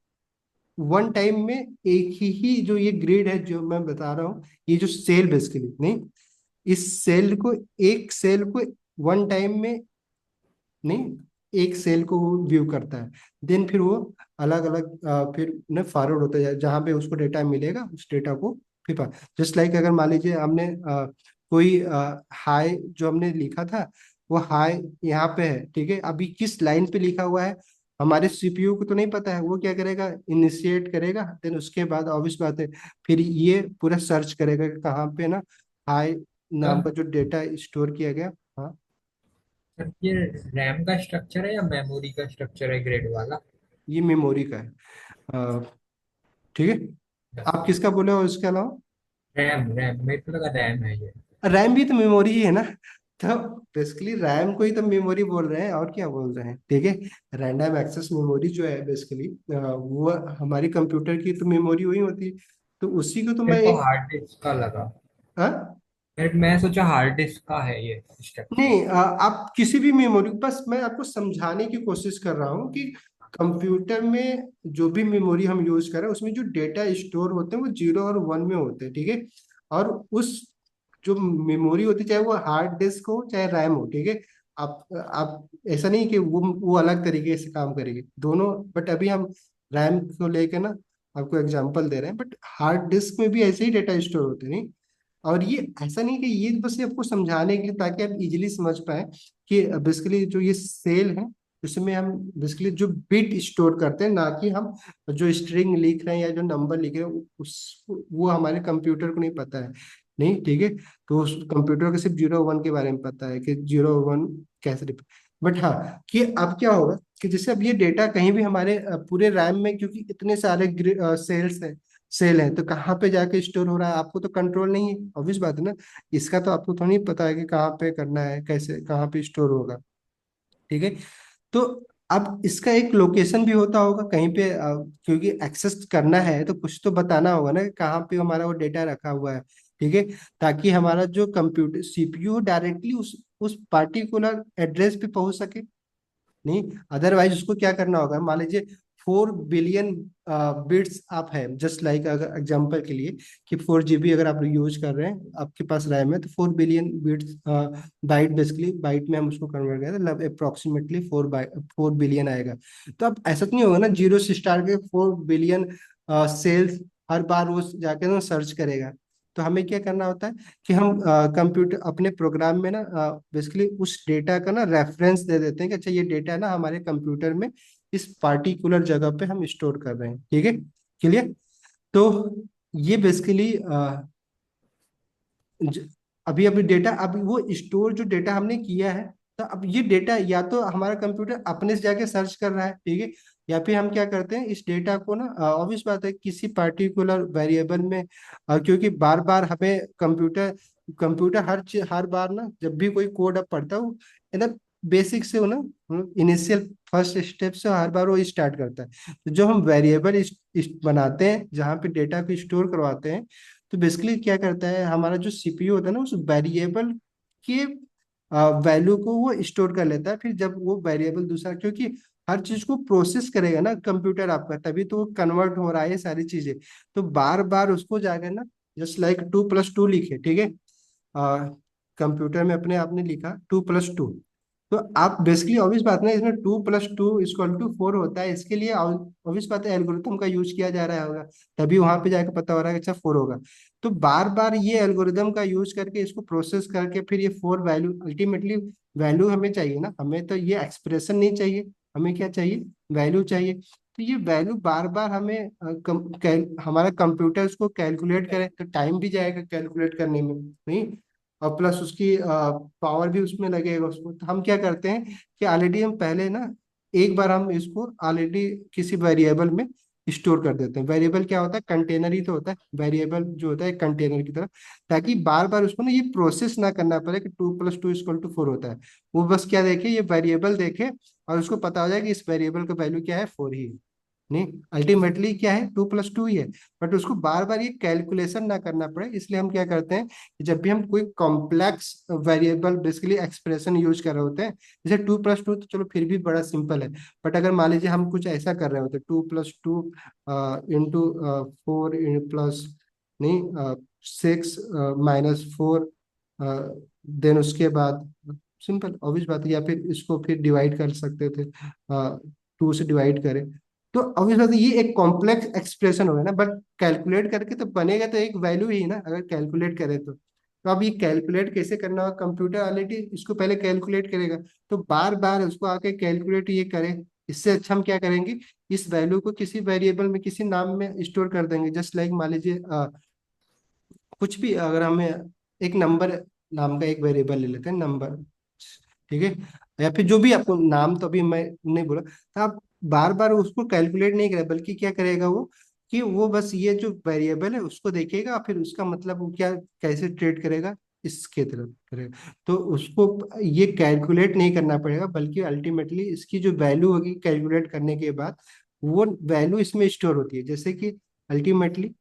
वन टाइम में एक ही जो ये ग्रिड है जो मैं बता रहा हूँ, ये जो सेल बेसिकली नहीं, इस सेल को, एक सेल को वन टाइम में नहीं, एक सेल को वो व्यू करता है। देन फिर वो अलग अलग फिर न फॉरवर्ड होता है जहाँ पे उसको डेटा मिलेगा, उस डेटा को फिर जस्ट लाइक अगर मान लीजिए हमने कोई हाई जो हमने लिखा था, वो हाई यहाँ पे है, ठीक है, अभी किस लाइन पे लिखा हुआ है हमारे सीपीयू को तो नहीं पता है। वो क्या करेगा, इनिशिएट करेगा, देन उसके बाद ऑब्वियस बात है फिर ये पूरा सर्च करेगा कि कहाँ पे ना हाई नाम सर का जो डेटा स्टोर किया गया। हाँ, सर ये रैम का स्ट्रक्चर है या मेमोरी का स्ट्रक्चर है ग्रेड वाला? ये मेमोरी का है। अ, ठीक है, यस। आप किसका बोले हो इसके अलावा? रैम रैम मेरे को लगा रैम है ये। रैम भी तो मेमोरी ही है ना। तो बेसिकली रैम को ही तो मेमोरी बोल रहे हैं, और क्या बोल रहे हैं, ठीक है। रैंडम एक्सेस मेमोरी जो है बेसिकली वो हमारी कंप्यूटर की तो मेमोरी वही होती है। तो उसी को तो मैं मेरे को एक, हार्ड डिस्क का लगा। हाँ, मैं सोचा हार्ड डिस्क का है ये स्ट्रक्चर। नहीं, आप किसी भी मेमोरी, बस मैं आपको समझाने की कोशिश कर रहा हूँ कि कंप्यूटर में जो भी मेमोरी हम यूज कर रहे हैं उसमें जो डेटा स्टोर होते हैं वो 0 और 1 में होते हैं, ठीक है। और उस जो मेमोरी होती है चाहे वो हार्ड डिस्क हो चाहे रैम हो, ठीक है। आप ऐसा नहीं कि वो अलग तरीके से काम करेगी दोनों, बट अभी हम रैम को लेके ना आपको एग्जांपल दे रहे हैं, बट हार्ड डिस्क में भी ऐसे ही डेटा स्टोर होते हैं, नहीं। और ये ऐसा नहीं कि ये बस ये आपको समझाने के लिए ताकि आप इजीली समझ पाए कि बेसिकली जो ये सेल है उसमें हम बेसिकली जो बिट स्टोर करते हैं, ना कि हम जो स्ट्रिंग लिख रहे हैं या जो नंबर लिख रहे हैं उस वो हमारे कंप्यूटर को नहीं पता है। नहीं, ठीक है। तो उस कंप्यूटर को सिर्फ 0 1 के बारे में पता है कि 0 1 कैसे। बट हाँ, कि अब क्या होगा कि जैसे अब ये डेटा कहीं भी हमारे पूरे रैम में, क्योंकि इतने सारे सेल्स हैं, सेल है, तो कहाँ पे जाके स्टोर हो रहा है आपको तो कंट्रोल नहीं है, ऑब्वियस बात है ना। इसका तो आपको थोड़ी पता है कि कहाँ पे करना है, कैसे कहाँ पे स्टोर होगा, ठीक है। तो अब इसका एक लोकेशन भी होता होगा कहीं पे, क्योंकि एक्सेस करना है तो कुछ तो बताना होगा ना कि कहाँ पे हमारा वो डेटा रखा हुआ है, ठीक है। ताकि हमारा जो कंप्यूटर सीपीयू डायरेक्टली उस पार्टिकुलर एड्रेस पे पहुंच सके। नहीं, अदरवाइज उसको क्या करना होगा, मान लीजिए 4 बिलियन बिट्स आप है, जस्ट लाइक अगर एग्जांपल के लिए कि 4 GB अगर आप यूज कर रहे हैं, आपके पास रैम है, तो 4 billion bits byte, basically byte में हम उसको कन्वर्ट करें तो अप्रोक्सीमेटली 4 बिलियन आएगा। तो अब ऐसा तो नहीं होगा ना जीरो से स्टार्ट के 4 बिलियन सेल्स हर बार वो जाके ना सर्च करेगा। तो हमें क्या करना होता है कि हम कंप्यूटर अपने प्रोग्राम में ना बेसिकली उस डेटा का ना रेफरेंस दे देते हैं कि अच्छा ये डेटा ना हमारे कंप्यूटर में इस पार्टिकुलर जगह पे हम स्टोर कर रहे हैं। ठीक है, क्लियर? तो ये बेसिकली ज- अभी अभी डेटा, अभी वो स्टोर जो डेटा हमने किया है, तो अब ये डेटा या तो हमारा कंप्यूटर अपने से जाके सर्च कर रहा है, ठीक है, या फिर हम क्या करते हैं इस डेटा को ना, ऑब्वियस बात है किसी पर्टिकुलर वेरिएबल में, क्योंकि बार बार हमें कंप्यूटर कंप्यूटर हर बार ना जब भी कोई कोड अब पढ़ता है वो एकदम बेसिक से हो ना, इनिशियल फर्स्ट स्टेप से हर बार वो स्टार्ट करता है। तो जो हम वेरिएबल बनाते हैं जहाँ पे डेटा को स्टोर करवाते हैं, तो बेसिकली क्या करता है हमारा जो सीपीयू होता है ना, उस वेरिएबल के वैल्यू को वो स्टोर कर लेता है। फिर जब वो वेरिएबल दूसरा, क्योंकि हर चीज को प्रोसेस करेगा ना कंप्यूटर आपका, तभी तो वो कन्वर्ट हो रहा है ये सारी चीजें। तो बार बार उसको जाकर ना, जस्ट लाइक 2+2 लिखे, ठीक है, कंप्यूटर में अपने आपने लिखा 2+2, तो आप बेसिकली ऑब्वियस बात ना, इसमें 2+2 = 4 होता है, इसके लिए ऑब्वियस बात है एल्गोरिथम का यूज किया जा रहा होगा, तभी वहां पे जाकर पता हो रहा है कि अच्छा 4 होगा। तो बार बार ये एल्गोरिदम का यूज करके इसको प्रोसेस करके फिर ये 4 वैल्यू अल्टीमेटली, वैल्यू हमें चाहिए ना, हमें तो ये एक्सप्रेशन नहीं चाहिए, हमें क्या चाहिए, वैल्यू चाहिए। तो ये वैल्यू बार बार हमें हमारा कंप्यूटर उसको कैलकुलेट करे तो टाइम भी जाएगा कैलकुलेट करने में, नहीं, और प्लस उसकी पावर भी उसमें लगेगा उसको। तो हम क्या करते हैं कि ऑलरेडी हम पहले ना एक बार हम इसको ऑलरेडी किसी वेरिएबल में स्टोर कर देते हैं। वेरिएबल क्या होता है, कंटेनर ही तो होता है, वेरिएबल जो होता है कंटेनर की तरह, ताकि बार बार उसको ना ये प्रोसेस ना करना पड़े कि 2+2 = 4 होता है। वो बस क्या देखे, ये वेरिएबल देखे और उसको पता हो जाए कि इस वेरिएबल का वैल्यू क्या है, 4 ही है। नहीं, अल्टीमेटली क्या है, 2+2 ही है, बट उसको बार बार ये कैलकुलेशन ना करना पड़े, इसलिए हम क्या करते हैं कि जब भी हम कोई complex variable basically expression use कर रहे होते हैं, जैसे 2+2 तो चलो फिर भी बड़ा सिंपल है, बट अगर मान लीजिए हम कुछ ऐसा कर रहे होते, 2+2 इंटू 4 प्लस, नहीं, 6 - 4, देन उसके बाद सिंपल ऑब्वियस बात है, या फिर इसको फिर डिवाइड कर सकते थे, 2 से डिवाइड करें, तो ऑब्वियस बात है ये एक कॉम्प्लेक्स एक्सप्रेशन होगा ना, बट कैलकुलेट करके तो बनेगा तो एक वैल्यू ही ना, अगर कैलकुलेट करें तो अब ये कैलकुलेट कैसे करना होगा, कंप्यूटर ऑलरेडी इसको पहले कैलकुलेट करेगा, तो बार बार उसको आके कैलकुलेट ये करे, इससे अच्छा हम क्या करेंगे, इस वैल्यू को किसी वेरिएबल में किसी नाम में स्टोर कर देंगे। जस्ट लाइक मान लीजिए कुछ भी, अगर हमें एक नंबर नाम का एक वेरिएबल ले लेते हैं, नंबर, ठीक है, या फिर जो भी आपको नाम, तो अभी मैं नहीं बोला, तो आप बार बार उसको कैलकुलेट नहीं करें, बल्कि क्या करेगा वो, कि वो बस ये जो वेरिएबल है उसको देखेगा, फिर उसका मतलब वो क्या कैसे ट्रीट करेगा, इसके तरफ करेगा। तो उसको ये कैलकुलेट नहीं करना पड़ेगा, बल्कि अल्टीमेटली इसकी जो वैल्यू होगी कैलकुलेट करने के बाद, वो वैल्यू इसमें स्टोर होती है। जैसे कि अल्टीमेटली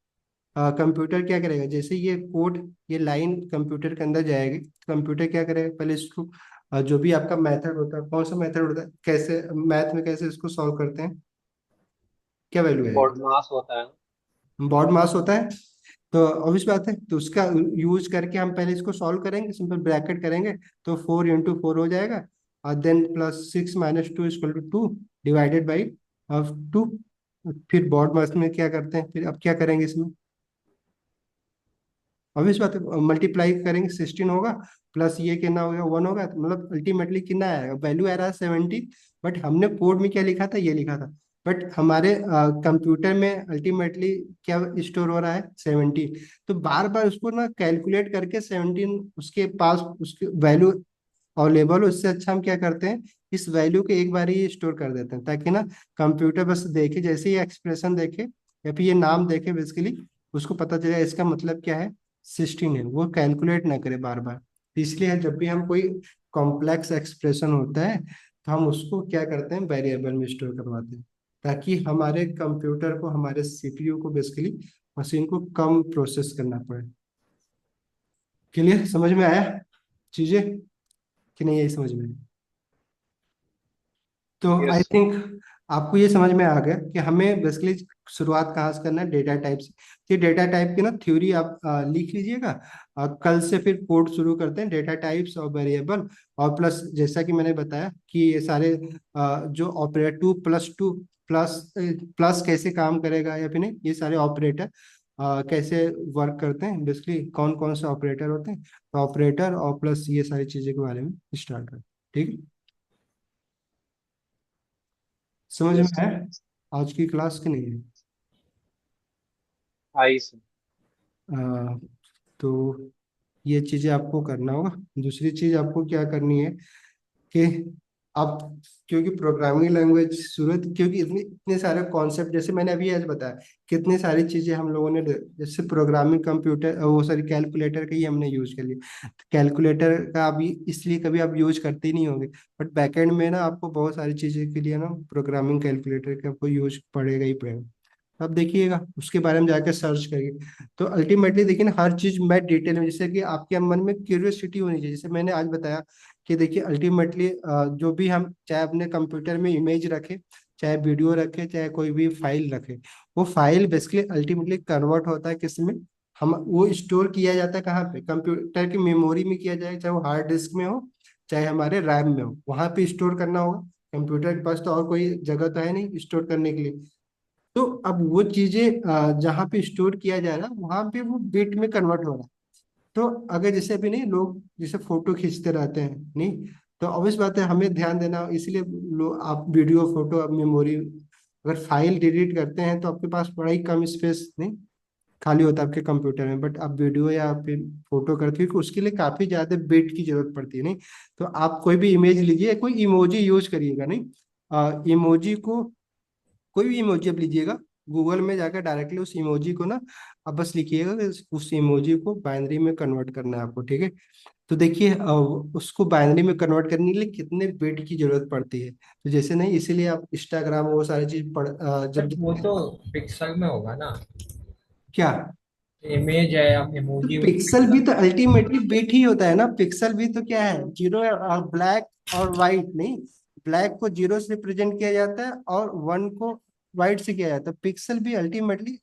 कंप्यूटर क्या करेगा, जैसे ये कोड, ये लाइन कंप्यूटर के अंदर जाएगी, कंप्यूटर क्या करेगा, पहले इसको जो भी आपका मेथड होता है, कौन सा मेथड होता है, कैसे मैथ में कैसे इसको सॉल्व करते हैं, क्या वैल्यू बॉड आएगी, मास होता है। बॉड मास होता है। तो ऑब्वियस बात है, तो उसका यूज करके हम पहले इसको सॉल्व करेंगे, सिंपल ब्रैकेट करेंगे, तो 4 × 4 हो जाएगा, और देन +6 - 2 = 2 डिवाइडेड बाई 2। फिर बॉड मास में क्या करते हैं, फिर अब क्या करेंगे इसमें, ऑब्वियस बात है मल्टीप्लाई करेंगे, 16 होगा, प्लस ये कितना होगा, 1 होगा, तो मतलब अल्टीमेटली कितना आएगा, वैल्यू आ रहा है 70, बट हमने कोड में क्या लिखा था, ये लिखा था, बट हमारे कंप्यूटर में अल्टीमेटली क्या स्टोर हो रहा है, 17। तो बार बार उसको ना कैलकुलेट करके 17 उसके पास उसकी वैल्यू अवेलेबल हो, उससे अच्छा हम क्या करते हैं, इस वैल्यू को एक बार ही स्टोर कर देते हैं, ताकि ना कंप्यूटर बस देखे, जैसे ही एक्सप्रेशन देखे या फिर ये नाम देखे बेसिकली, उसको पता चले इसका मतलब क्या है, 16 है, वो कैलकुलेट ना करे बार बार। इसलिए जब भी हम कोई कॉम्प्लेक्स एक्सप्रेशन होता है, तो हम उसको क्या करते हैं, वेरिएबल में स्टोर करवाते हैं, ताकि हमारे कंप्यूटर को, हमारे सीपीयू को बेसिकली, मशीन को कम प्रोसेस करना पड़े। क्लियर, समझ में आया चीजें कि नहीं, यही समझ में आया? तो आई यस। थिंक आपको ये समझ में आ गया कि हमें बेसिकली शुरुआत कहाँ से करना है, डेटा टाइप से। ये डेटा टाइप की ना थ्योरी आप लिख लीजिएगा, कल से फिर कोड शुरू करते हैं, डेटा टाइप्स और वेरिएबल, और प्लस जैसा कि मैंने बताया कि ये सारे जो ऑपरेटर 2+2 प्लस प्लस कैसे काम करेगा या फिर नहीं, ये सारे ऑपरेटर कैसे वर्क करते हैं, बेसिकली कौन कौन से ऑपरेटर होते हैं, तो ऑपरेटर और प्लस ये सारी चीज़ों के बारे में स्टार्ट करते हैं। ठीक है, समझ यस में है आज की क्लास की नहीं है? आई सर। आ, तो ये चीजें आपको करना होगा। दूसरी चीज आपको क्या करनी है कि आप, क्योंकि प्रोग्रामिंग लैंग्वेज सूरत, क्योंकि इतने इतने सारे कॉन्सेप्ट, जैसे मैंने अभी आज बताया कितनी सारी चीजें हम लोगों ने, जैसे प्रोग्रामिंग कंप्यूटर वो सॉरी कैलकुलेटर का ही हमने यूज कर लिया। कैलकुलेटर का अभी इसलिए कभी आप यूज करते ही नहीं होंगे, बट बैकएंड में ना आपको बहुत सारी चीजें के लिए ना प्रोग्रामिंग कैलकुलेटर का आपको यूज पड़ेगा ही पड़ेगा। अब देखिएगा उसके बारे में जाकर सर्च करिए। तो अल्टीमेटली देखिए ना, हर चीज मैं डिटेल में, जैसे कि आपके मन में क्यूरियोसिटी होनी चाहिए, जैसे मैंने आज बताया कि देखिए अल्टीमेटली जो भी हम चाहे अपने कंप्यूटर में इमेज रखें, चाहे वीडियो रखें, चाहे कोई भी फाइल रखें, वो फाइल बेसिकली अल्टीमेटली कन्वर्ट होता है किस में, हम वो स्टोर किया जाता है कहाँ पे, कंप्यूटर की मेमोरी में किया जाए, चाहे वो हार्ड डिस्क में हो, चाहे हमारे रैम में हो, वहां पे स्टोर करना होगा। कंप्यूटर के पास तो और कोई जगह तो है नहीं स्टोर करने के लिए। तो अब वो चीजें जहाँ पे स्टोर किया जा रहा है वहां पे वो बिट में कन्वर्ट हो रहा है। तो अगर जैसे भी नहीं, लोग जैसे फोटो खींचते रहते हैं नहीं, तो ऑब्वियस बात है हमें ध्यान देना, इसलिए आप वीडियो फोटो अब मेमोरी, अगर फाइल डिलीट करते हैं तो आपके पास बड़ा ही कम स्पेस नहीं खाली होता है आपके कंप्यूटर में, बट आप वीडियो या फिर फोटो करते हो उसके लिए काफी ज्यादा बिट की जरूरत पड़ती है नहीं। तो आप कोई भी इमेज लीजिए, कोई इमोजी यूज करिएगा नहीं, इमोजी को, कोई भी इमोजी आप लीजिएगा, गूगल में जाकर डायरेक्टली उस इमोजी को ना, आप बस लिखिएगा कि उस इमोजी को बाइनरी में कन्वर्ट करना है आपको। ठीक है, तो देखिए उसको बाइनरी में कन्वर्ट करने के लिए कितने बिट की जरूरत पड़ती है, तो जैसे नहीं, इसीलिए आप इंस्टाग्राम वो सारी चीज जब बट वो तो पिक्सल में होगा ना, क्या, इमेज है या तो इमोजी, वो तो पिक्सल भी पिक्सल। तो अल्टीमेटली बिट ही होता है ना, पिक्सल भी तो क्या है, जीरो और ब्लैक और वाइट नहीं, ब्लैक को जीरो से रिप्रेजेंट किया जाता है और वन को वाइट से किया जाता है। पिक्सल भी अल्टीमेटली,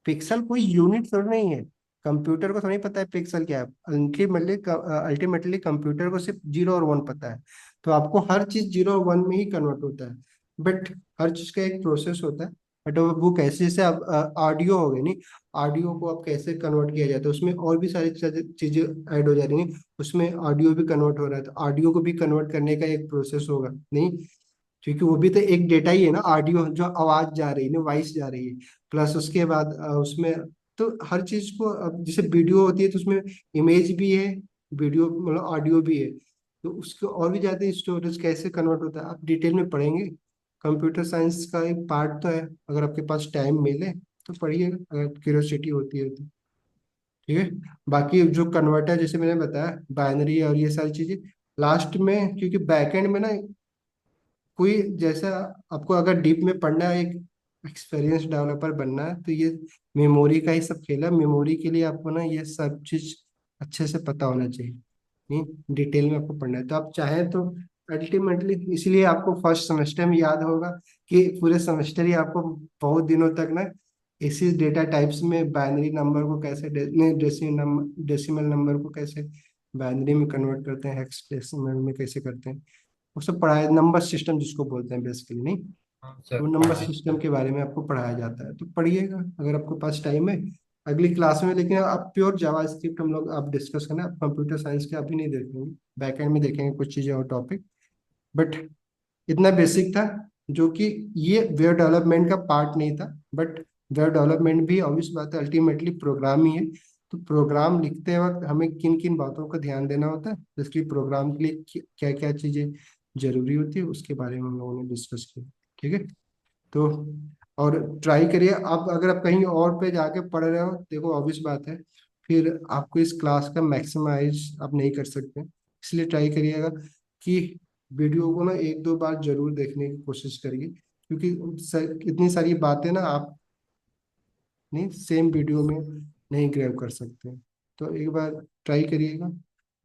पिक्सल कोई यूनिट थोड़ी नहीं है, कंप्यूटर को थोड़ी पता है पिक्सल क्या है। अल्टीमेटली कंप्यूटर को सिर्फ जीरो और वन पता है, तो आपको हर चीज जीरो और वन में ही कन्वर्ट होता है। बट हर चीज का एक प्रोसेस होता है। बट वो कैसे, जैसे अब ऑडियो हो गई नहीं, ऑडियो को अब कैसे कन्वर्ट किया जाता है, उसमें और भी सारी चीजें ऐड हो जा रही हैं, उसमें ऑडियो भी कन्वर्ट हो रहा है, तो ऑडियो को भी कन्वर्ट करने का एक प्रोसेस होगा नहीं, क्योंकि वो भी तो एक डेटा ही है ना, ऑडियो जो आवाज जा रही है ना, वॉइस जा रही है, प्लस उसके बाद उसमें, तो हर चीज को अब जैसे वीडियो होती है तो उसमें इमेज भी है, वीडियो मतलब ऑडियो भी है, तो उसको और भी ज्यादा स्टोरेज कैसे कन्वर्ट होता है आप डिटेल में पढ़ेंगे। कंप्यूटर साइंस का एक पार्ट तो है, अगर आपके पास टाइम मिले तो पढ़िएगा, अगर क्यूरियोसिटी होती है तो। ठीक है, बाकी जो कन्वर्टर जैसे मैंने बताया बाइनरी और ये सारी चीजें लास्ट में, क्योंकि बैकएंड में ना कोई जैसा, आपको अगर डीप में पढ़ना है, एक एक्सपीरियंस डेवलपर बनना है, तो ये मेमोरी का ही सब खेल है। मेमोरी के लिए आपको ना ये सब चीज अच्छे से पता होना चाहिए नहीं, डिटेल में आपको पढ़ना है, तो आप चाहें तो अल्टीमेटली, इसलिए आपको फर्स्ट सेमेस्टर में याद होगा कि पूरे सेमेस्टर ही आपको बहुत दिनों तक ना इसी डेटा टाइप्स में बाइनरी नंबर को कैसे डेसिमल नंबर को कैसे बाइनरी में कन्वर्ट करते हैं, हेक्स डेसिमल में कैसे करते हैं, वो सब पढ़ाया, नंबर सिस्टम जिसको बोलते हैं बेसिकली नहीं, हाँ सर, वो नंबर पढ़ाए। सिस्टम के बारे में आपको पढ़ाया जाता है, तो पढ़िएगा अगर आपके पास टाइम है अगली क्लास में। लेकिन आप प्योर जावास्क्रिप्ट हम लोग आप डिस्कस करना, आप कंप्यूटर साइंस के अभी नहीं देखेंगे, बैकएंड में देखेंगे कुछ चीजें और टॉपिक। बट इतना बेसिक था, जो कि ये वेब डेवलपमेंट का पार्ट नहीं था, बट वेब डेवलपमेंट भी ऑब्वियस बात है अल्टीमेटली प्रोग्राम ही है। तो प्रोग्राम लिखते वक्त हमें किन किन बातों का ध्यान देना होता है, जैसे प्रोग्राम के लिए क्या क्या चीजें जरूरी होती है, उसके बारे में हम लोगों ने डिस्कस किया। ठीक है, तो और ट्राई करिए, आप अगर आप कहीं और पे जाके पढ़ रहे हो, देखो ऑब्वियस बात है फिर आपको इस क्लास का मैक्सिमाइज आप नहीं कर सकते, इसलिए ट्राई करिएगा कि वीडियो को ना एक दो बार जरूर देखने की कोशिश करिए, क्योंकि इतनी सारी बातें ना आप नहीं सेम वीडियो में नहीं ग्रैब कर सकते, तो एक बार ट्राई करिएगा,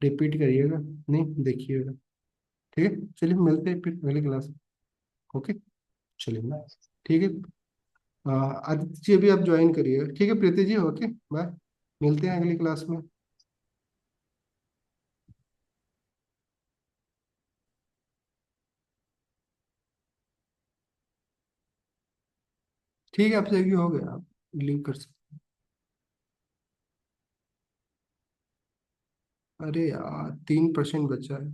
रिपीट करिएगा नहीं, देखिएगा। ठीक है, चलिए मिलते हैं फिर अगली क्लास में। ओके, चलिए, ठीक है। आदित्य जी अभी आप ज्वाइन करिएगा, ठीक है प्रीति जी, ओके बाय, मिलते हैं अगली क्लास में। ठीक है, आपसे ये हो गया, आप लीव कर सकते हैं। अरे यार 3% बचा है।